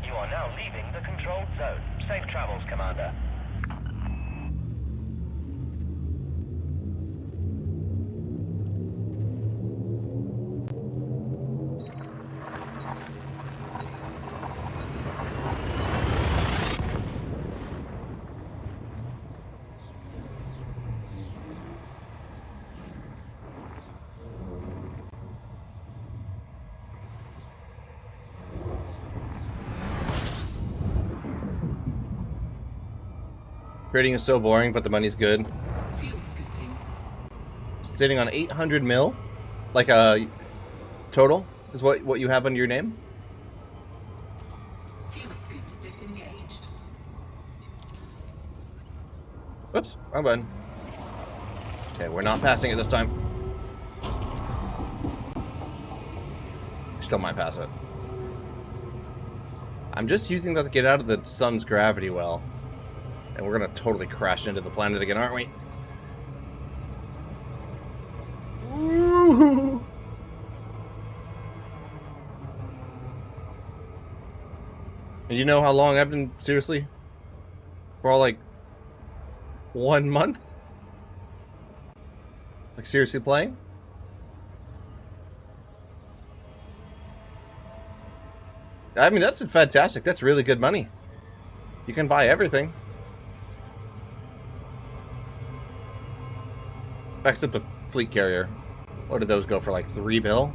You are now leaving the controlled zone. Safe travels, Commander. Trading is so boring, but the money's good. Fuel scooping. Sitting on 800 mil, like total, is what you have under your name. Fuel scoop disengaged. Oops, wrong button. Okay, we're not passing it this time. Still might pass it. I'm just using that to get out of the sun's gravity well. And we're gonna totally crash into the planet again, aren't we? Woo-hoo. And you know how long I've been, seriously? For all like 1 month? Like seriously playing? I mean, that's fantastic. That's really good money. You can buy everything. Except the fleet carrier. What did those go for, like 3 bill?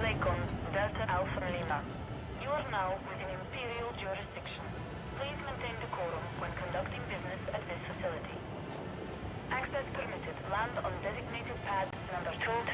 Lakon, Delta Alpha Lima. You are now within Imperial jurisdiction. Please maintain decorum when conducting business at this facility. Access permitted. Land on designated pad number 22.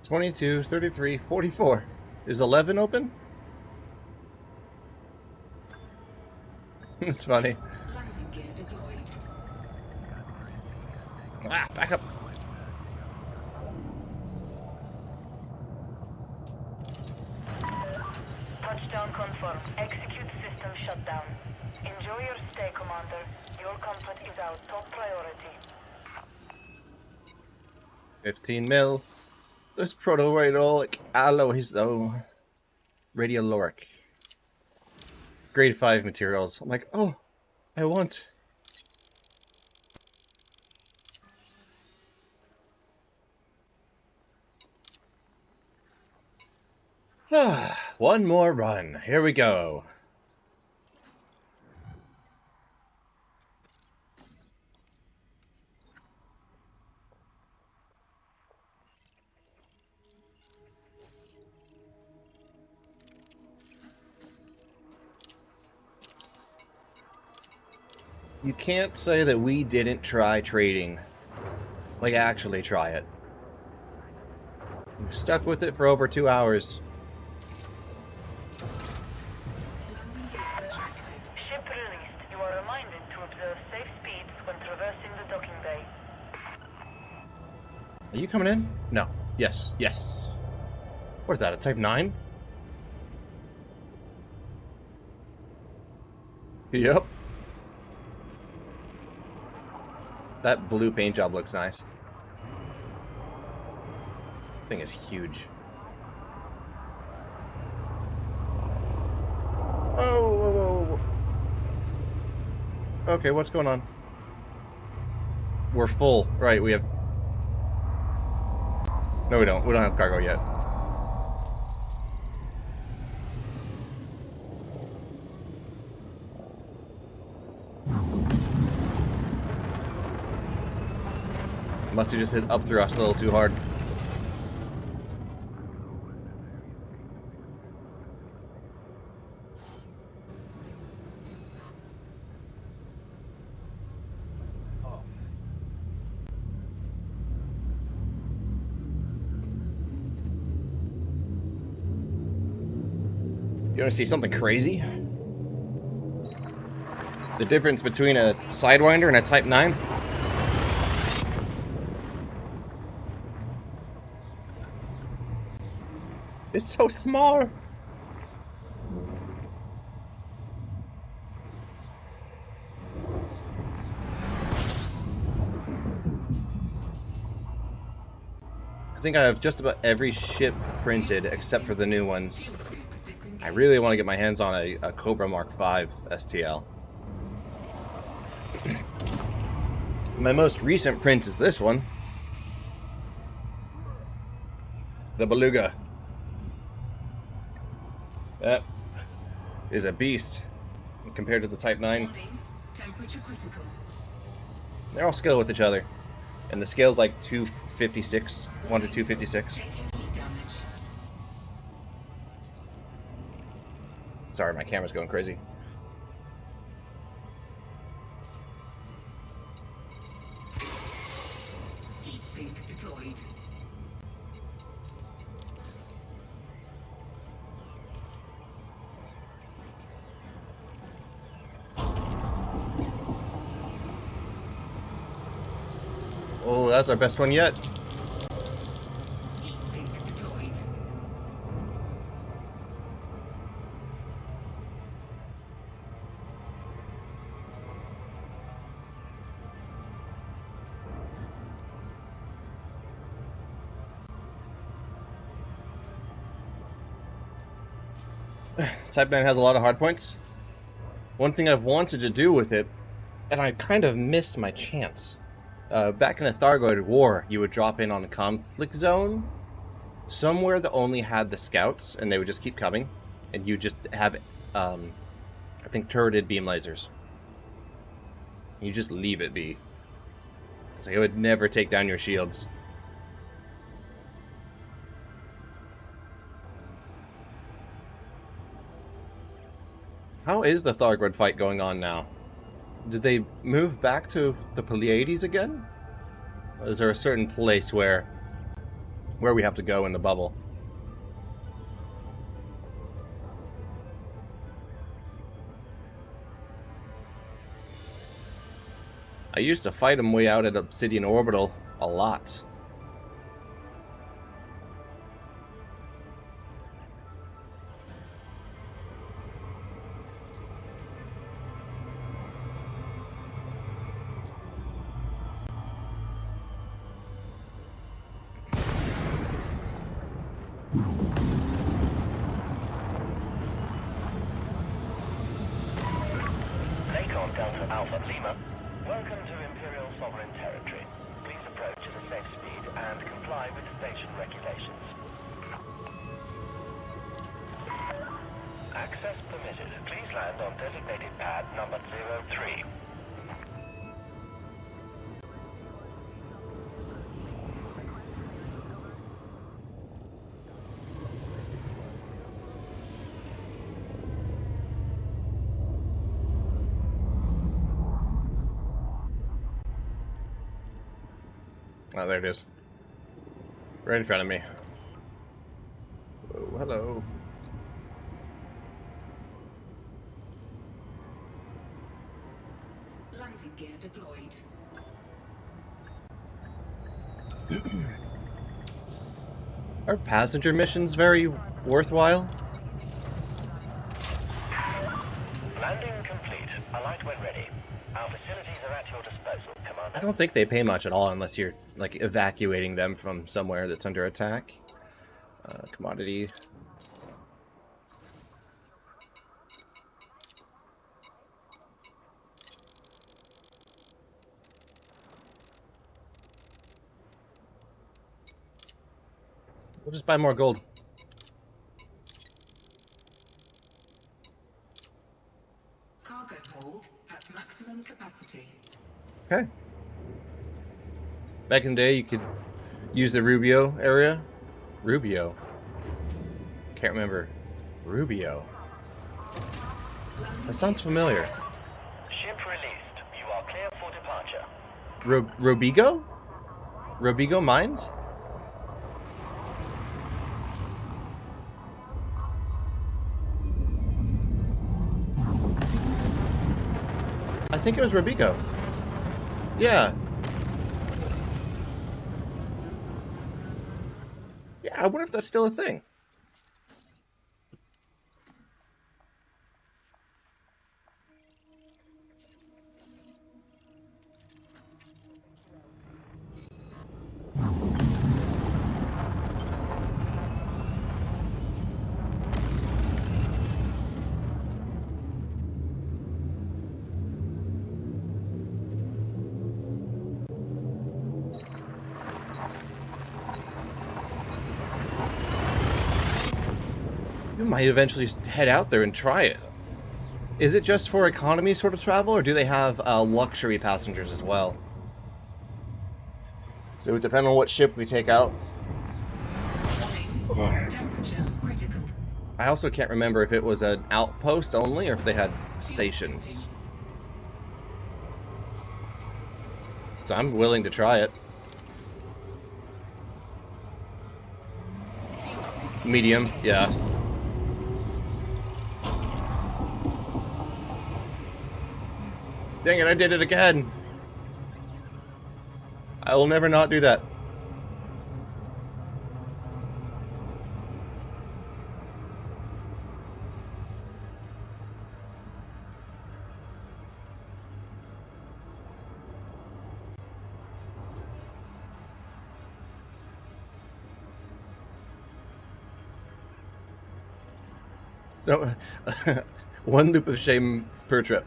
22, 33, 44. Is 11 open? That's funny. Landing gear deployed. Ah, back up. Touchdown confirmed. Execute system shutdown. Enjoy your stay, Commander. Your comfort is our top priority. 15 mil. This proto-radiolic alloys, though. Radioloric. Grade 5 materials. I'm like, oh, I want. One more run. Here we go. You can't say that we didn't try trading. Like, actually try it. We've stuck with it for over 2 hours. Landing gear retracted. Ship released. You are reminded to observe safe speeds when traversing the docking bay. Are you coming in? No. Yes. Yes. What is that, a Type 9? Yep. That blue paint job looks nice. Thing is huge. Oh, whoa, whoa, whoa. Okay, what's going on? We're full. Right, we have... No, we don't. We don't have cargo yet. Must have just hit up through us a little too hard. You want to see something crazy? The difference between a sidewinder and a Type 9? It's so small. I think I have just about every ship printed except for the new ones. Fuel scoop disengaged. I really want to get my hands on a Cobra Mark V STL. My most recent print is this one. The Beluga. That is a beast compared to the Type 9. Warning. Temperature critical. They're all scale with each other. And the scale's like 256, 1 to 256. Taking heat damage. Sorry, my camera's going crazy. Heat sink deployed. Oh, that's our best one yet. Heat sink deployed. Type 9 has a lot of hard points. One thing I've wanted to do with it, and I kind of missed my chance. Back in the Thargoid War, you would drop in on a conflict zone somewhere that only had the scouts, and they would just keep coming, and you just have, I think, turreted beam lasers. You just leave it be. It's like it would never take down your shields. How is the Thargoid fight going on now? Did they move back to the Pleiades again? Or is there a certain place where where we have to go in the bubble. I used to fight him way out at Obsidian Orbital a lot. Delta Alpha Lima. Welcome to Imperial Sovereign Territory. Please approach at a safe speed and comply with station regulations. Access permitted. Please land on designated pad number 03. Oh, there it is. Right in front of me. Oh, hello. Landing gear deployed. Are passenger missions very worthwhile? Landing complete. Alight when ready. Our facilities are at your disposal, Commander. I don't think they pay much at all unless you're, like, evacuating them from somewhere that's under attack. Commodity. We'll just buy more gold. Cargo hold at maximum capacity. Okay. Back in the day, you could use the Rubio area. Rubio. Can't remember. Rubio. That sounds familiar. Ship released. You are clear for departure. Robigo? Robigo Mines? I think it was Robigo. Yeah. Yeah, I wonder if that's still a thing. We might eventually head out there and try it. Is it just for economy sort of travel, or do they have luxury passengers as well? So it would depend on what ship we take out. Temperature critical. I also can't remember if it was an outpost only or if they had stations. So I'm willing to try it. Medium, yeah. Dang it, I did it again! I will never not do that. So, one loop of shame per trip.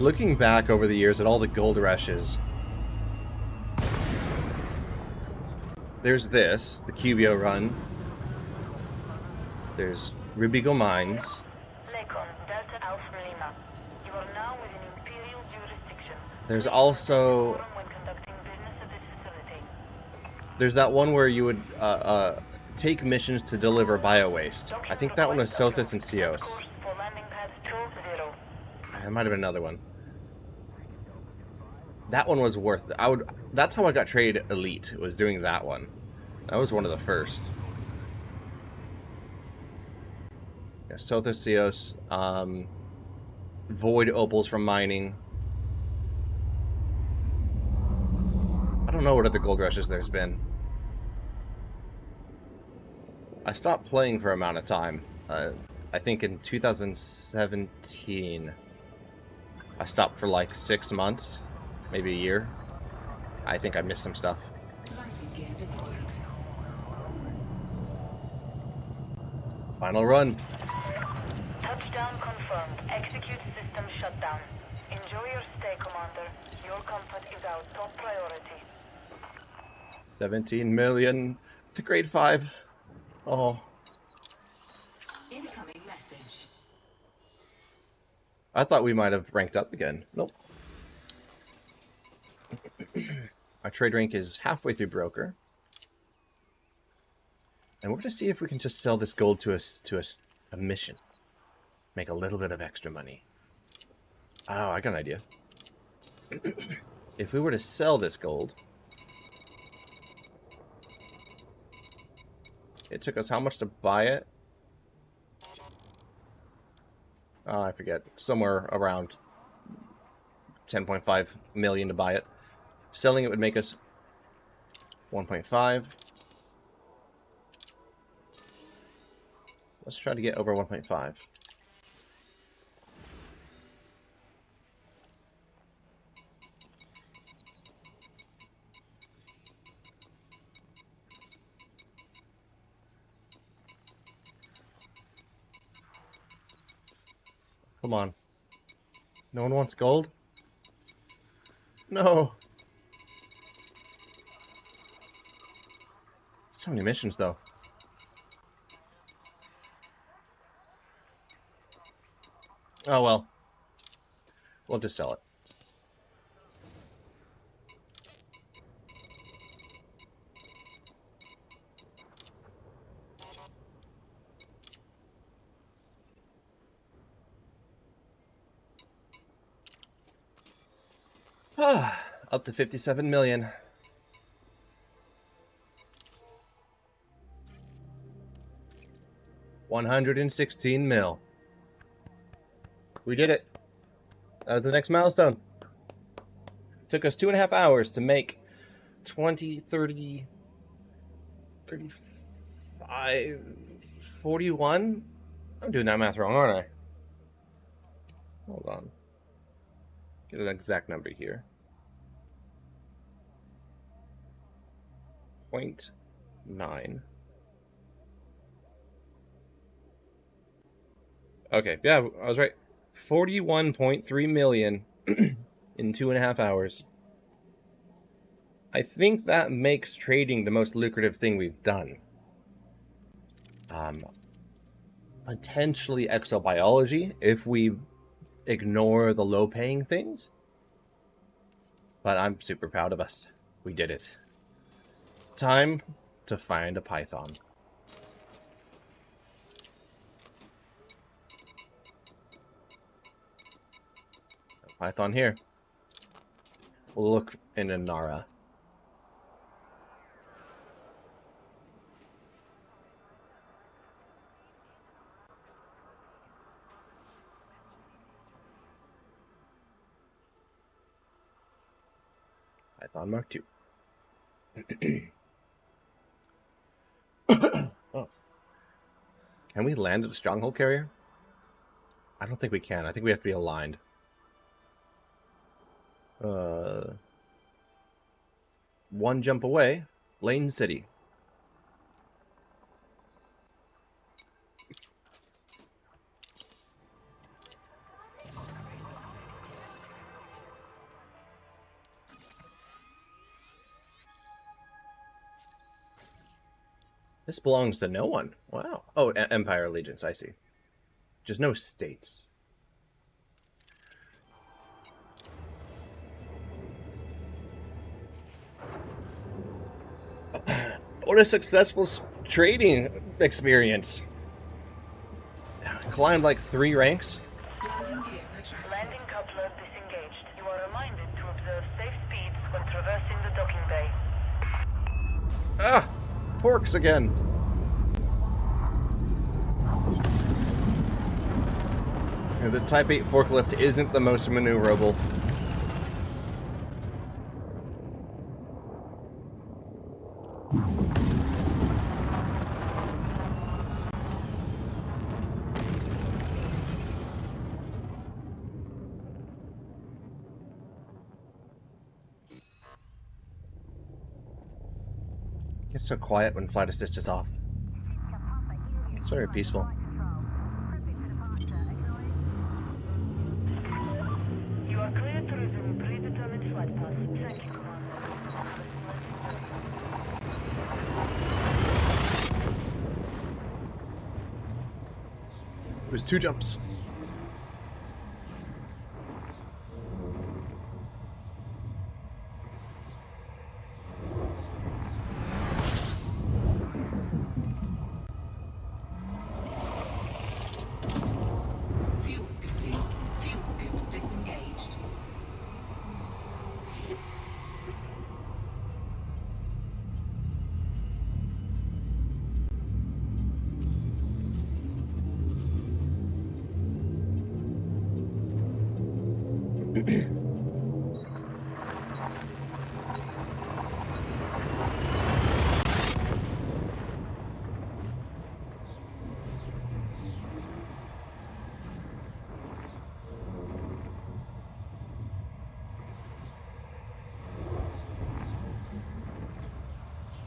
Looking back over the years at all the gold rushes, there's this, the Cubeo run. There's Rubigo Mines. Lacon, Delta Alpha Lima. You are now within Imperial jurisdiction. There's also When conducting business at this facility. there's that one where you would take missions to deliver bio-waste. I think that one was Sothis and Cios. Course for landing pad 20. It might have been another one. That one was worth it. That's how I got Trade Elite, was doing that one. That was one of the first. Yeah, Sothis, Cios, Void Opals from mining. I don't know what other gold rushes there's been. I stopped playing for an amount of time. I think in 2017. I stopped for like 6 months, maybe a year. I think I missed some stuff. Lighting gear deployed. Final run. Touchdown confirmed. Execute system shutdown. Enjoy your stay, Commander. Your comfort is our top priority. 17 million to grade 5. Oh. Incoming message. I thought we might have ranked up again. Nope. Our trade rank is halfway through broker. And we're going to see if we can just sell this gold to a mission. Make a little bit of extra money. Oh, I got an idea. If we were to sell this gold, it took us how much to buy it? I forget. Somewhere around 10.5 million to buy it. Selling it would make us 1.5. Let's try to get over 1.5. Come on. No one wants gold? No. So many missions, though. Oh, well. We'll just sell it. Up to 57 million. $116 mil. We did it. That was the next milestone. Took us 2.5 hours to make 20, 30, 35, 41? I'm doing that math wrong, aren't I? Hold on. Get an exact number here. 0.9. Okay, yeah, I was right. 41.3 million in 2.5 hours. I think that makes trading the most lucrative thing we've done. Potentially exobiology, if we ignore the low-paying things. But I'm super proud of us. We did it. Time to find a python. A python here. We'll look in Inara. Python Mark II. Oh. Can we land at a stronghold carrier? I don't think we can. I think we have to be aligned. One jump away. Lane City. This belongs to no one. Wow. Oh, Empire Allegiance, I see. Just no states. What a successful trading experience. Climbed like 3 ranks. Landing gear retracted. Landing coupler disengaged. You are reminded to observe safe speeds when traversing the docking bay. Ah! Forks again. The Type 8 forklift isn't the most maneuverable. It's so quiet when flight assist is off. It's very peaceful. You are clear to resume predetermined flight path. Thank you, Commander. It was 2 jumps. Fuel scooping. Fuel scoop disengaged.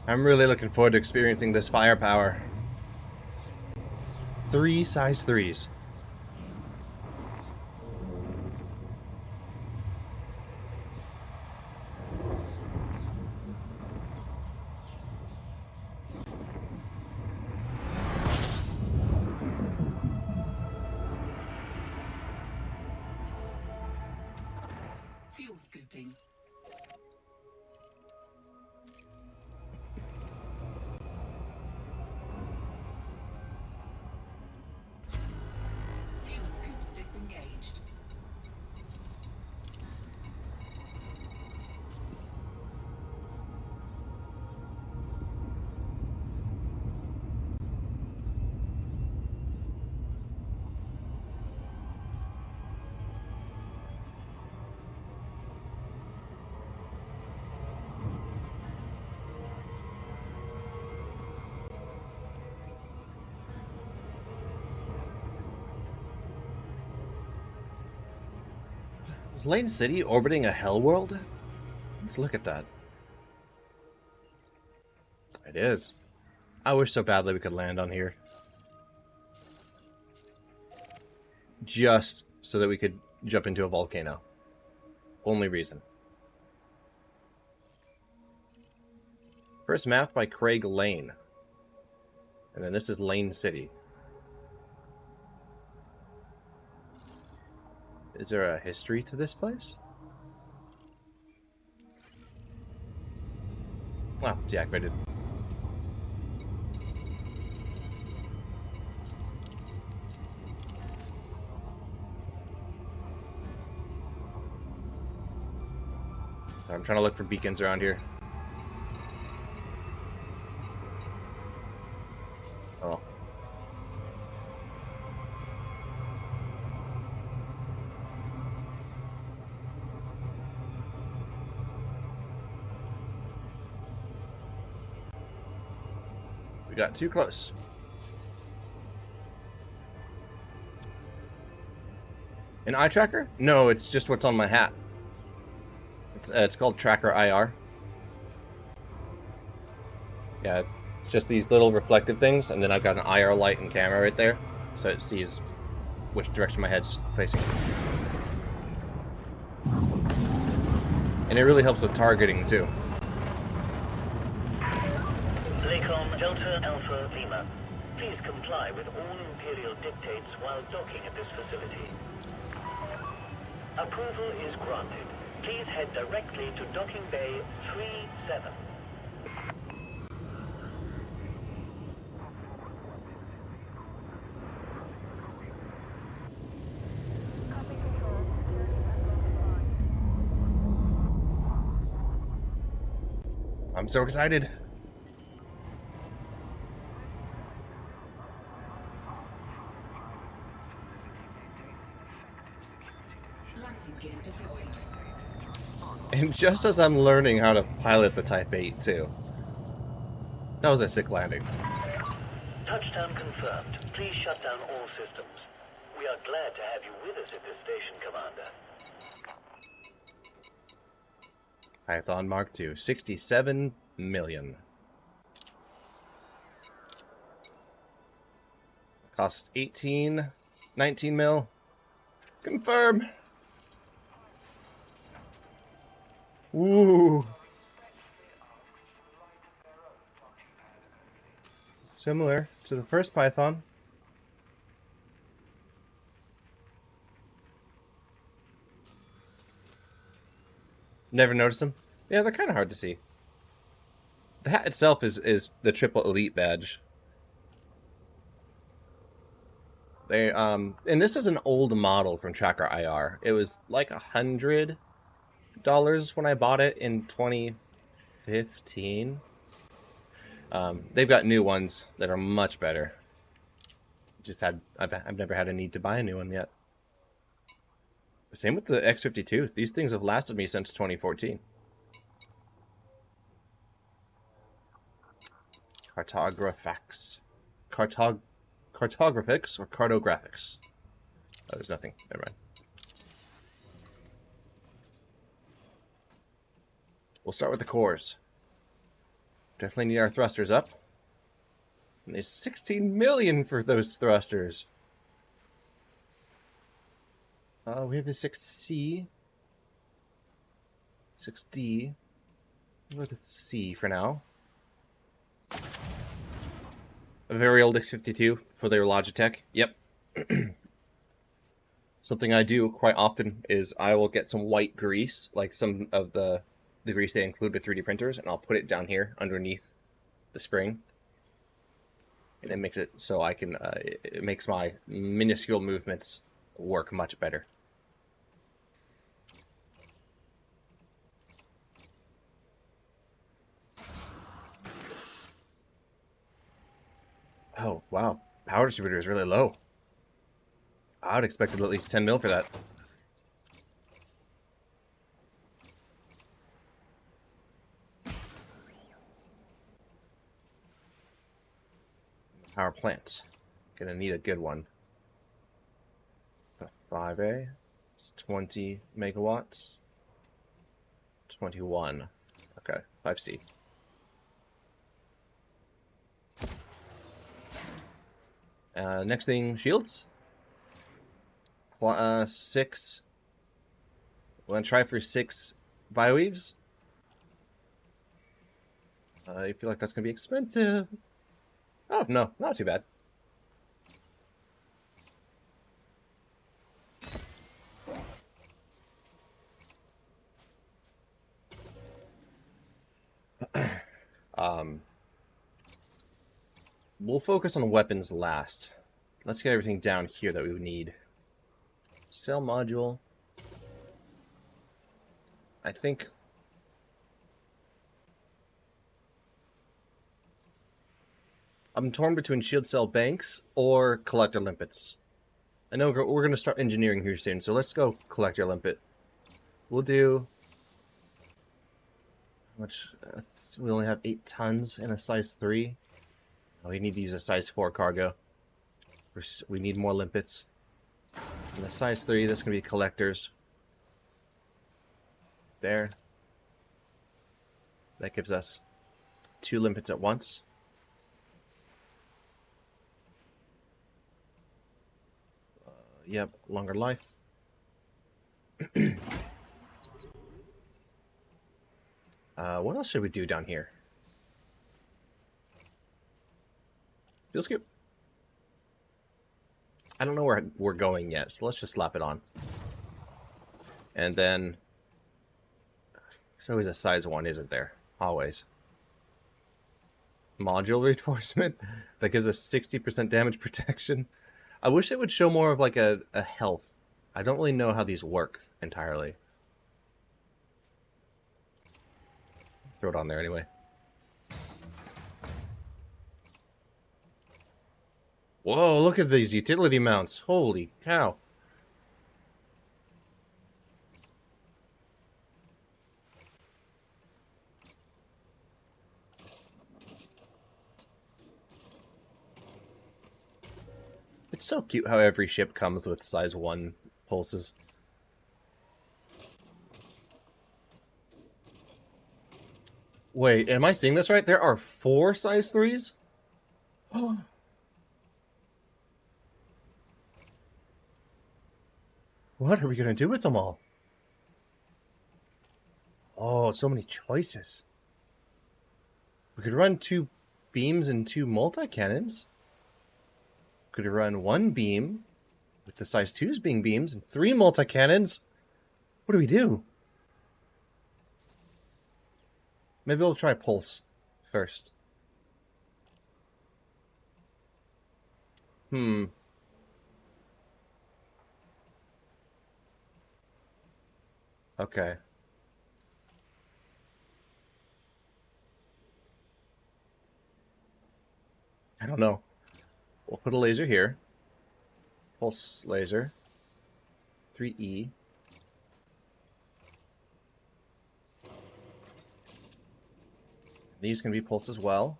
I'm really looking forward to experiencing this firepower. 3 size 3s. Fuel scooping. Fuel scoop disengaged. Is Lane City orbiting a hell world? Let's look at that. It is. I wish so badly we could land on here. Just so that we could jump into a volcano. Only reason. First mapped by Craig Lane. And then this is Lane City. Is there a history to this place? Oh, deactivated. So I'm trying to look for beacons around here. Oh. We got too close. An eye tracker? No, it's just what's on my hat. It's called Tracker IR. Yeah, it's just these little reflective things, and then I've got an IR light and camera right there, so it sees which direction my head's facing. And it really helps with targeting, too. Lakon Delta Alpha Lima. Please comply with all Imperial dictates while docking at this facility. Approval is granted. Please head directly to docking bay 37. I'm so excited. Landing gear deployed. And just as I'm learning how to pilot the Type 8 too. That was a sick landing. Touchdown confirmed. Please shut down all systems. We are glad to have you with us at this station, Commander. Python Mark II, 67 million. Cost 19 mil. Confirm. Woo. Similar to the first Python. Never noticed them. Yeah, they're kind of hard to see. The hat itself is the triple elite badge. They and this is an old model from Tracker IR. It was like $100 when I bought it in 2015. They've got new ones that are much better. I've never had a need to buy a new one yet. Same with the X52. These things have lasted me since 2014. Cartographics or cartographics? Oh, there's nothing. Never mind. We'll start with the cores. Definitely need our thrusters up. And there's 16 million for those thrusters. We have a 6C. 6D. We'll go with the C for now. A very old X52 for their Logitech. Yep. Something I do quite often is I will get some white grease, like some of the grease they include with 3D printers, and I'll put it down here underneath the spring. And it makes it so I can, it makes my minuscule movements work much better. Oh, wow. Power distributor is really low. I would expect at least 10 mil for that. Power plant. Gonna need a good one. A 5A. It's 20 megawatts. 21. Okay, 5C. Next thing, shields. 6. We're gonna try for 6 bioweaves. I feel like that's gonna be expensive. Oh, no, not too bad. We'll focus on weapons last. Let's get everything down here that we would need. Cell module. I think... I'm torn between shield cell banks or collector limpets. I know we're going to start engineering here soon, so let's go collector limpet. We'll do... How much? We only have 8 tons in a size 3. We need to use a size 4 cargo. We need more limpets. And the size 3, that's going to be collectors. There. That gives us 2 limpets at once. Yep, longer life. What else should we do down here? Fuel scoop. I don't know where we're going yet, so let's just slap it on. And then... There's always a size 1, isn't there? Always. Module reinforcement? That gives us 60% damage protection. I wish it would show more of like a health. I don't really know how these work entirely. Throw it on there anyway. Whoa, look at these utility mounts. Holy cow. It's so cute how every ship comes with size 1 pulses. Wait, am I seeing this right? There are 4 size 3s? What are we gonna do with them all? Oh, so many choices. We could run 2 beams and 2 multi-cannons. Could run 1 beam, with the size 2s being beams, and 3 multi-cannons. What do we do? Maybe we'll try pulse first. Okay. I don't know. We'll put a laser here. Pulse laser. 3E. These can be pulsed as well.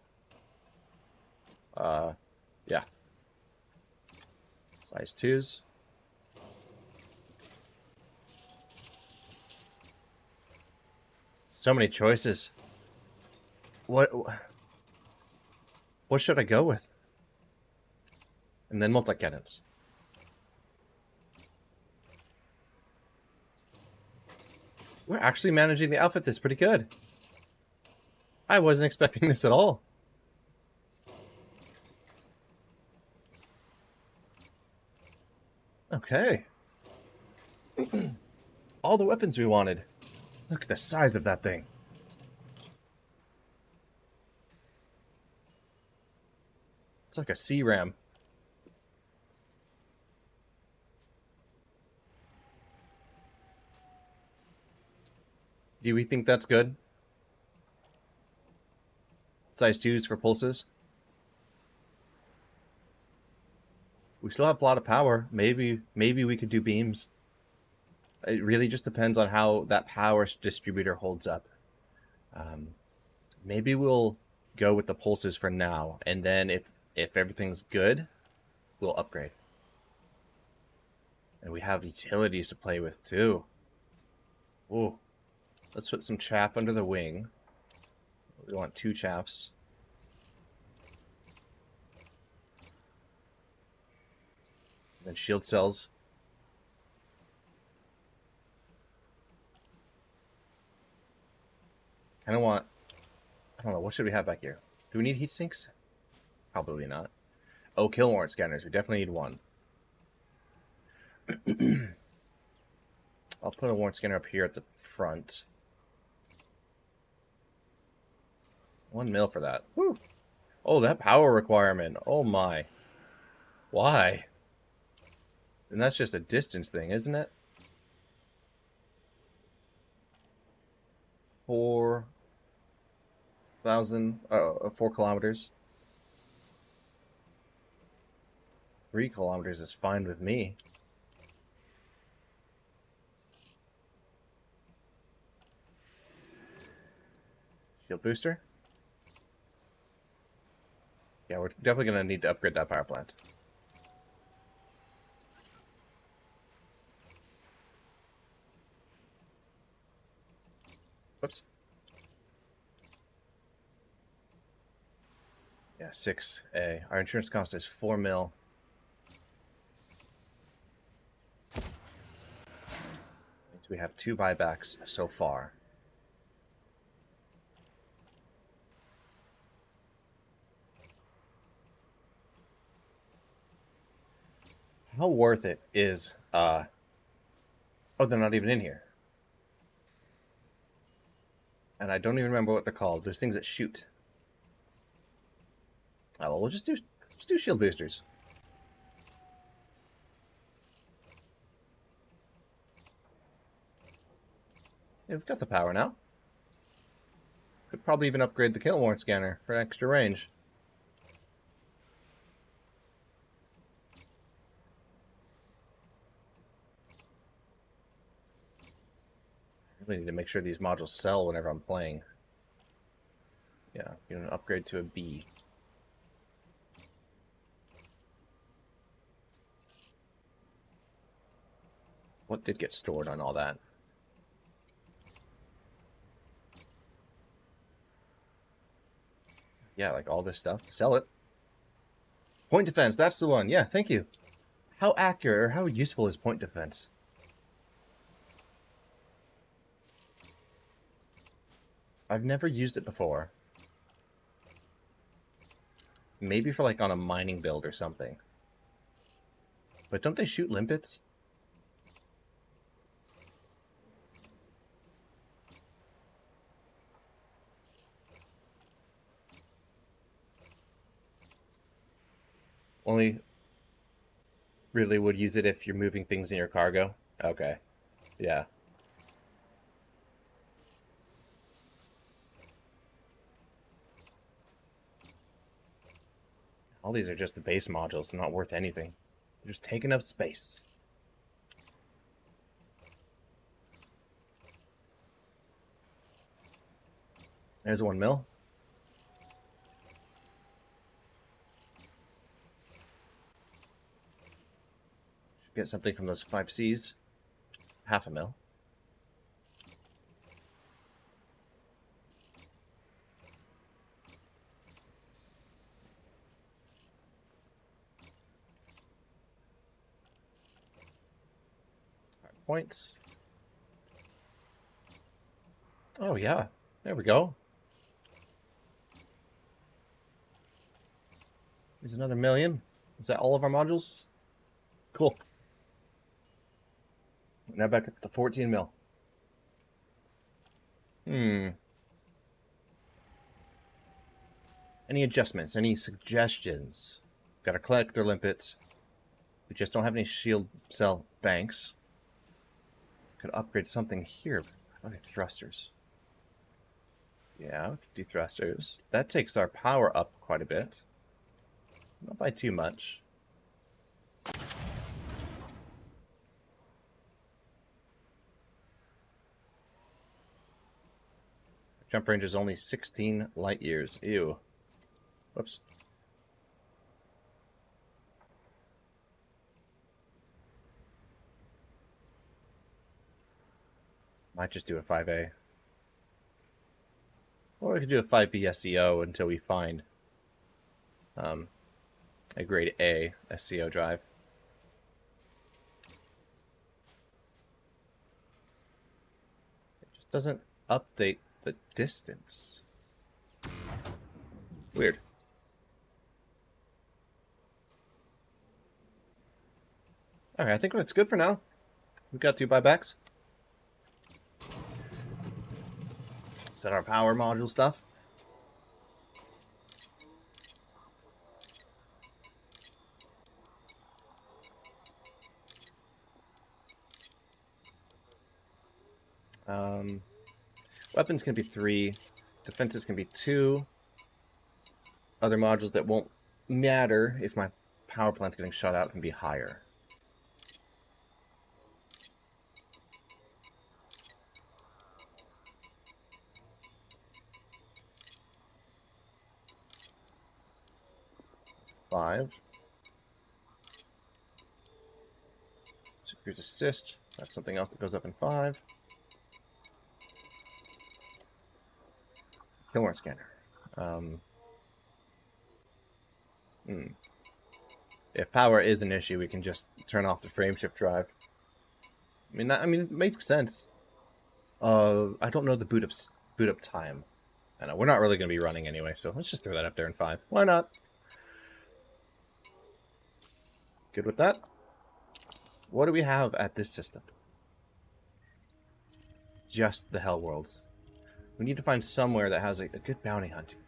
Yeah. Size 2s. So many choices. What should I go with? And then multi-cannons. We're actually managing the outfit this pretty good. I wasn't expecting this at all. Okay. All the weapons we wanted. Look at the size of that thing. It's like a sea ram. Do we think that's good? Size 2s for pulses. We still have a lot of power. Maybe we could do beams. It really just depends on how that power distributor holds up. Maybe we'll go with the pulses for now, and then if everything's good, we'll upgrade. And we have utilities to play with too. Ooh. Let's put some chaff under the wing. We want 2 chaffs. And then shield cells. Kind of want... I don't know, what should we have back here? Do we need heat sinks? Probably not. Oh, kill warrant scanners. We definitely need 1. I'll put a warrant scanner up here at the front. 1 mil for that. Woo! Oh, that power requirement. Oh my. Why? And that's just a distance thing, isn't it? 4,000, 4 kilometers. 3 kilometers is fine with me. Shield booster? Yeah, we're definitely going to need to upgrade that power plant. Whoops. Yeah, 6A. Our insurance cost is 4 mil. We have 2 buybacks so far. How worth it is, oh, they're not even in here. And I don't even remember what they're called. Those things that shoot. Oh, well, we'll just do shield boosters. Yeah, we've got the power now. Could probably even upgrade the kill warrant scanner for extra range. Definitely need to make sure these modules sell whenever I'm playing. Yeah, you know, upgrade to a B. What did get stored on all that? Yeah, like all this stuff. Sell it. Point defense, that's the one. Yeah, thank you. How accurate or how useful is point defense? I've never used it before. Maybe for like on a mining build or something. But don't they shoot limpets? Only really would use it if you're moving things in your cargo? Okay. Yeah. All these are just the base modules, not worth anything. They're just taking up space. There's 1 mil. Should get something from those 5Cs. Half a mil. Points. Oh yeah, there we go. There's another 1,000,000. Is that all of our modules? Cool. Now back up to 14 mil. Any adjustments? Any suggestions? Got a collector limpet. We just don't have any shield cell banks. Could upgrade something here. How about thrusters? Yeah, we could do thrusters. That takes our power up quite a bit. Not by too much. Jump range is only 16 light years. Ew. Whoops. Might just do a 5A. Or we could do a 5B SEO until we find a grade A SEO drive. It just doesn't update the distance. Weird. Okay, I think that's good for now. We've got 2 buybacks. Set our power module stuff. Weapons can be 3. Defenses can be 2. Other modules that won't matter if my power plant's getting shut out can be higher. Five. Here's assist. That's something else that goes up in 5. Killmore scanner. If power is an issue, we can just turn off the frameshift drive. I mean, it makes sense. I don't know the boot up time. I know we're not really going to be running anyway, so let's just throw that up there in 5. Why not? Good with that. What do we have at this system? Just the Hell Worlds. We need to find somewhere that has a good bounty hunting.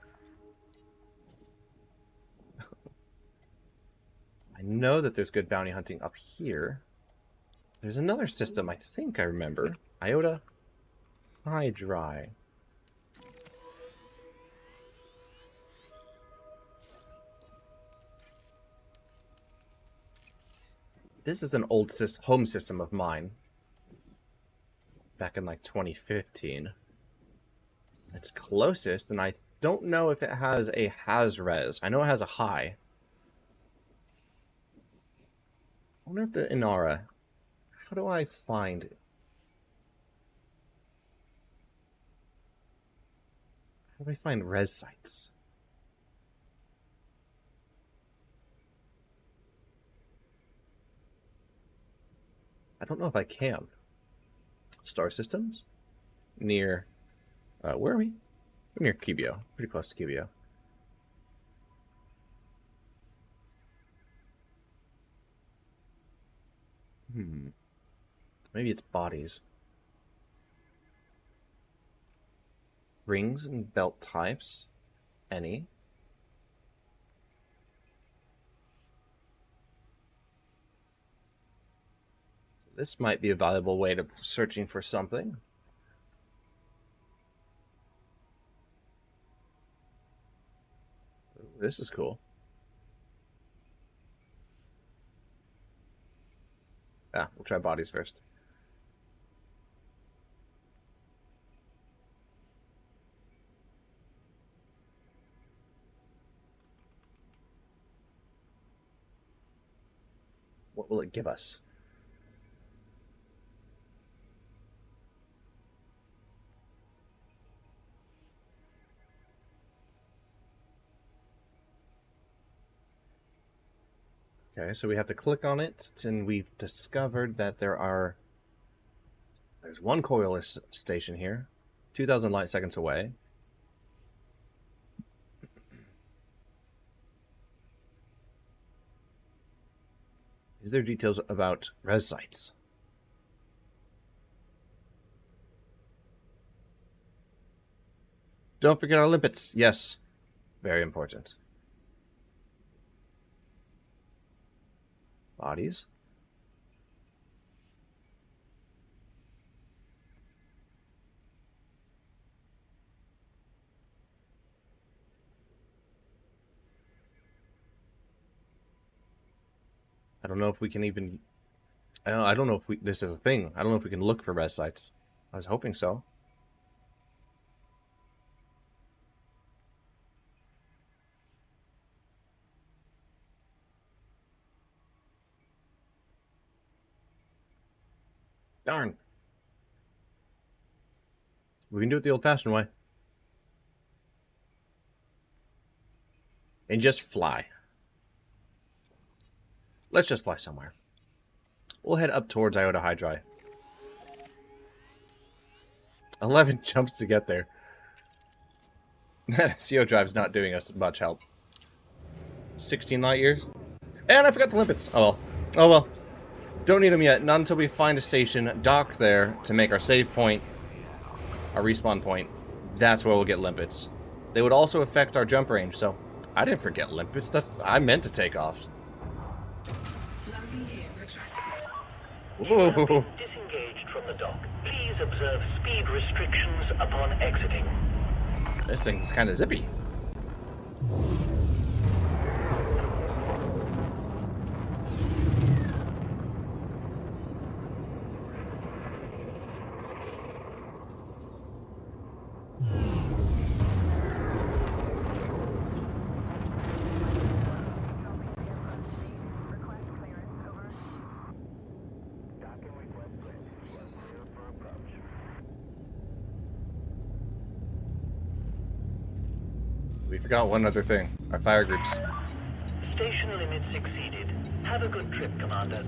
I know that there's good bounty hunting up here. There's another system I think I remember. Iota High Dry. This is an old home system of mine. back in like 2015. It's closest, and I don't know if it has a HazRes. I know it has a high. I wonder if the Inara. How do I find it? How do I find res sites? I don't know if I can. Star systems? Near... where are we? We're near Cubeo. Pretty close to Cubeo. Maybe it's bodies. Rings and belt types. Any. This might be a valuable way to searching for something. Ooh, this is cool. Yeah, we'll try bodies first. What will it give us? Okay, so we have to click on it, and we've discovered that there's one coilless station here, 2,000 light seconds away. Is there details about res sites? Don't forget our limpets. Yes, very important. Bodies. I don't know if we can even... I don't know if this is a thing. I don't know if we can look for res sites. I was hoping so. Darn. We can do it the old-fashioned way. And just fly. Let's just fly somewhere. We'll head up towards Iota Hydri. 11 jumps to get there. That SEO drive's not doing us much help. 16 light years. And I forgot the limpets. Oh well. Oh well. Don't need them yet. Not until we find a station, dock there to make our save point, our respawn point. That's where we'll get limpets. They would also affect our jump range, so I didn't forget limpets. I meant to take off. Landing gear retracted. You have been disengaged from the dock. Please observe speed restrictions upon exiting. This thing's kind of zippy. We forgot one other thing. Our fire groups. Station limits exceeded. Have a good trip, Commander.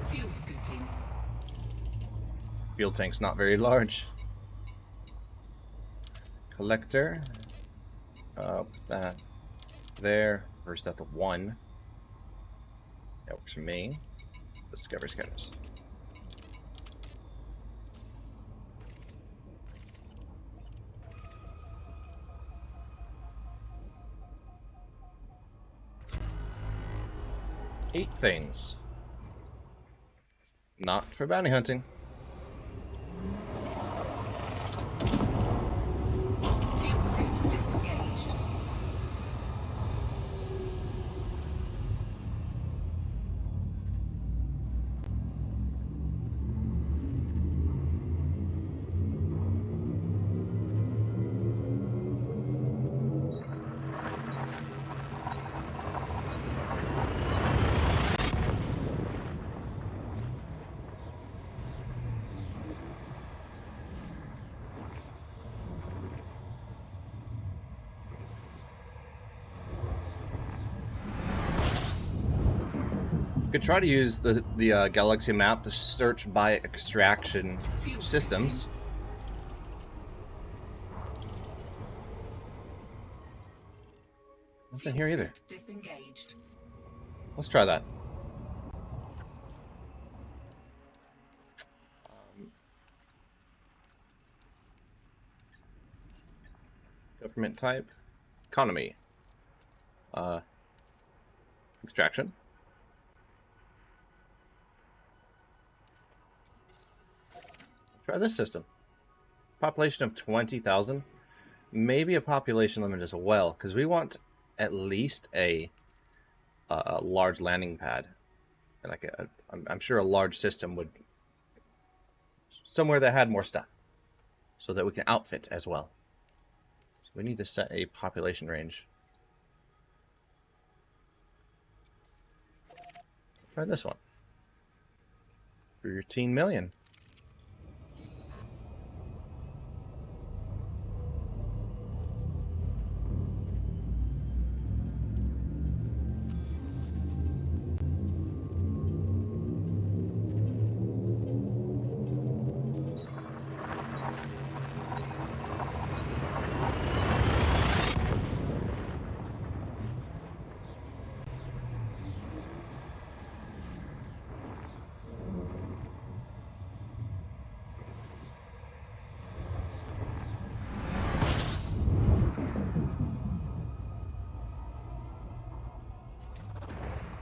Fuel scooping. Fuel tank's not very large. Collector. That there. Where's that? The 1. That works for me. Discover scatters. 8 things. Not for bounty hunting. Fuel scoop disengaged. Could try to use the galaxy map to search by extraction systems. Nothing here either. Disengaged. Let's try that. Government type, economy, extraction. Try this system. Population of 20,000. Maybe a population limit as well, because we want at least a large landing pad. Like I'm sure a large system would somewhere that had more stuff, so that we can outfit as well. So we need to set a population range. Try this one. 13 million.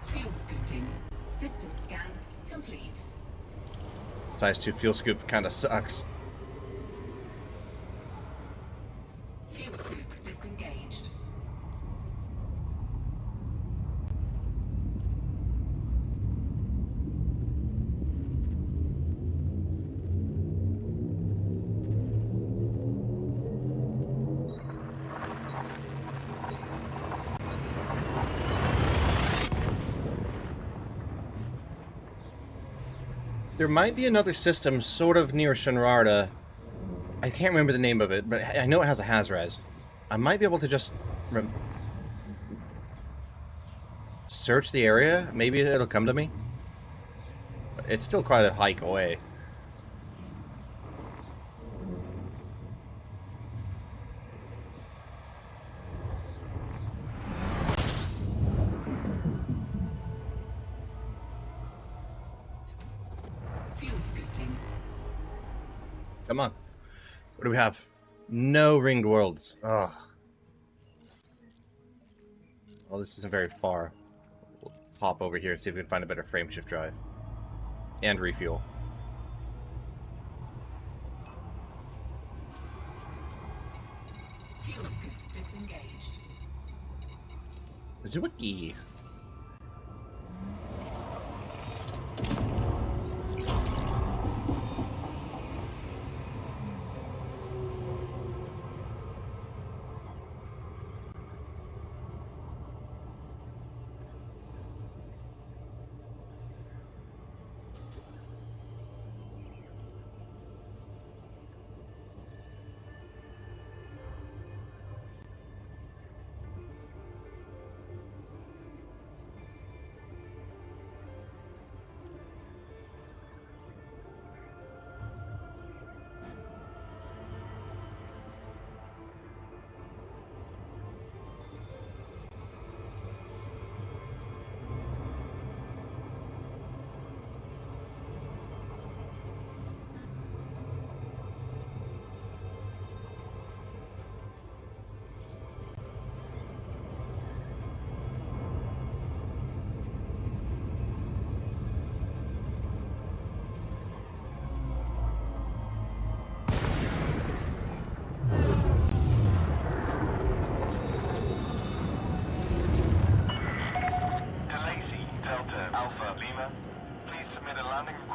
Fuel scooping. System scan complete. Size 2 fuel scoop kind of sucks. Fuel scoop disengaged. There might be another system sort of near Shinrarta. I can't remember the name of it, but I know it has a HazRes. I might be able to just search the area. Maybe it'll come to me. But it's still quite a hike away. Fuel scooping. Come on. What do we have? No ringed worlds. Ugh. Well, this isn't very far. We'll pop over here and see if we can find a better frameshift drive. And refuel. Fuel scoop disengaged. Zwicky.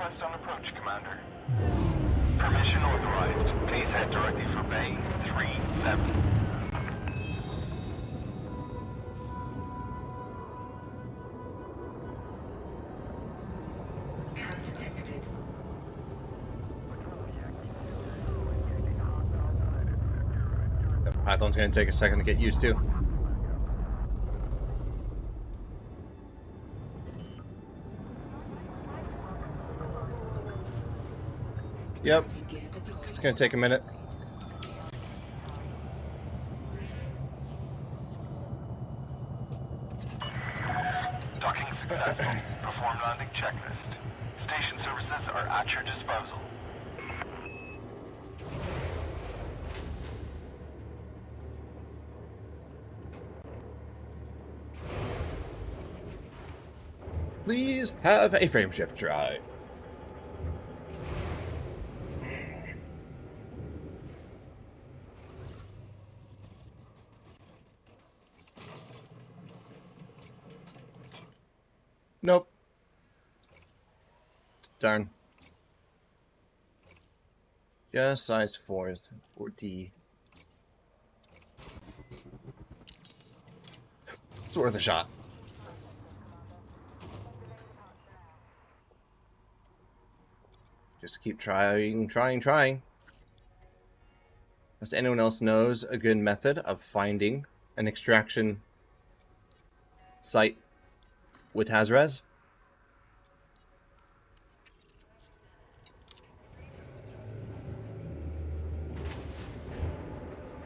request on approach, Commander. Permission authorized. Please head directly for Bay 37. Scan detected. The Python's going to take a second to get used to. Yep, Landing gear deployed. it's going to take a minute. Docking successful. Perform landing checklist. Station services are at your disposal. Please have a frame shift drive. Nope. Darn. Just size 4s. 4D. It's worth a shot. Just keep trying. Does anyone else knows a good method of finding an extraction site with HazRes?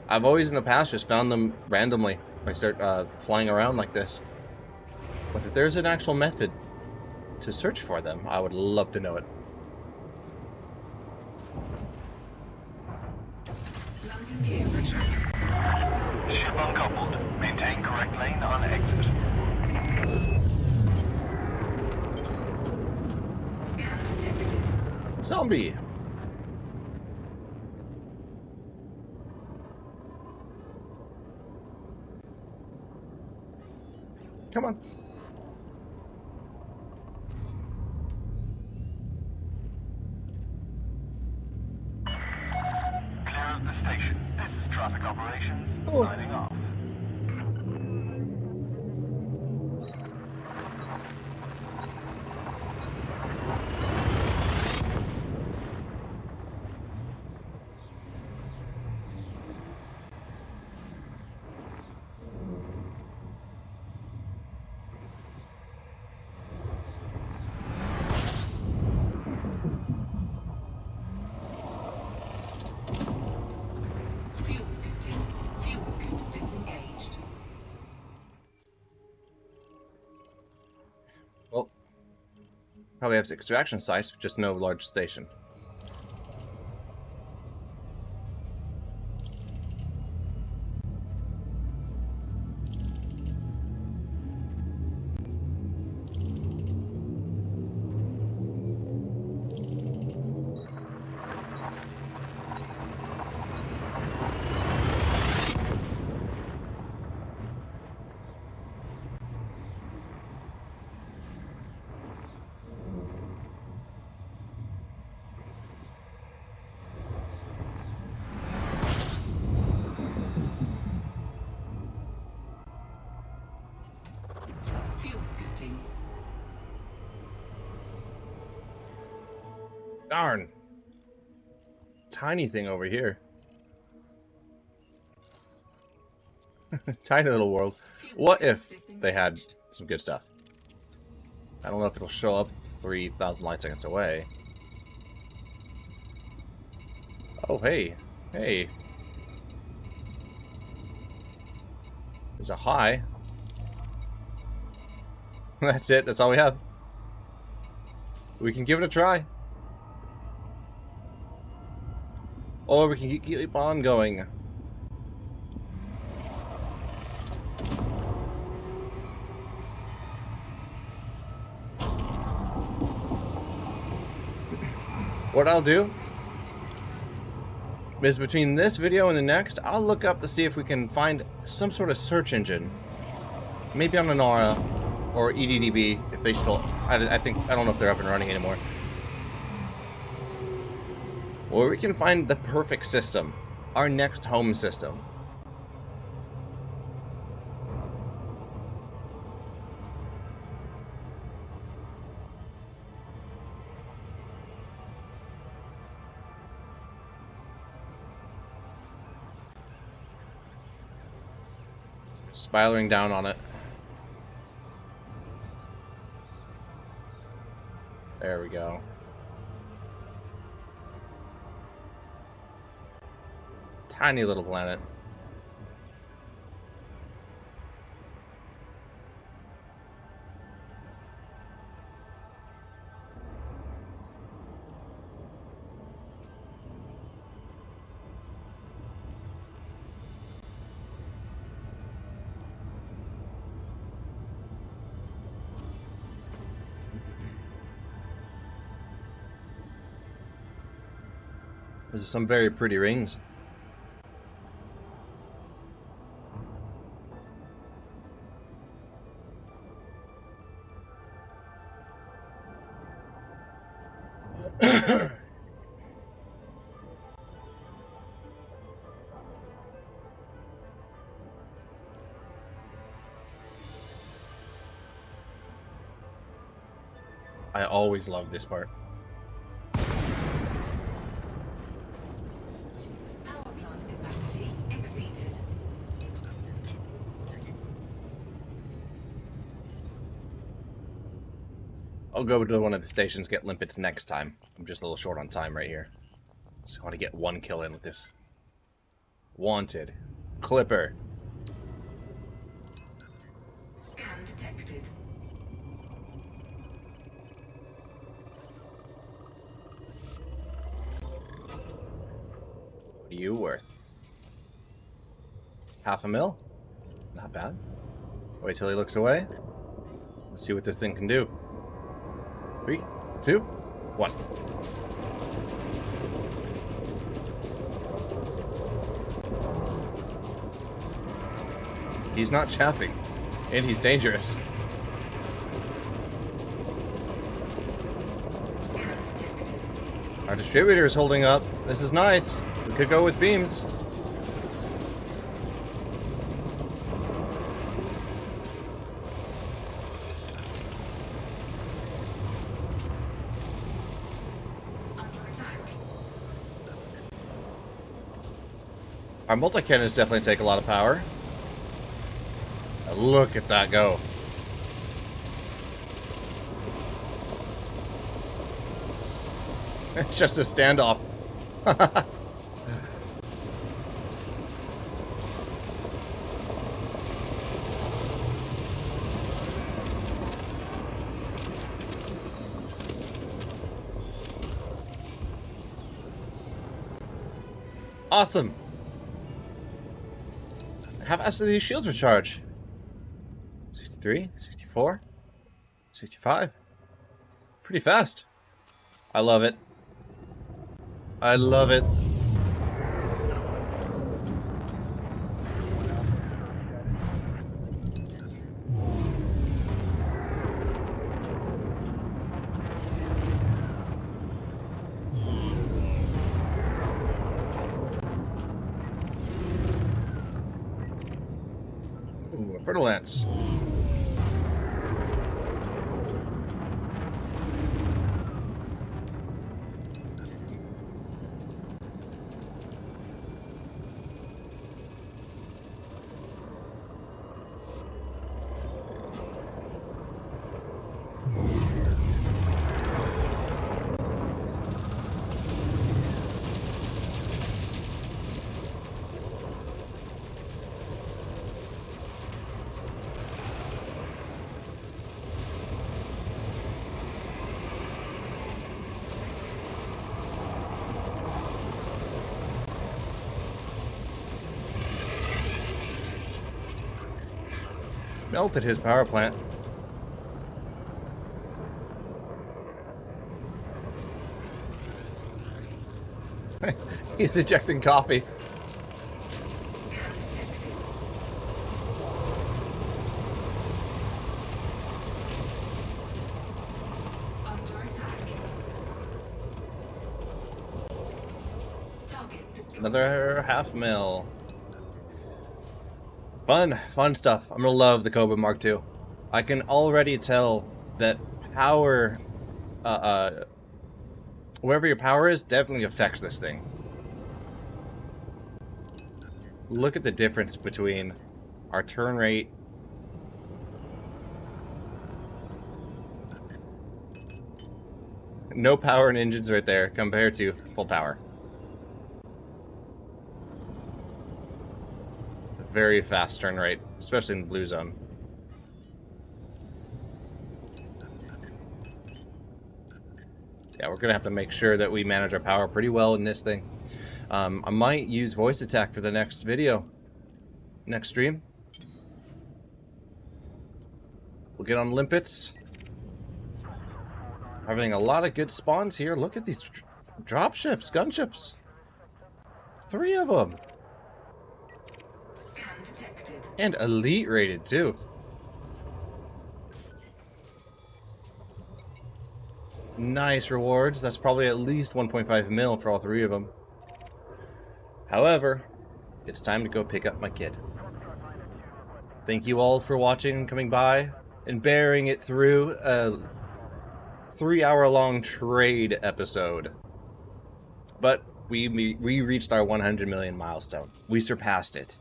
I've always in the past just found them randomly if I start flying around like this. But if there's an actual method to search for them, I would love to know it. Landing gear retracted. Ship uncoupled. Maintain correct lane on exit. Scan detected. Zombie! Come on. Clear of the station. This is traffic operations. Oh. Signing off. Fuel scooping. Fuel scoop disengaged. Well, probably have extraction sites, just no large station. Fuel scooping. Darn. Tiny thing over here. Tiny little world. What if they had some good stuff? I don't know if it'll show up 3,000 light seconds away. Oh, hey. Hey. There's a high. That's it. That's all we have. We can give it a try. Or we can keep on going. What I'll do is between this video and the next, I'll look up to see if we can find some sort of search engine. Maybe on Anara or EDDB, if they still... I don't know if they're up and running anymore. Or we can find the perfect system. Our next home system. Spiraling down on it. There we go. Tiny little planet. Those are some very pretty rings. I always love this part. Power plant capacity exceeded. I'll go to one of the stations, get limpets next time. I'm just a little short on time right here. Just want to get one kill in with this. Wanted. Clipper. Scan detected. What are you worth? $500,000? Not bad. Wait till he looks away. Let's see what this thing can do. 3, 2, 1. He's not chaffing, and he's dangerous. Scan detected. Our distributor is holding up. This is nice. We could go with beams. Under attack. Our multi-cannons definitely take a lot of power. Look at that go. It's just a standoff. Awesome. How fast do these shields recharge? 63, 64, 65. Pretty fast. I love it. I love it. Ooh, a fertile lance. Melted his power plant. He's ejecting coffee. Scan detected. Under attack. Another half mil. Fun stuff. I'm gonna love the Cobra Mark II. I can already tell that power, wherever your power is, definitely affects this thing. Look at the difference between our turn rate. No power in engines right there compared to full power. It's a very fast turn rate, especially in the blue zone. Yeah, we're gonna have to make sure that we manage our power pretty well in this thing. I might use voice attack for the next video, next stream. We'll get on limpets. Having a lot of good spawns here. Look at these dropships, gunships. 3 of them. Scan detected. And elite rated too. Nice rewards. That's probably at least 1.5 mil for all 3 of them. However, it's time to go pick up my kid. Thank you all for watching and coming by and bearing it through a 3-hour-long trade episode. But we reached our 100 million milestone. We surpassed it.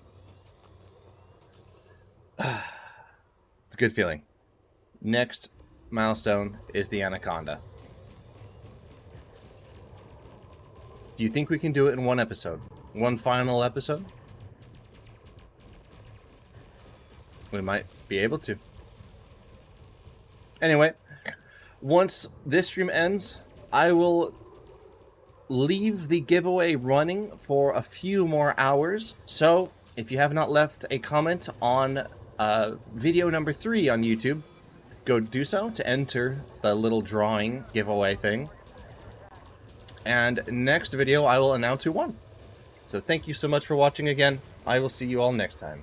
It's a good feeling. Next milestone is the Anaconda. Do you think we can do it in one episode? One final episode? We might be able to. Anyway, once this stream ends, I will leave the giveaway running for a few more hours. So, if you have not left a comment on video number 3 on YouTube, go do so to enter the little drawing giveaway thing. And next video, I will announce who won. So thank you so much for watching again. I will see you all next time.